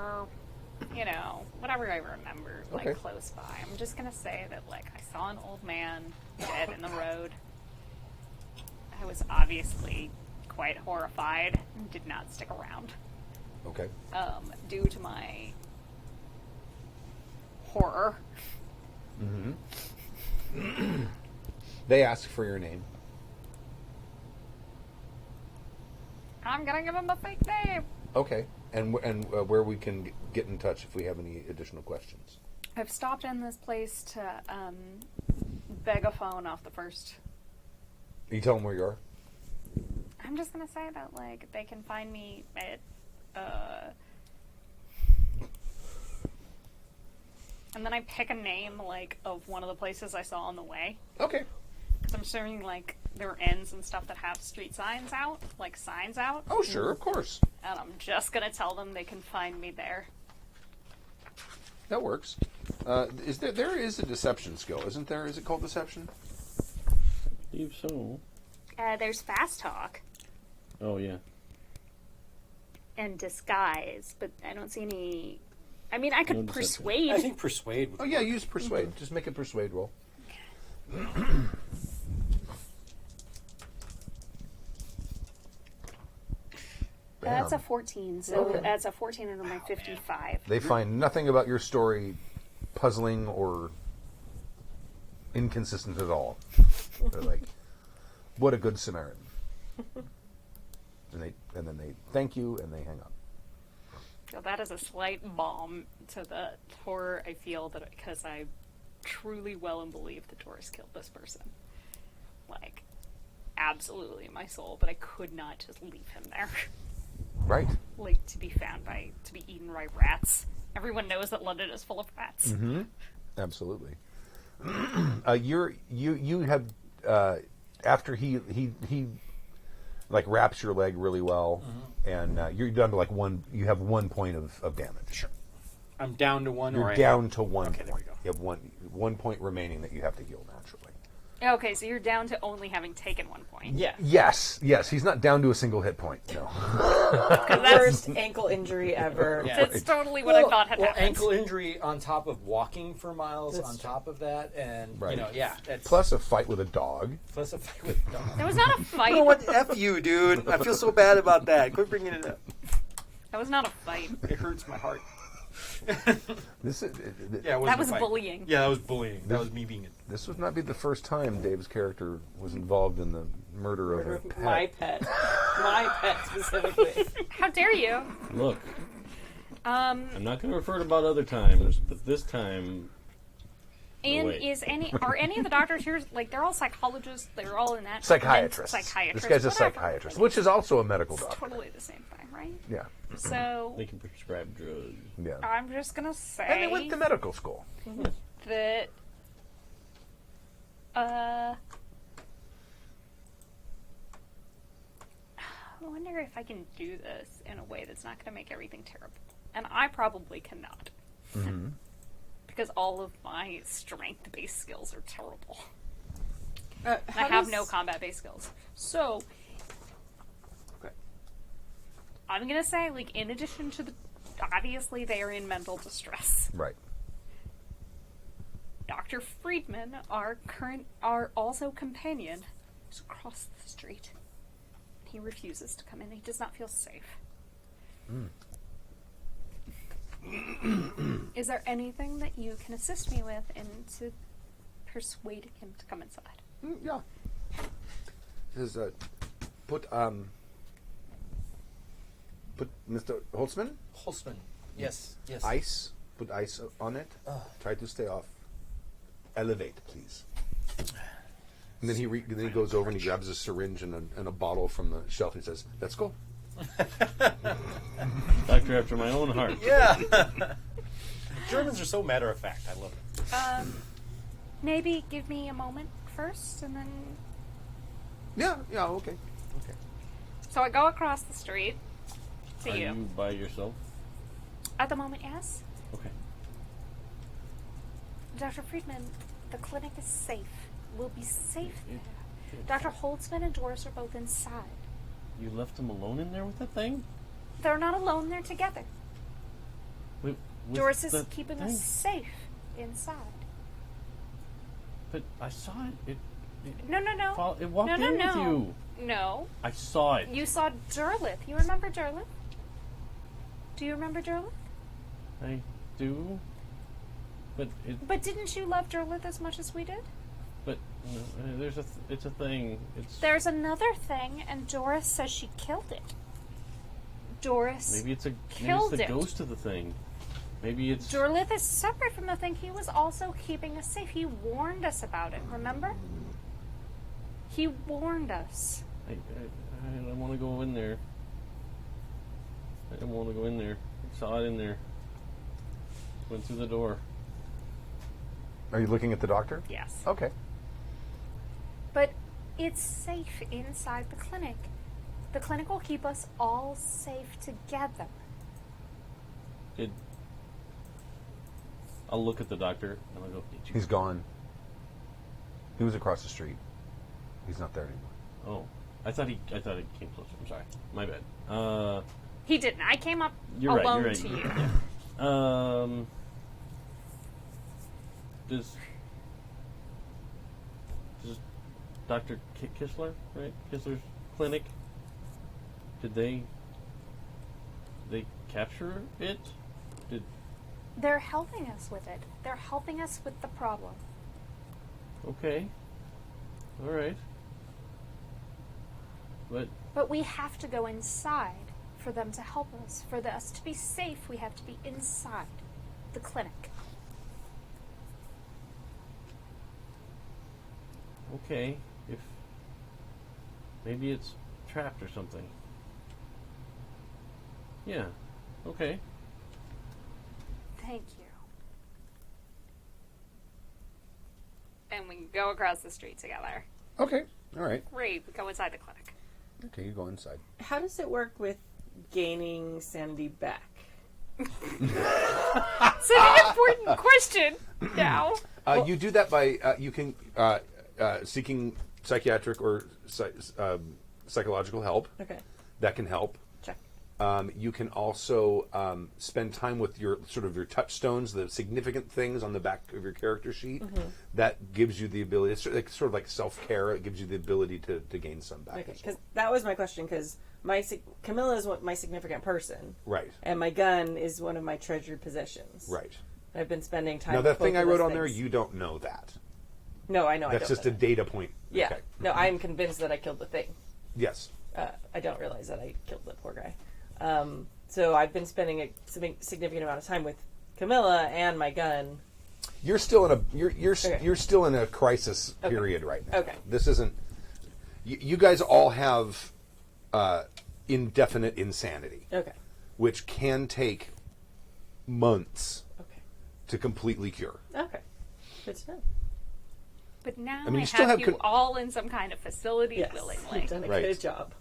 whatever I remember, Okay. close by. I'm just gonna say that, I saw an old man dead in the road. I was obviously quite horrified and did not stick around. Okay. Due to my horror. Mm-hmm. They ask for your name. I'm gonna give him a fake name. Okay. And where we can get in touch if we have any additional questions. I've stopped in this place to beg a phone off the first. You tell them where you are. I'm just gonna say that they can find me at and then I pick a name of one of the places I saw on the way. Okay. Because I'm assuming there are inns and stuff that have street signs out, signs out. Oh, sure, of course. And I'm just gonna tell them they can find me there. That works. There is a deception skill, isn't there? Is it called deception? I believe so. There's fast talk Oh, yeah. and disguise, but I don't see any. I mean, I could No deception. persuade. I think persuade would Oh, yeah, use persuade. Just make a persuade roll. That's a Bam. 14, so Okay. that's a 14 under my 55. They find nothing about your story puzzling or inconsistent at all. They're like, what a good Samaritan. And then they thank you and they hang up. So that is a slight balm to the horror I feel that because I truly well and believe that Doris killed this person. Absolutely in my soul, but I could not just leave him there. Right. like to be eaten by rats. Everyone knows that London is full of rats. Mm-hmm. Absolutely. You have after he like wraps your leg really well, and you're down to like one. You have 1 point of damage. Sure. I'm down to one. You're down to 1 Okay, point. there we go. You have 1 point remaining that you have to heal naturally. Okay, so you're down to only having taken 1 point. Yeah. Yes. He's not down to a single hit point. No. Worst ankle injury ever. Yeah. That's totally what I thought had happened. Ankle injury on top of walking for miles on top of that, and Right. that's Plus a fight with a dog. plus a fight with a dog. There was not a fight. You know what? F you, dude. I feel so bad about that. Quit bringing it up. That was not a fight. It hurts my heart. This is. Yeah, it wasn't That a was fight. bullying. Yeah, that was bullying. That was me being a... This would not be the first time Dave's character was involved in the murder of a pet. My pet. My pet specifically. How dare you? Look, I'm not going to refer to about other times, but this time. And wait. are any of the doctors here, like, they're all psychologists, they're all in that Psychiatrist. Psychiatrist. This guy's a whatever. psychiatrist, which is also a medical It's doctor. totally the same thing, right? Yeah. So They can prescribe drugs. Yeah. I'm just gonna say And they went to medical school. that I wonder if I can do this in a way that's not going to make everything terrible. And I probably cannot. Because all of my strength-based skills are terrible. I have no combat-based skills. So, I'm going to say, like, in addition to the... Obviously, they are in mental distress. Right. Dr. Freedman, our also companion, is across the street. He refuses to come in. He does not feel safe. Is there anything that you can assist me with into persuading him to come inside? Yeah. Says, put Mr. Holzman, Holzman. Yes. ice. Put ice on it. Try to stay off. Elevate, please. And then he goes over and he grabs a syringe and a bottle from the shelf. He says, "Let's go." Doctor after my own heart. Yeah. Germans are so matter of fact. I love it. Maybe give me a moment first, and then... Yeah. Okay. So I go across the street to Are you. you by yourself? At the moment, yes. Okay. Dr. Freedman, the clinic is safe. We'll be safe there. Dr. Holzman and Doris are both inside. You left him alone in there with the thing? They're not alone, they're together. With Doris is the keeping thing? us safe inside. But I saw it. No. It walked in with you. No. I saw it. You saw Derlith. You remember Derlith? Do you remember Derlith? I do. But But didn't you love Derlith as much as we did? it's a thing. There's another thing, and Doris says she killed it. Doris Maybe it's killed the it. ghost of the thing. Maybe it's Derlith is separate from the thing. He was also keeping us safe. He warned us about it, remember? He warned us. I don't want to go in there. I don't want to go in there. I saw it in there. Went through the door. Are you looking at the doctor? Yes. Okay. But it's safe inside the clinic. The clinic will keep us all safe together. I'll look at the doctor and I'll go, He's gone. He was across the street. He's not there anymore. Oh. I thought he came closer. I'm sorry. My bad. He didn't. I came up You're right, alone you're right. to you. Yeah. Does Dr. Kistler, right? Kistler's clinic, did they capture it? They're helping us with it. They're helping us with the problem. Okay. All right. But we have to go inside for them to help us. For us to be safe, we have to be inside the clinic. Okay. If maybe it's trapped or something. Yeah. Okay. Thank you. And we can go across the street together. Okay. All right. Great. We go inside the clinic. Okay, you go inside. How does it work with gaining sanity back? It's an important question now. You do that by you can seeking psychiatric or psychological help. Okay. That can help. Check. You can also spend time with your touchstones, the significant things on the back of your character sheet. That gives you the ability. It's sort of like self-care. It gives you the ability to gain some back. Okay, as because well. that was my question. Because Camilla is my significant person, Right. and my gun is one of my treasured possessions. Right. I've been spending time. Now, with that thing both I of wrote those on there, things. you don't know that. No, I know. That's I don't just know a that. data point. Yeah. Okay. No, I'm convinced that I killed the thing. Yes. I don't realize that I killed the poor guy. So I've been spending a significant amount of time with Camilla and my gun. You're still in a Okay. you're still in a crisis period right now. Okay. This isn't. You guys all have indefinite insanity, Okay. which can take months Okay. to completely cure. Okay. Good to know. But now I mean, I you still have have you all in some kind of facility Yes. willingly. You've done a Right. good job.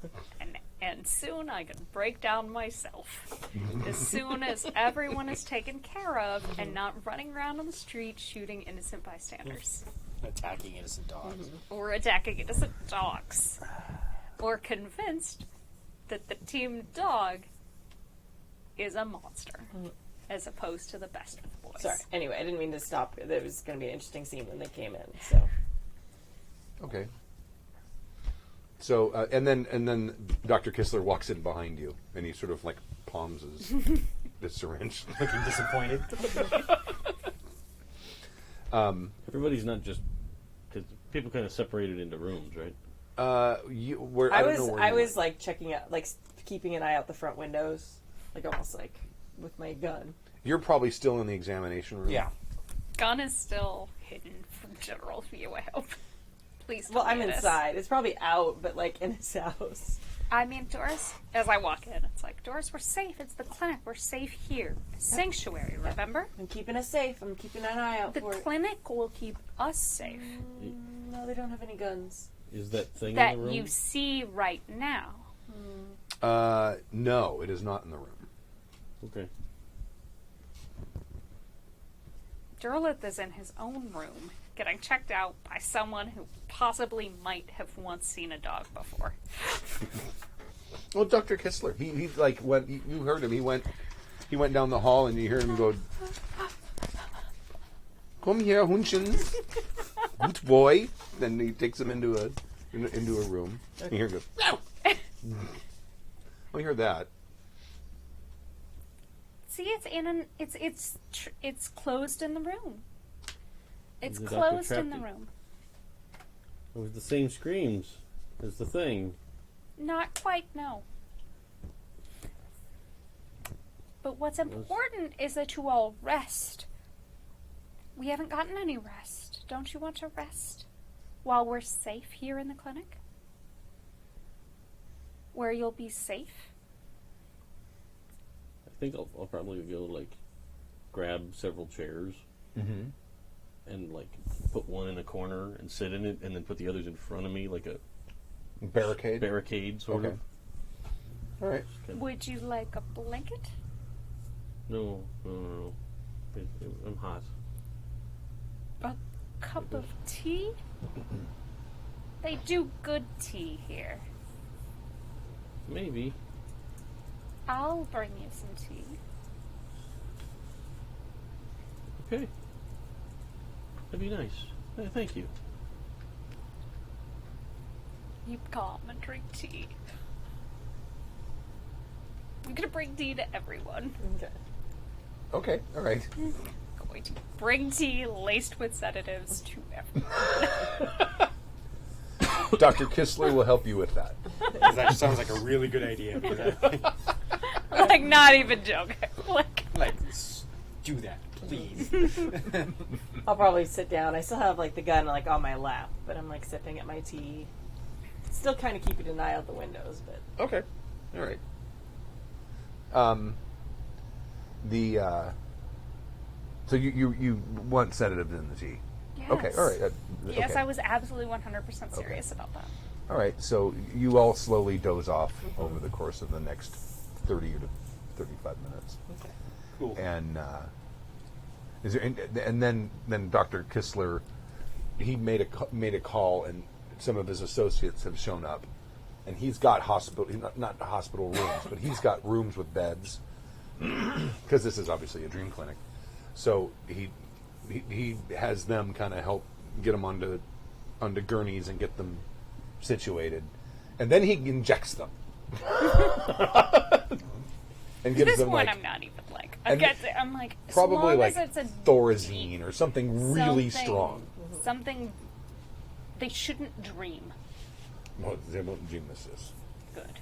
And soon I can break down myself. As soon as everyone is taken care of and not running around on the street shooting innocent bystanders. Attacking innocent dogs. Or attacking innocent dogs. Or convinced that the team dog is a monster. As opposed to the best of the boys. Sorry. Anyway, I didn't mean to stop. There was going to be an interesting scene when they came in. So. Okay. So and then Dr. Kistler walks in behind you, and he sort of like palms his syringe. Looking disappointed. Everybody's not just because people kind of separated into rooms, right? I don't know where I you was went. like checking out, like keeping an eye out the front windows, like almost like with my gun. You're probably still in the examination room. Yeah. Gun is still hidden from general view, I hope. Please Well, tell I'm me it is. inside. It's probably out, but like in his house. I mean, Doris, as I walk in, it's like, Doris, we're safe. It's the clinic. We're safe here. Sanctuary, remember? I'm keeping us safe. I'm keeping an eye out The for it. clinic will keep us safe. No, they don't have any guns. Is that thing That in the room? you see right now. No, it is not in the room. Okay. Derleth is in his own room, getting checked out by someone who possibly might have once seen a dog before. Well, Dr. Kistler, he like went. You heard him. He went down the hall, and you hear him go, "Come here, Hunchens, good boy." Then he takes him into a room. And you hear him go, "Meow." Well, you heard that. See, it's closed in the room. It's The doctor closed in trapped the it. room. It was the same screams as the thing. Not quite, no. But what's important is that you all rest. We haven't gotten any rest. Don't you want to rest while we're safe here in the clinic? Where you'll be safe? I think I'll probably go like grab several chairs and like put one in a corner and sit in it, and then put the others in front of me like a Barricade. sort Okay. of. All right. Would you like a blanket? No. I'm hot. A cup of tea? They do good tea here. Maybe. I'll bring you some tea. Okay. That'd be nice. Thank you. You come and drink tea. I'm gonna bring tea to everyone. Okay. Okay. All right. Going to bring tea laced with sedatives to everyone. Dr. Kistler will help you with that. That sounds like a really good idea. Like, not even joking. Like, Do that, please. I'll probably sit down. I still have like the gun like on my lap, but I'm like sipping at my tea. Still kind of keeping an eye out the windows, but Okay. All right. So you want sedatives in the tea? Yes. Okay, all right. Yes, okay. I was absolutely 100% serious about that. All right, so you all slowly doze off over the course of the next 30 to 35 minutes. Okay. Cool. And and then Dr. Kistler, he made a call, and some of his associates have shown up, and he's got not hospital rooms, but he's got rooms with beds, because this is obviously a dream clinic. So he has them kind of help get them onto gurneys and get them situated, and then he injects them. And At gives this them point, like I'm not even like. and I'm like probably as like long as it's a Thorazine or something really strong. Something they shouldn't dream. Well, they won't dream this. Good.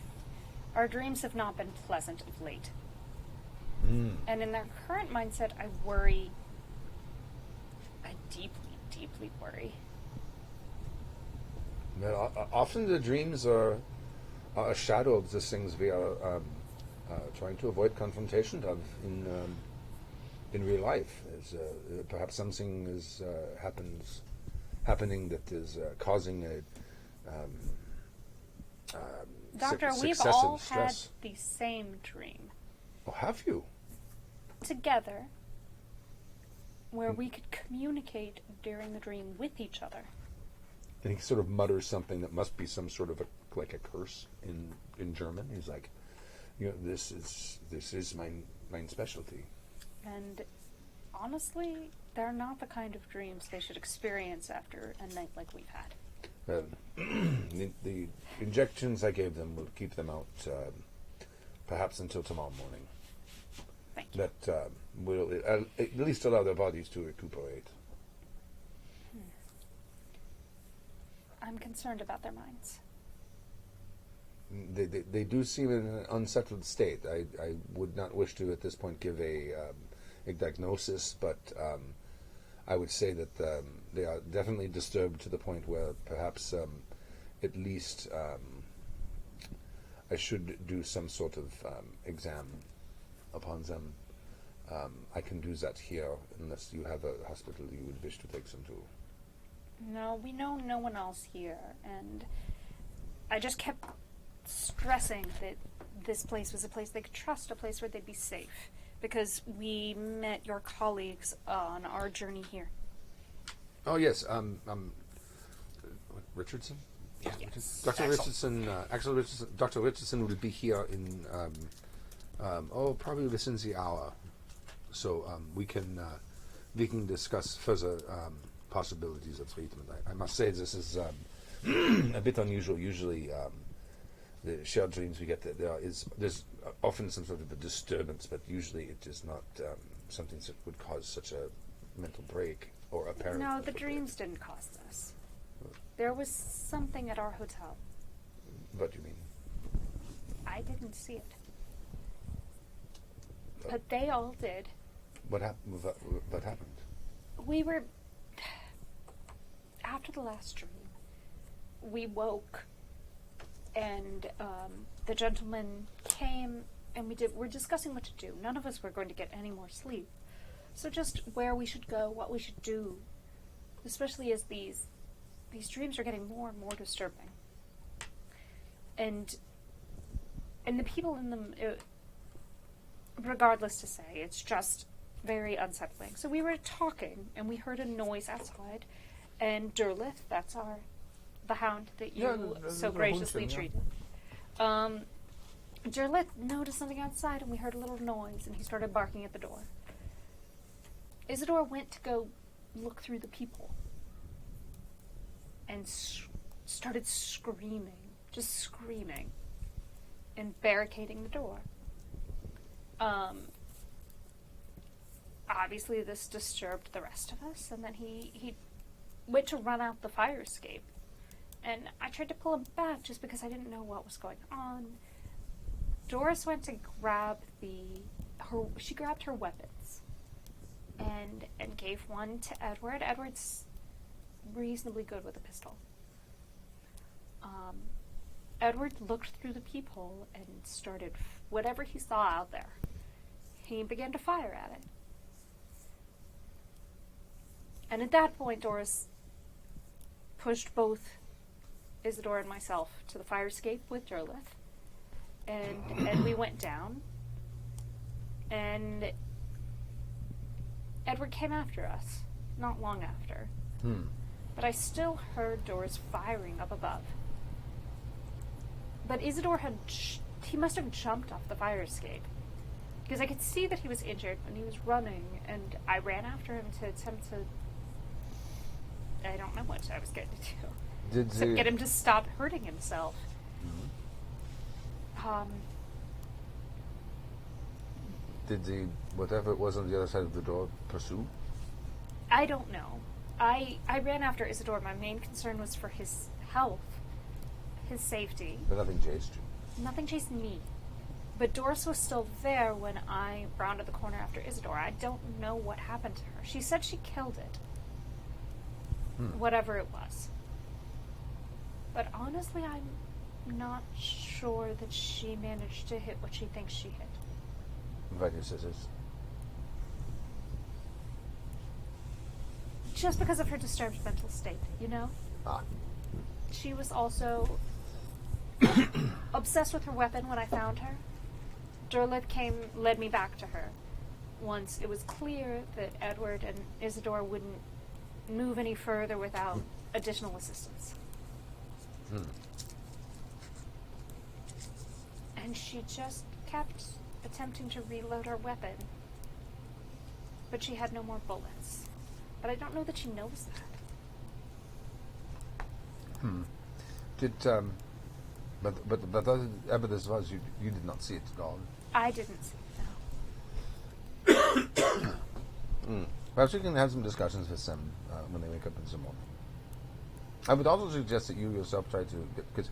Our dreams have not been pleasant of late. And in their current mindset, I worry. I deeply, deeply worry. Often the dreams are a shadow of the things we are trying to avoid confrontation of in real life. Perhaps something is happening that is causing a Doctor, we've successive all stress. had the same dream Oh, have you? together, where we could communicate during the dream with each other. And he sort of mutters something that must be some sort of a curse in German. He's like, this is my specialty. And honestly, they're not the kind of dreams they should experience after a night like we've had. The injections I gave them will keep them out perhaps until tomorrow morning. Thank you. That will at least allow their bodies to recuperate. I'm concerned about their minds. They do seem in an unsettled state. I would not wish to at this point give a diagnosis, but I would say that they are definitely disturbed to the point where perhaps at least I should do some sort of exam upon them. I can do that here unless you have a hospital you would wish to take them to. No, we know no one else here, and I just kept stressing that this place was a place they could trust, a place where they'd be safe, because we met your colleagues on our journey here. Oh yes, Richardson. Yeah. Yes. Dr. Richardson. Actually, Dr. Richardson will be here in probably within the hour, so we can discuss further possibilities of treatment. I must say this is a bit unusual. Usually, the shared dreams we get, there's often some sort of a disturbance, but usually it is not something that would cause such a mental break or apparent. No, the mental dreams didn't cause this. There was something at our hotel. break. What do you mean? I didn't see it. But they all did. What happened? What happened? We were... After the last dream, we woke, and the gentleman came, and we're discussing what to do. None of us were going to get any more sleep. So just where we should go, what we should do, especially as these dreams are getting more and more disturbing. And the people in them, regardless to say, it's just very unsettling. So we were talking, and we heard a noise outside, and Derlith, that's the hound that you so graciously treated. Derlith noticed something outside, and we heard a little noise, and he started barking at the door. Isadore went to go look through the people, and started screaming, just screaming, and barricading the door. Obviously this disturbed the rest of us, and then he went to run out the fire escape. And I tried to pull him back just because I didn't know what was going on. Doris went to grab she grabbed her weapons and gave one to Edward. Edward's reasonably good with a pistol. Edward looked through the peephole and started whatever he saw out there. He began to fire at it. And at that point, Doris pushed both Isadore and myself to the fire escape with Derleth. And we went down. And Edward came after us, not long after. But I still heard Doris firing up above. But Isadore he must have jumped off the fire escape. Because I could see that he was injured when he was running, and I ran after him to attempt to... I don't know what I was going to do. To get him to stop hurting himself. Did the whatever it was on the other side of the door pursue? I don't know. I ran after Isadore. My main concern was for his health, his safety. But nothing chased you. Nothing chased me. But Doris was still there when I rounded the corner after Isadore. I don't know what happened to her. She said she killed it. Whatever it was. But honestly, I'm not sure that she managed to hit what she thinks she hit. Invite your scissors. Just because of her disturbed mental state, you know? She was also obsessed with her weapon when I found her. Derleth led me back to her. Once it was clear that Edward and Isadore wouldn't move any further without additional assistance. And she just kept attempting to reload her weapon. But she had no more bullets. But I don't know that she knows that. Did but the evidence was you did not see it at all. I didn't see it, no. Perhaps we can have some discussions with them when they wake up in the morning. I would also suggest that you yourself try to, because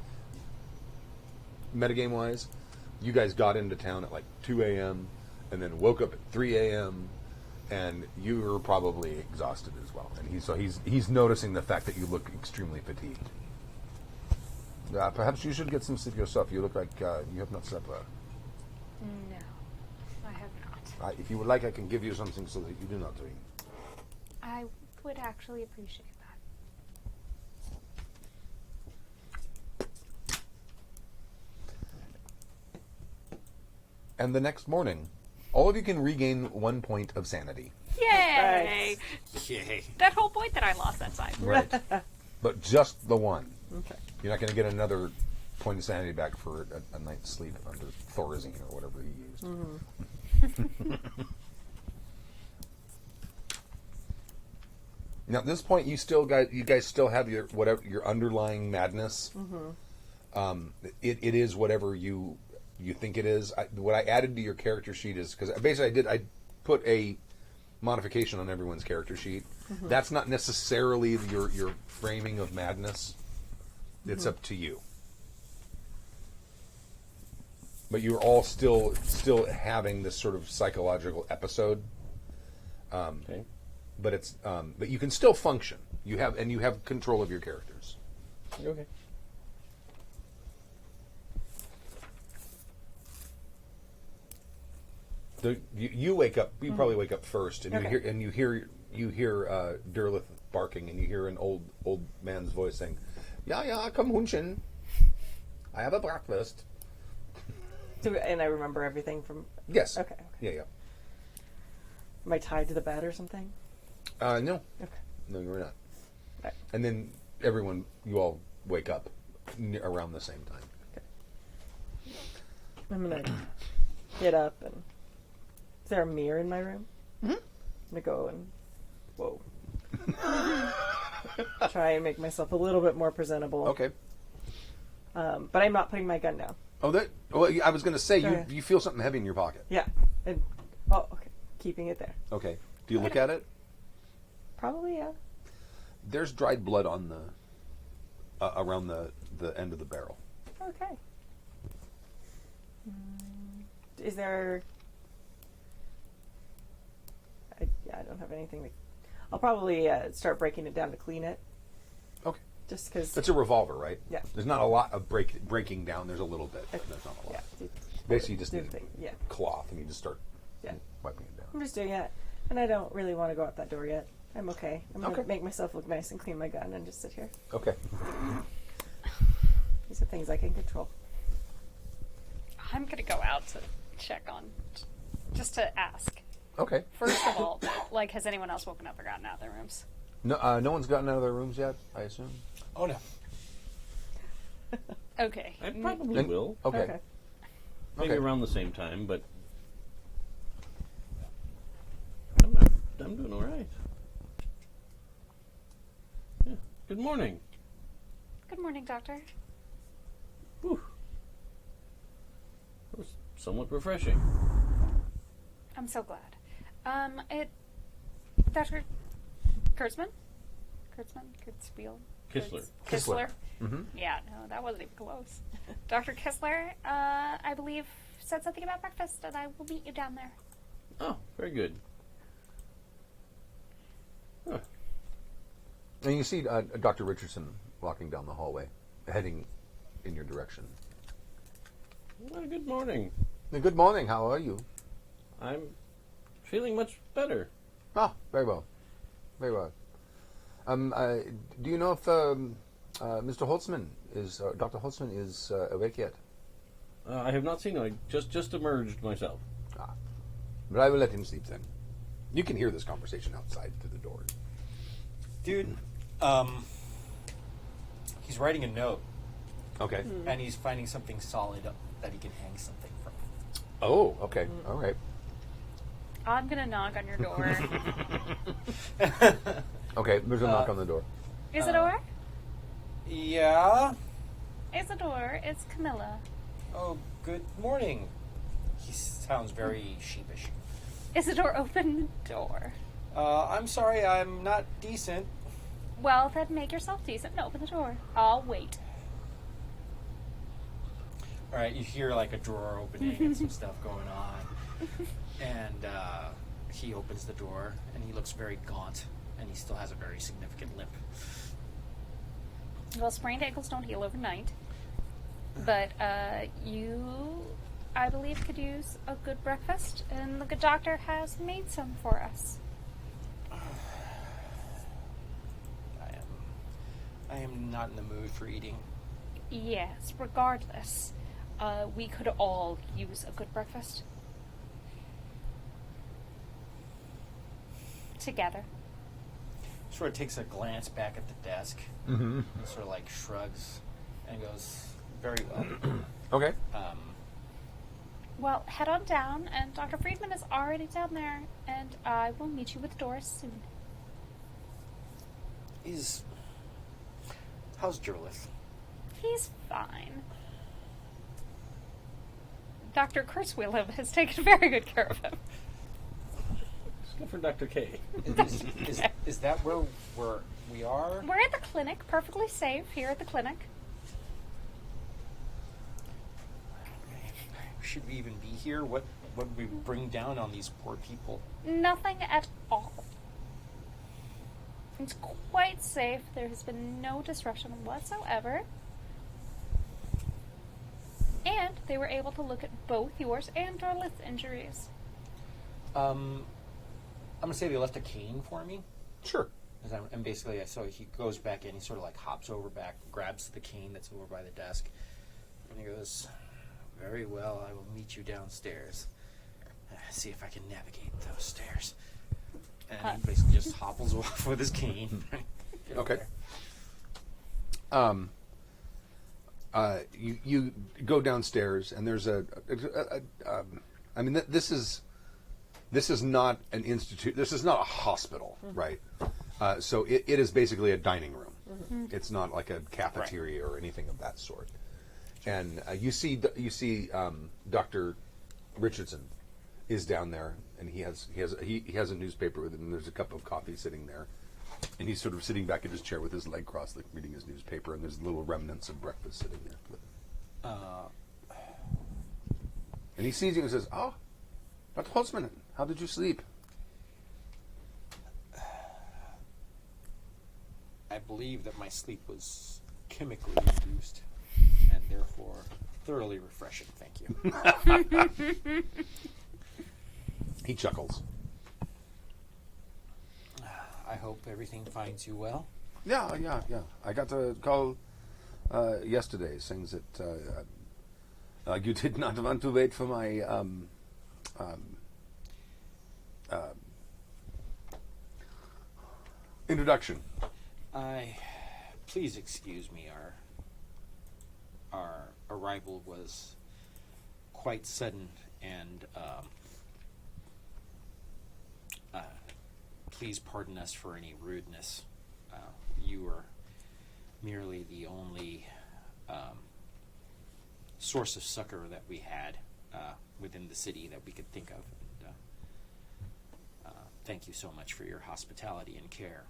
metagame wise, you guys got into town at like 2 a.m. and then woke up at 3 a.m. and you were probably exhausted as well. And he's noticing the fact that you look extremely fatigued. Perhaps you should get some sleep yourself. You look like you have not slept well. No, I have not. If you would like, I can give you something so that you do not dream. I would actually appreciate that. And the next morning, all of you can regain 1 point of sanity. Yay! Yay. That whole point that I lost that time. Right. But just the one. Okay. You're not going to get another point of sanity back for a night's sleep under Thorazine or whatever he used. Now, at this point, you guys still have your underlying madness. It is whatever you think it is. What I added to your character sheet is because basically I put a modification on everyone's character sheet. That's not necessarily your framing of madness. It's up to you. But you're all still having this sort of psychological episode. Okay. But it's but you can still function. You have control of your characters. Okay. You wake up. You probably wake up first, and Okay. you hear Derleth barking, and you hear an old man's voice saying, "Ja, komm Hundchen. I have a breakfast." And I remember everything from... Yes. Okay. Yeah. Am I tied to the bed or something? No. Okay. No, you're not. Right. And then you all wake up around the same time. I'm going to get up and... Is there a mirror in my room? I'm going to go and... Whoa. Try and make myself a little bit more presentable. Okay. But I'm not putting my gun down. I was going to say, Okay. you feel something heavy in your pocket. Yeah. Okay. Keeping it there. Okay. Do you look at it? Probably, yeah. There's dried blood on the around the end of the barrel. Okay. Is there... I don't have anything to... I'll probably start breaking it down to clean it. Okay. Just because. It's a revolver, right? Yeah. There's not a lot of breaking down. There's a little bit. But there's not a lot. Yeah. Basically, you just Do need the thing, yeah. cloth, and you just start Yeah. wiping it down. I'm just doing it, and I don't really want to go out that door yet. I'm okay. I'm going to Okay. make myself look nice and clean my gun and just sit here. Okay. These are things I can control. I'm gonna go out to check on, just to ask. Okay. First of all, like, has anyone else woken up or gotten out of their rooms? No, no one's gotten out of their rooms yet, I assume. Oh no. Okay. I probably And- will. Okay. Maybe Okay. around the same time, but I'm doing all right. Yeah. Good morning. Good morning, Doctor. Whew. That was somewhat refreshing. I'm so glad. Dr. Kurtzman? Kurtzspiel? Kistler. Kistler? Mm-hmm. Yeah, no, that wasn't even close. Dr. Kistler, I believe, said something about breakfast, and I will meet you down there. Oh, very good. Huh. And you see Dr. Richardson walking down the hallway, heading in your direction. Well, good morning. Good morning. How are you? I'm feeling much better. Ah, very well. Very well. Do you know if Mr. Holzman is, Dr. Holzman is awake yet? I have not seen him. I just emerged myself. But I will let him sleep then. You can hear this conversation outside through the door. Dude, he's writing a note, Okay. and he's finding something solid that he can hang something from. Oh, okay. All right. I'm gonna knock on your door. Okay, there's a knock on the door. Isadore? Yeah? Isadore, it's Camilla. Oh, good morning. He sounds very sheepish. Isadore, open the door. I'm sorry, I'm not decent. Well, then make yourself decent and open the door. I'll wait. All right, you hear like a drawer opening and some stuff going on. And he opens the door, and he looks very gaunt, and he still has a very significant limp. Well, sprained ankles don't heal overnight. But you, I believe, could use a good breakfast, and the good doctor has made some for us. I am not in the mood for eating. Yes, regardless, we could all use a good breakfast. Together. Sort of takes a glance back at the desk, Mm-hmm. and sort of like shrugs, and goes, very well. Okay. Well, head on down, and Dr. Freedman is already down there, and I will meet you with Doris soon. How's Jurlith? He's fine. Dr. Kurtzwiller has taken very good care of him. It's good for Dr. K. Is that where we are? We're at the clinic, perfectly safe here at the clinic. Should we even be here? What would we bring down on these poor people? Nothing at all. It's quite safe. There has been no disruption whatsoever. And they were able to look at both yours and Dorlith's injuries. I'm gonna say they left a cane for me. Sure. And basically, so he goes back in. He sort of like hops over back, grabs the cane that's over by the desk, and he goes, "Very well. I will meet you downstairs. See if I can navigate those stairs." And he basically just hopples off with his cane. Okay. You go downstairs, and there's I mean, this is not an institute. This is not a hospital, right? So it is basically a dining room. Mm-hmm. It's not like a cafeteria or anything of that sort. And you see Dr. Richardson is down there, and he has a newspaper with him. And there's a cup of coffee sitting there, and he's sort of sitting back in his chair with his leg crossed, like reading his newspaper. And there's little remnants of breakfast sitting there with him. And he sees you and says, "Oh, Dr. Holzman, how did you sleep?" I believe that my sleep was chemically induced and therefore thoroughly refreshing. Thank you. He chuckles. I hope everything finds you well. Yeah. I got a call yesterday saying that you did not want to wait for my introduction. Please excuse me. Our arrival was quite sudden, and please pardon us for any rudeness. You were merely the only source of succor that we had within the city that we could think of. And, thank you so much for your hospitality and care.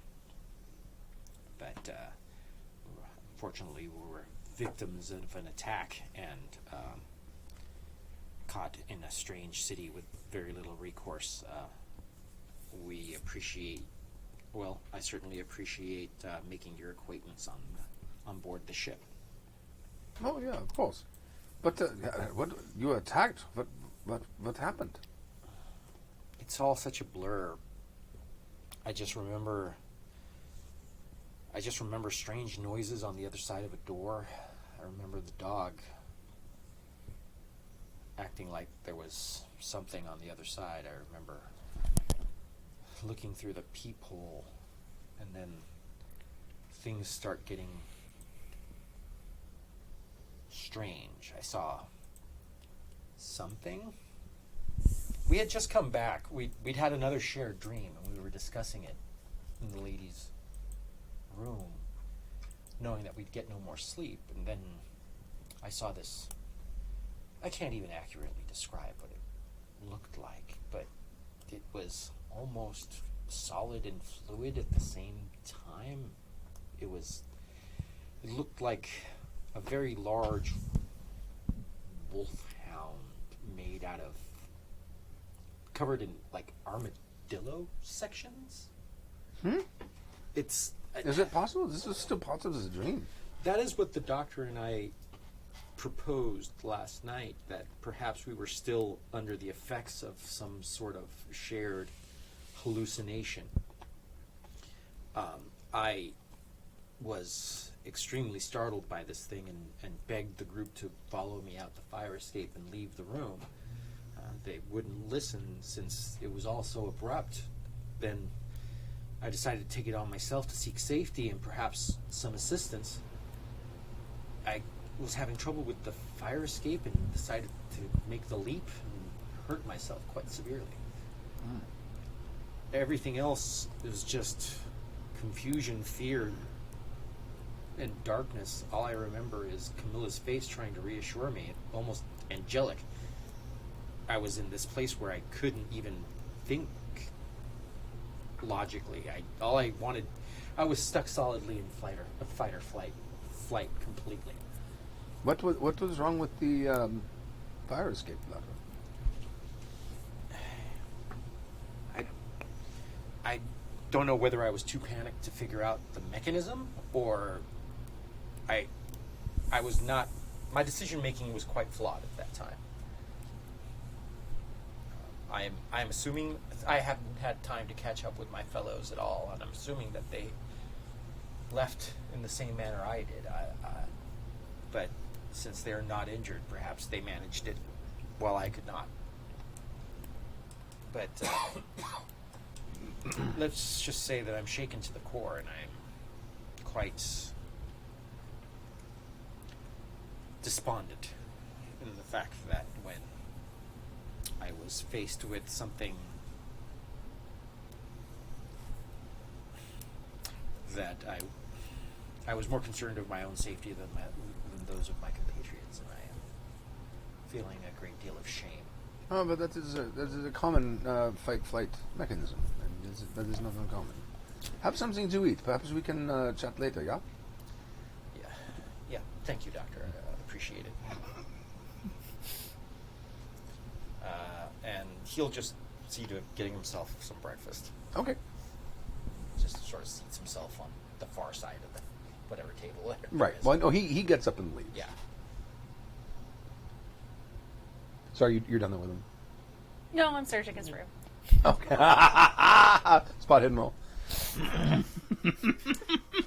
But unfortunately, we were victims of an attack and caught in a strange city with very little recourse. We appreciate, well, I certainly appreciate making your acquaintance on board the ship. Oh yeah, of course. But what you were attacked? What happened? It's all such a blur. I just remember strange noises on the other side of a door. I remember the dog acting like there was something on the other side. I remember looking through the peephole, and then things start getting strange. I saw something. We had just come back. We'd had another shared dream, and we were discussing it in the ladies' room, knowing that we'd get no more sleep. And then I saw this. I can't even accurately describe what it looked like, but it was almost solid and fluid at the same time. It looked like a very large wolfhound made out of, covered in like armadillo sections. Is it possible? This is still possible as a dream. That is what the doctor and I proposed last night, that perhaps we were still under the effects of some sort of shared hallucination. I was extremely startled by this thing and begged the group to follow me out the fire escape and leave the room. They wouldn't listen since it was all so abrupt. Then I decided to take it on myself to seek safety and perhaps some assistance. I was having trouble with the fire escape and decided to make the leap and hurt myself quite severely. Everything else is just confusion, fear, and darkness. All I remember is Camilla's face trying to reassure me, almost angelic. I was in this place where I couldn't even think logically. I was stuck solidly in fight or flight completely. What was wrong with the fire escape ladder? I don't know whether I was too panicked to figure out the mechanism, or I was not. My decision making was quite flawed at that time. I'm assuming I haven't had time to catch up with my fellows at all, and I'm assuming that they left in the same manner I did. But since they're not injured, perhaps they managed it while I could not. But let's just say that I'm shaken to the core, and I'm quite despondent in the fact that when I was faced with something that I was more concerned of my own safety than those of my compatriots, and I am feeling a great deal of shame. Oh, but that is a common fight-flight mechanism. That is not uncommon. Have something to eat. Perhaps we can chat later, yeah? Yeah. Thank you, Doctor. I appreciate it. And he'll just see to getting himself some breakfast. Okay. Just sort of seats himself on the far side of the whatever table. it Right. is. Well, no, he gets up and leaves. Yeah. Sorry, you're done there with him. No, I'm searching his room. Okay. Spot hidden roll.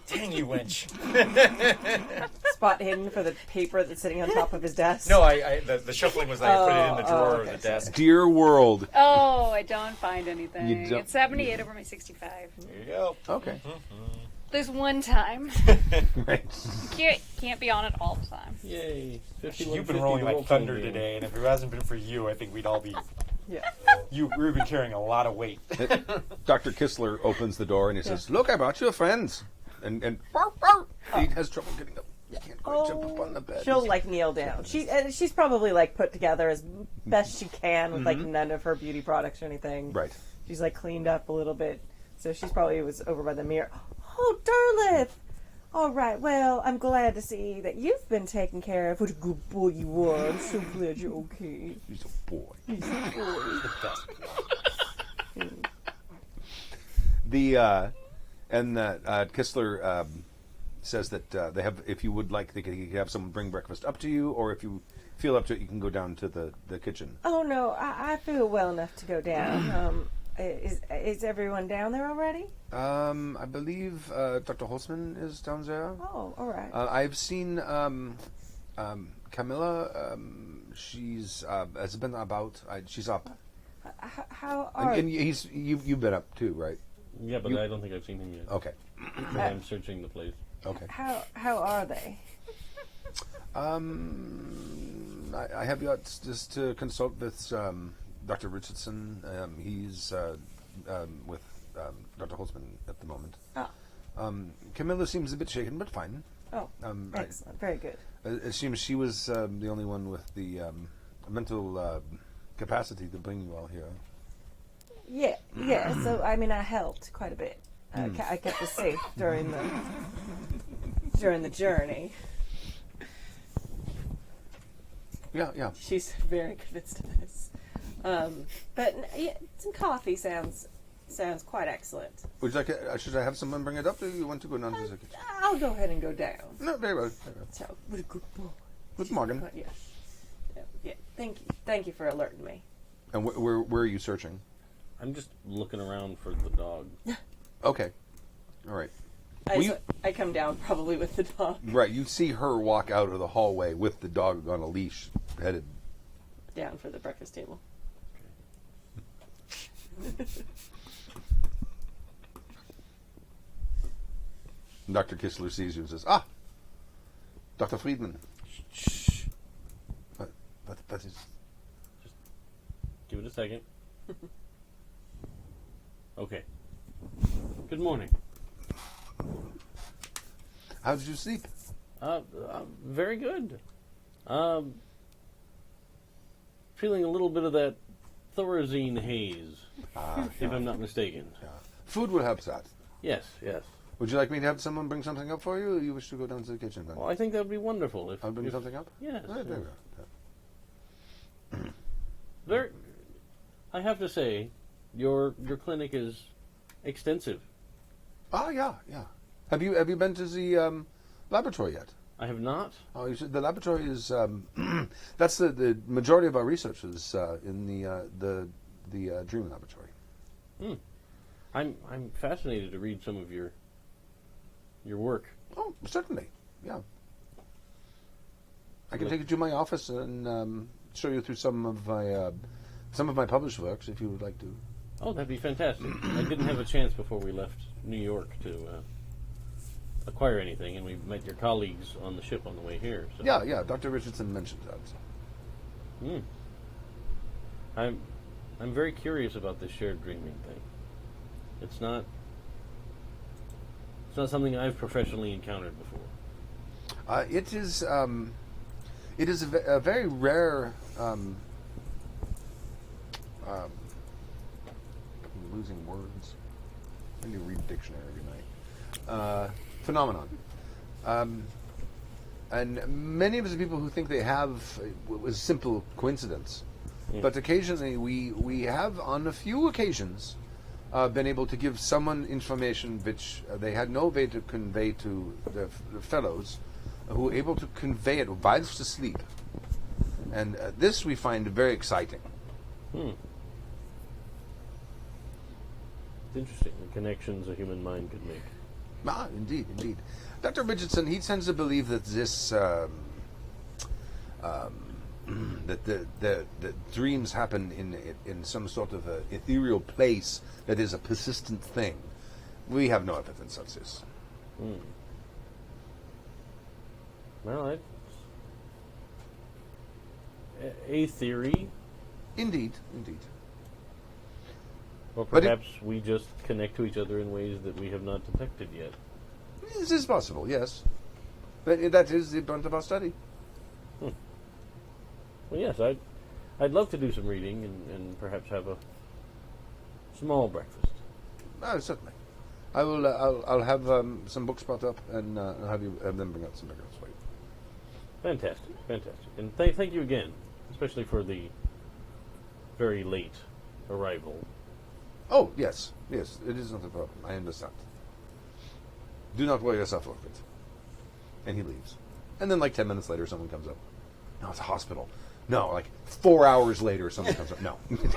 Dang you, wench. Spot hidden for the paper that's sitting on top of his desk. No, the shuffling was I put it in the drawer of the desk. Dear world. Oh, I don't find anything. You don't- It's 78 over my 65. There you go. Okay. There's one time. Right. Can't be on it all the time. Yay! 51, You've been 50 rolling like roll thunder game. today, and if it hasn't been for you, I think we'd all be. Yeah. We've been carrying a lot of weight. Dr. Kistler opens the door and he says, "Look, I brought you a friend." And he has trouble getting up. He can't quite jump up on the bed. She'll like kneel down. She's probably like put together as best she can with like none of her beauty products or anything. Right. She's like cleaned up a little bit, so she's probably was over by the mirror. Oh, Derlith! All right, well, I'm glad to see that you've been taken care of. What a good boy you are. I'm so glad you're okay. He's a boy. The best. Kistler says that they have. If you would like, they could have someone bring breakfast up to you, or if you feel up to it, you can go down to the kitchen. Oh no, I feel well enough to go down. Is everyone down there already? I believe Dr. Holzman is down there. Oh, all right. I've seen Camilla. She's has been about. She's up. How are And you've been up too, right? Yeah, but I don't think I've seen him yet. Okay. I'm searching the place. Okay. how are they? I have got just to consult with Dr. Richardson. He's with Dr. Holzman at the moment. Oh. Camilla seems a bit shaken, but fine. Oh, excellent. Very good. It seems she was the only one with the mental capacity to bring you all here. Yeah. So I mean, I helped quite a bit. I kept us safe during the journey. Yeah. She's very convinced of this. But yeah, some coffee sounds quite excellent. Would you like? Should I have someone bring it up, or you want to go down to the kitchen? I'll go ahead and go down. No, very well. So, what a good boy. Good morning. Yes. Yeah. Thank you for alerting me. And where are you searching? I'm just looking around for the dog. Okay. All right. I come down probably with the dog Right. You see her walk out of the hallway with the dog on a leash, headed. down for the breakfast table. Dr. Kistler sees you and says, Dr. Freedman. Shh. That is... Give it a second. Okay. Good morning. How did you sleep? Very good. Feeling a little bit of that Thorazine haze, if I'm not mistaken. Yeah. Food will help that. Yes. Would you like me to have someone bring something up for you, or you wish to go down to the kitchen then? Well, I think that would be wonderful if I'll bring if- something up? Yes. Right, there we go. Yeah. There, I have to say, your clinic is extensive. Yeah. Have you been to the laboratory yet? I have not. Oh, you should, the laboratory is that's the majority of our research is in the dream laboratory. I'm fascinated to read some of your work. Oh, certainly. Yeah. I can take you to my office and show you through some of my published works if you would like to. Oh, that'd be fantastic. I didn't have a chance before we left New York to acquire anything, and we met your colleagues on the ship on the way here. So. Yeah. Dr. Richardson mentioned that. I'm very curious about this shared dreaming thing. It's not something I've professionally encountered before. It is a very rare. I'm losing words. I need to read dictionary every night. Phenomenon. And many of the people who think they have it was simple coincidence. But occasionally we have, on a few occasions, been able to give someone information which they had no way to convey to the fellows, who were able to convey it whilst asleep. And this we find very exciting. It's interesting, the connections a human mind could make. Ah, indeed, indeed. Dr. Richardson, he tends to believe that this, that the dreams happen in some sort of a ethereal place that is a persistent thing. We have no evidence of this. Well, a theory, Indeed, indeed. or But it- perhaps we just connect to each other in ways that we have not detected yet. This is possible, yes. But that is the brunt of our study. Well, yes, I'd love to do some reading and perhaps have a small breakfast. Certainly. I will. I'll have some books brought up, and I'll have them bring out some bigger for you. Fantastic, fantastic. And thank you again, especially for the very late arrival. Oh, yes. Yes, it is not a problem. I understand. Do not worry yourself over it. And he leaves. And then, like 10 minutes later, someone comes up. No, it's a hospital. No, like 4 hours later, someone comes up. No. It's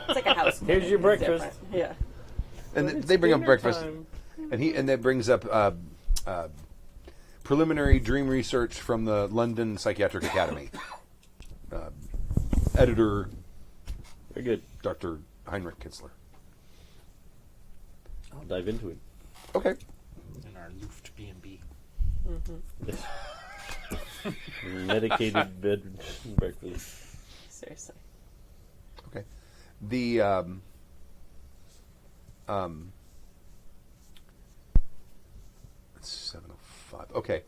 like a house. Here's your It's breakfast. different. Yeah. And It's they bring up dinner breakfast. time. And that brings up preliminary dream research from the London Psychiatric Academy. Editor Very good. Dr. Heinrich Kitzler. I'll dive into it. Okay. In our Luft B&B. Medicated bed and breakfast. Seriously. Okay. The it's 7:05. Okay.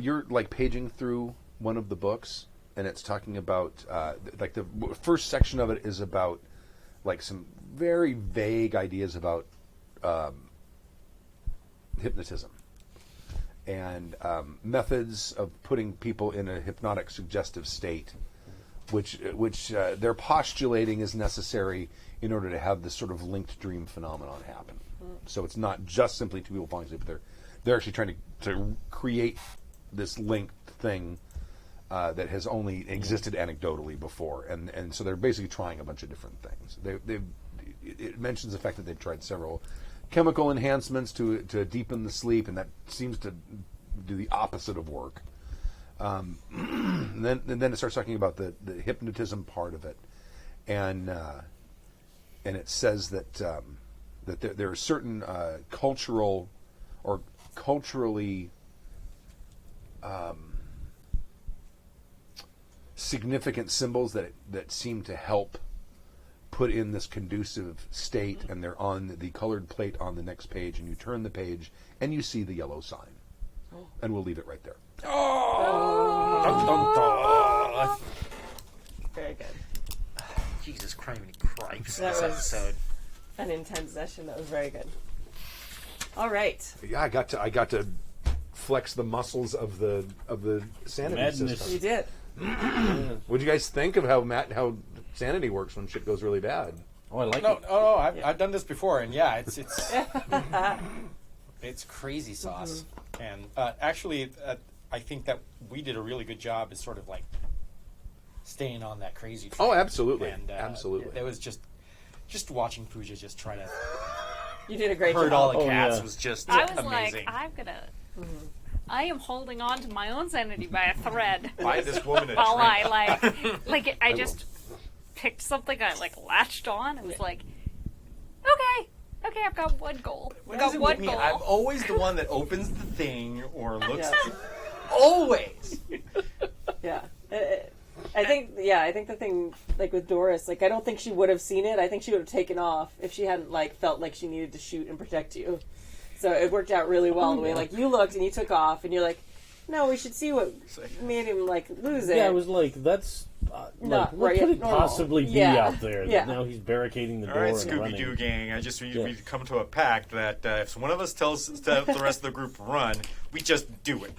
You're like paging through one of the books, and it's talking about like the first section of it is about like some very vague ideas about hypnotism and methods of putting people in a hypnotic suggestive state, which they're postulating is necessary in order to have this sort of linked dream phenomenon happen. So it's not just simply two people falling asleep, but they're actually trying to create this linked thing that has only existed anecdotally before, and so they're basically trying a bunch of different things. It mentions the fact that they've tried several chemical enhancements to deepen the sleep, and that seems to do the opposite of work. And then it starts talking about the hypnotism part of it, and it says that there are certain culturally significant symbols that seem to help put in this conducive state, and they're on the colored plate on the next page, and you turn the page and you see the yellow sign. And we'll leave it right there. Very good. Jesus criminy cripes, That this was- episode. An intense session. That was very good. All right. Yeah, I got to flex the muscles of the sanity Madness. system. You did. What do you guys think of how sanity works when shit goes really bad? Oh, I like No, it. I've done this before, and yeah, it's it's crazy sauce. And actually, I think that we did a really good job is sort of like staying on that crazy train. Oh, absolutely, And absolutely. it was just watching Pooja just try to You did a great herd job. all the Oh, cats yeah. was just I was amazing. like, I am holding on to my own sanity by a thread. Buy this woman a While drink. I just picked something I latched on and was like, okay, I've got one goal. I've got one goal. I'm always the one that opens the thing or looks. Yeah. Always. Yeah. I think the thing, like with Doris, like I don't think she would have seen it. I think she would have taken off if she hadn't felt like she needed to shoot and protect you. So it worked out really well the way you looked and you took off and you're like, no, we should see what made him lose it. Yeah, I was like, that's Not what right, could it normal. possibly be Yeah. out there? Yeah. That now he's barricading the All door right, and Scooby Doo running. gang. Yeah. We come to a pact that if one of us tells the rest of the group to run, we just do it.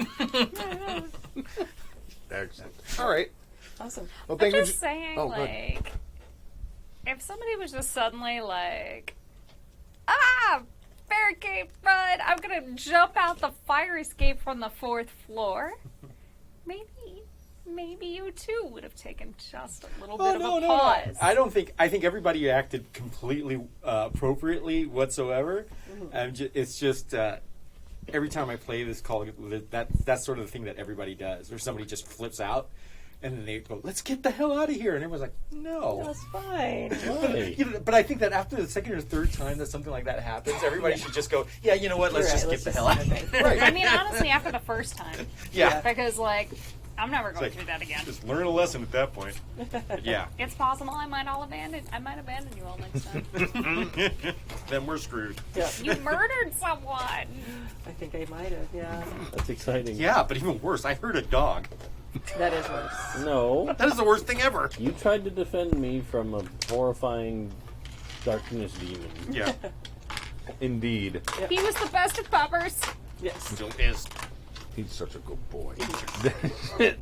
Excellent. All right. Awesome. Well, I'm thank you. just saying, Oh, good. if somebody was just suddenly fire escape run. I'm gonna jump out the fire escape from the 4th floor. Maybe you too would have taken just a little bit of a pause. I think everybody acted completely appropriately whatsoever. It's just every time I play this call, that's sort of the thing that everybody does. Or somebody just flips out, and then they go, "Let's get the hell out of here!" And everyone's like, "No, That's fine. But I think that after the second or third time that something like that happens, everybody should just go, "Yeah, you know what? Let's just get the hell out of here." Right. I mean, honestly, after the first time. Yeah. Because, I'm never going through that again. Just learn a lesson at that point. But yeah. It's possible I might abandon you all next time. Then we're screwed. Yeah. You murdered someone. I think I might have, yeah. That's exciting. Yeah, but even worse, I heard a dog. That is worse. No. That is the worst thing ever. You tried to defend me from a horrifying darkness demon. Yeah. Indeed. He was the best of puppers. Yes. Still is. He's such a good boy.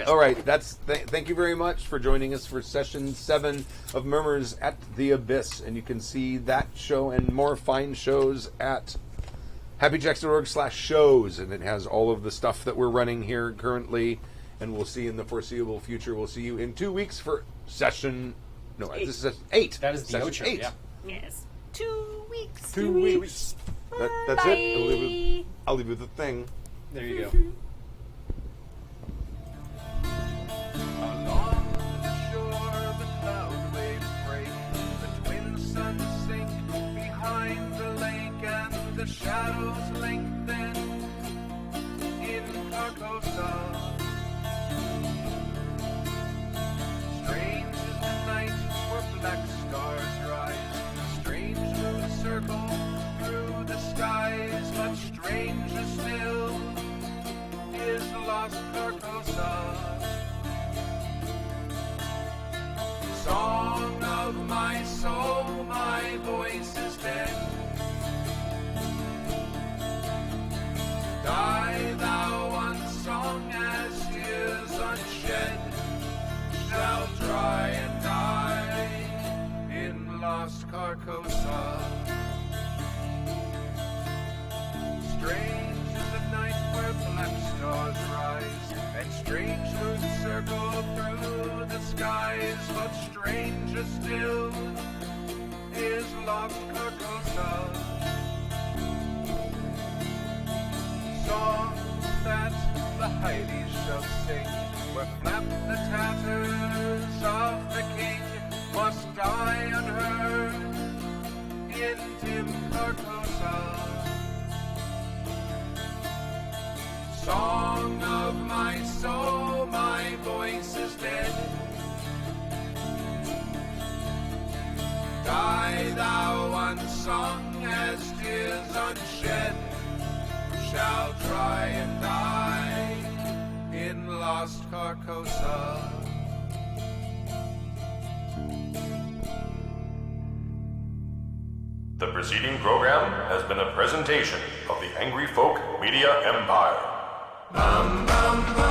All right, thank you very much for joining us for session 7 of Murmurs at the Abyss, and you can see that show and more fine shows at happyjacks.org/shows, and it has all of the stuff that we're running here currently, and we'll see in the foreseeable future. We'll see you in 2 weeks for session. No, this is session 8. That is the session Ocho, 8. yeah. Yes. 2 weeks. 2 weeks. That's Bye. it. I'll leave you with the thing. There you go. Along the shore, the cloud waves break, the twin suns sink behind the lake, and the shadows lengthen in Carcosa. Strange is the night where black stars rise, strange moons circle through the skies, much stranger still is lost Carcosa. Song of my soul, my voice is dead. Die thou unsung as tears unshed, shall try and die in lost Carcosa. Strange is the night where black stars rise, and strange moons circle through the skies, but stranger still is lost Carcosa. Songs that the Hyades shall sing, where flap the tatters of the king, must die unheard in dim Carcosa. Song of my soul, my voice is dead. Die thou unsung as tears unshed, shall try and die in lost Carcosa. The preceding program has been a presentation of the Angry Folk Media Empire. Bum, bum, bum.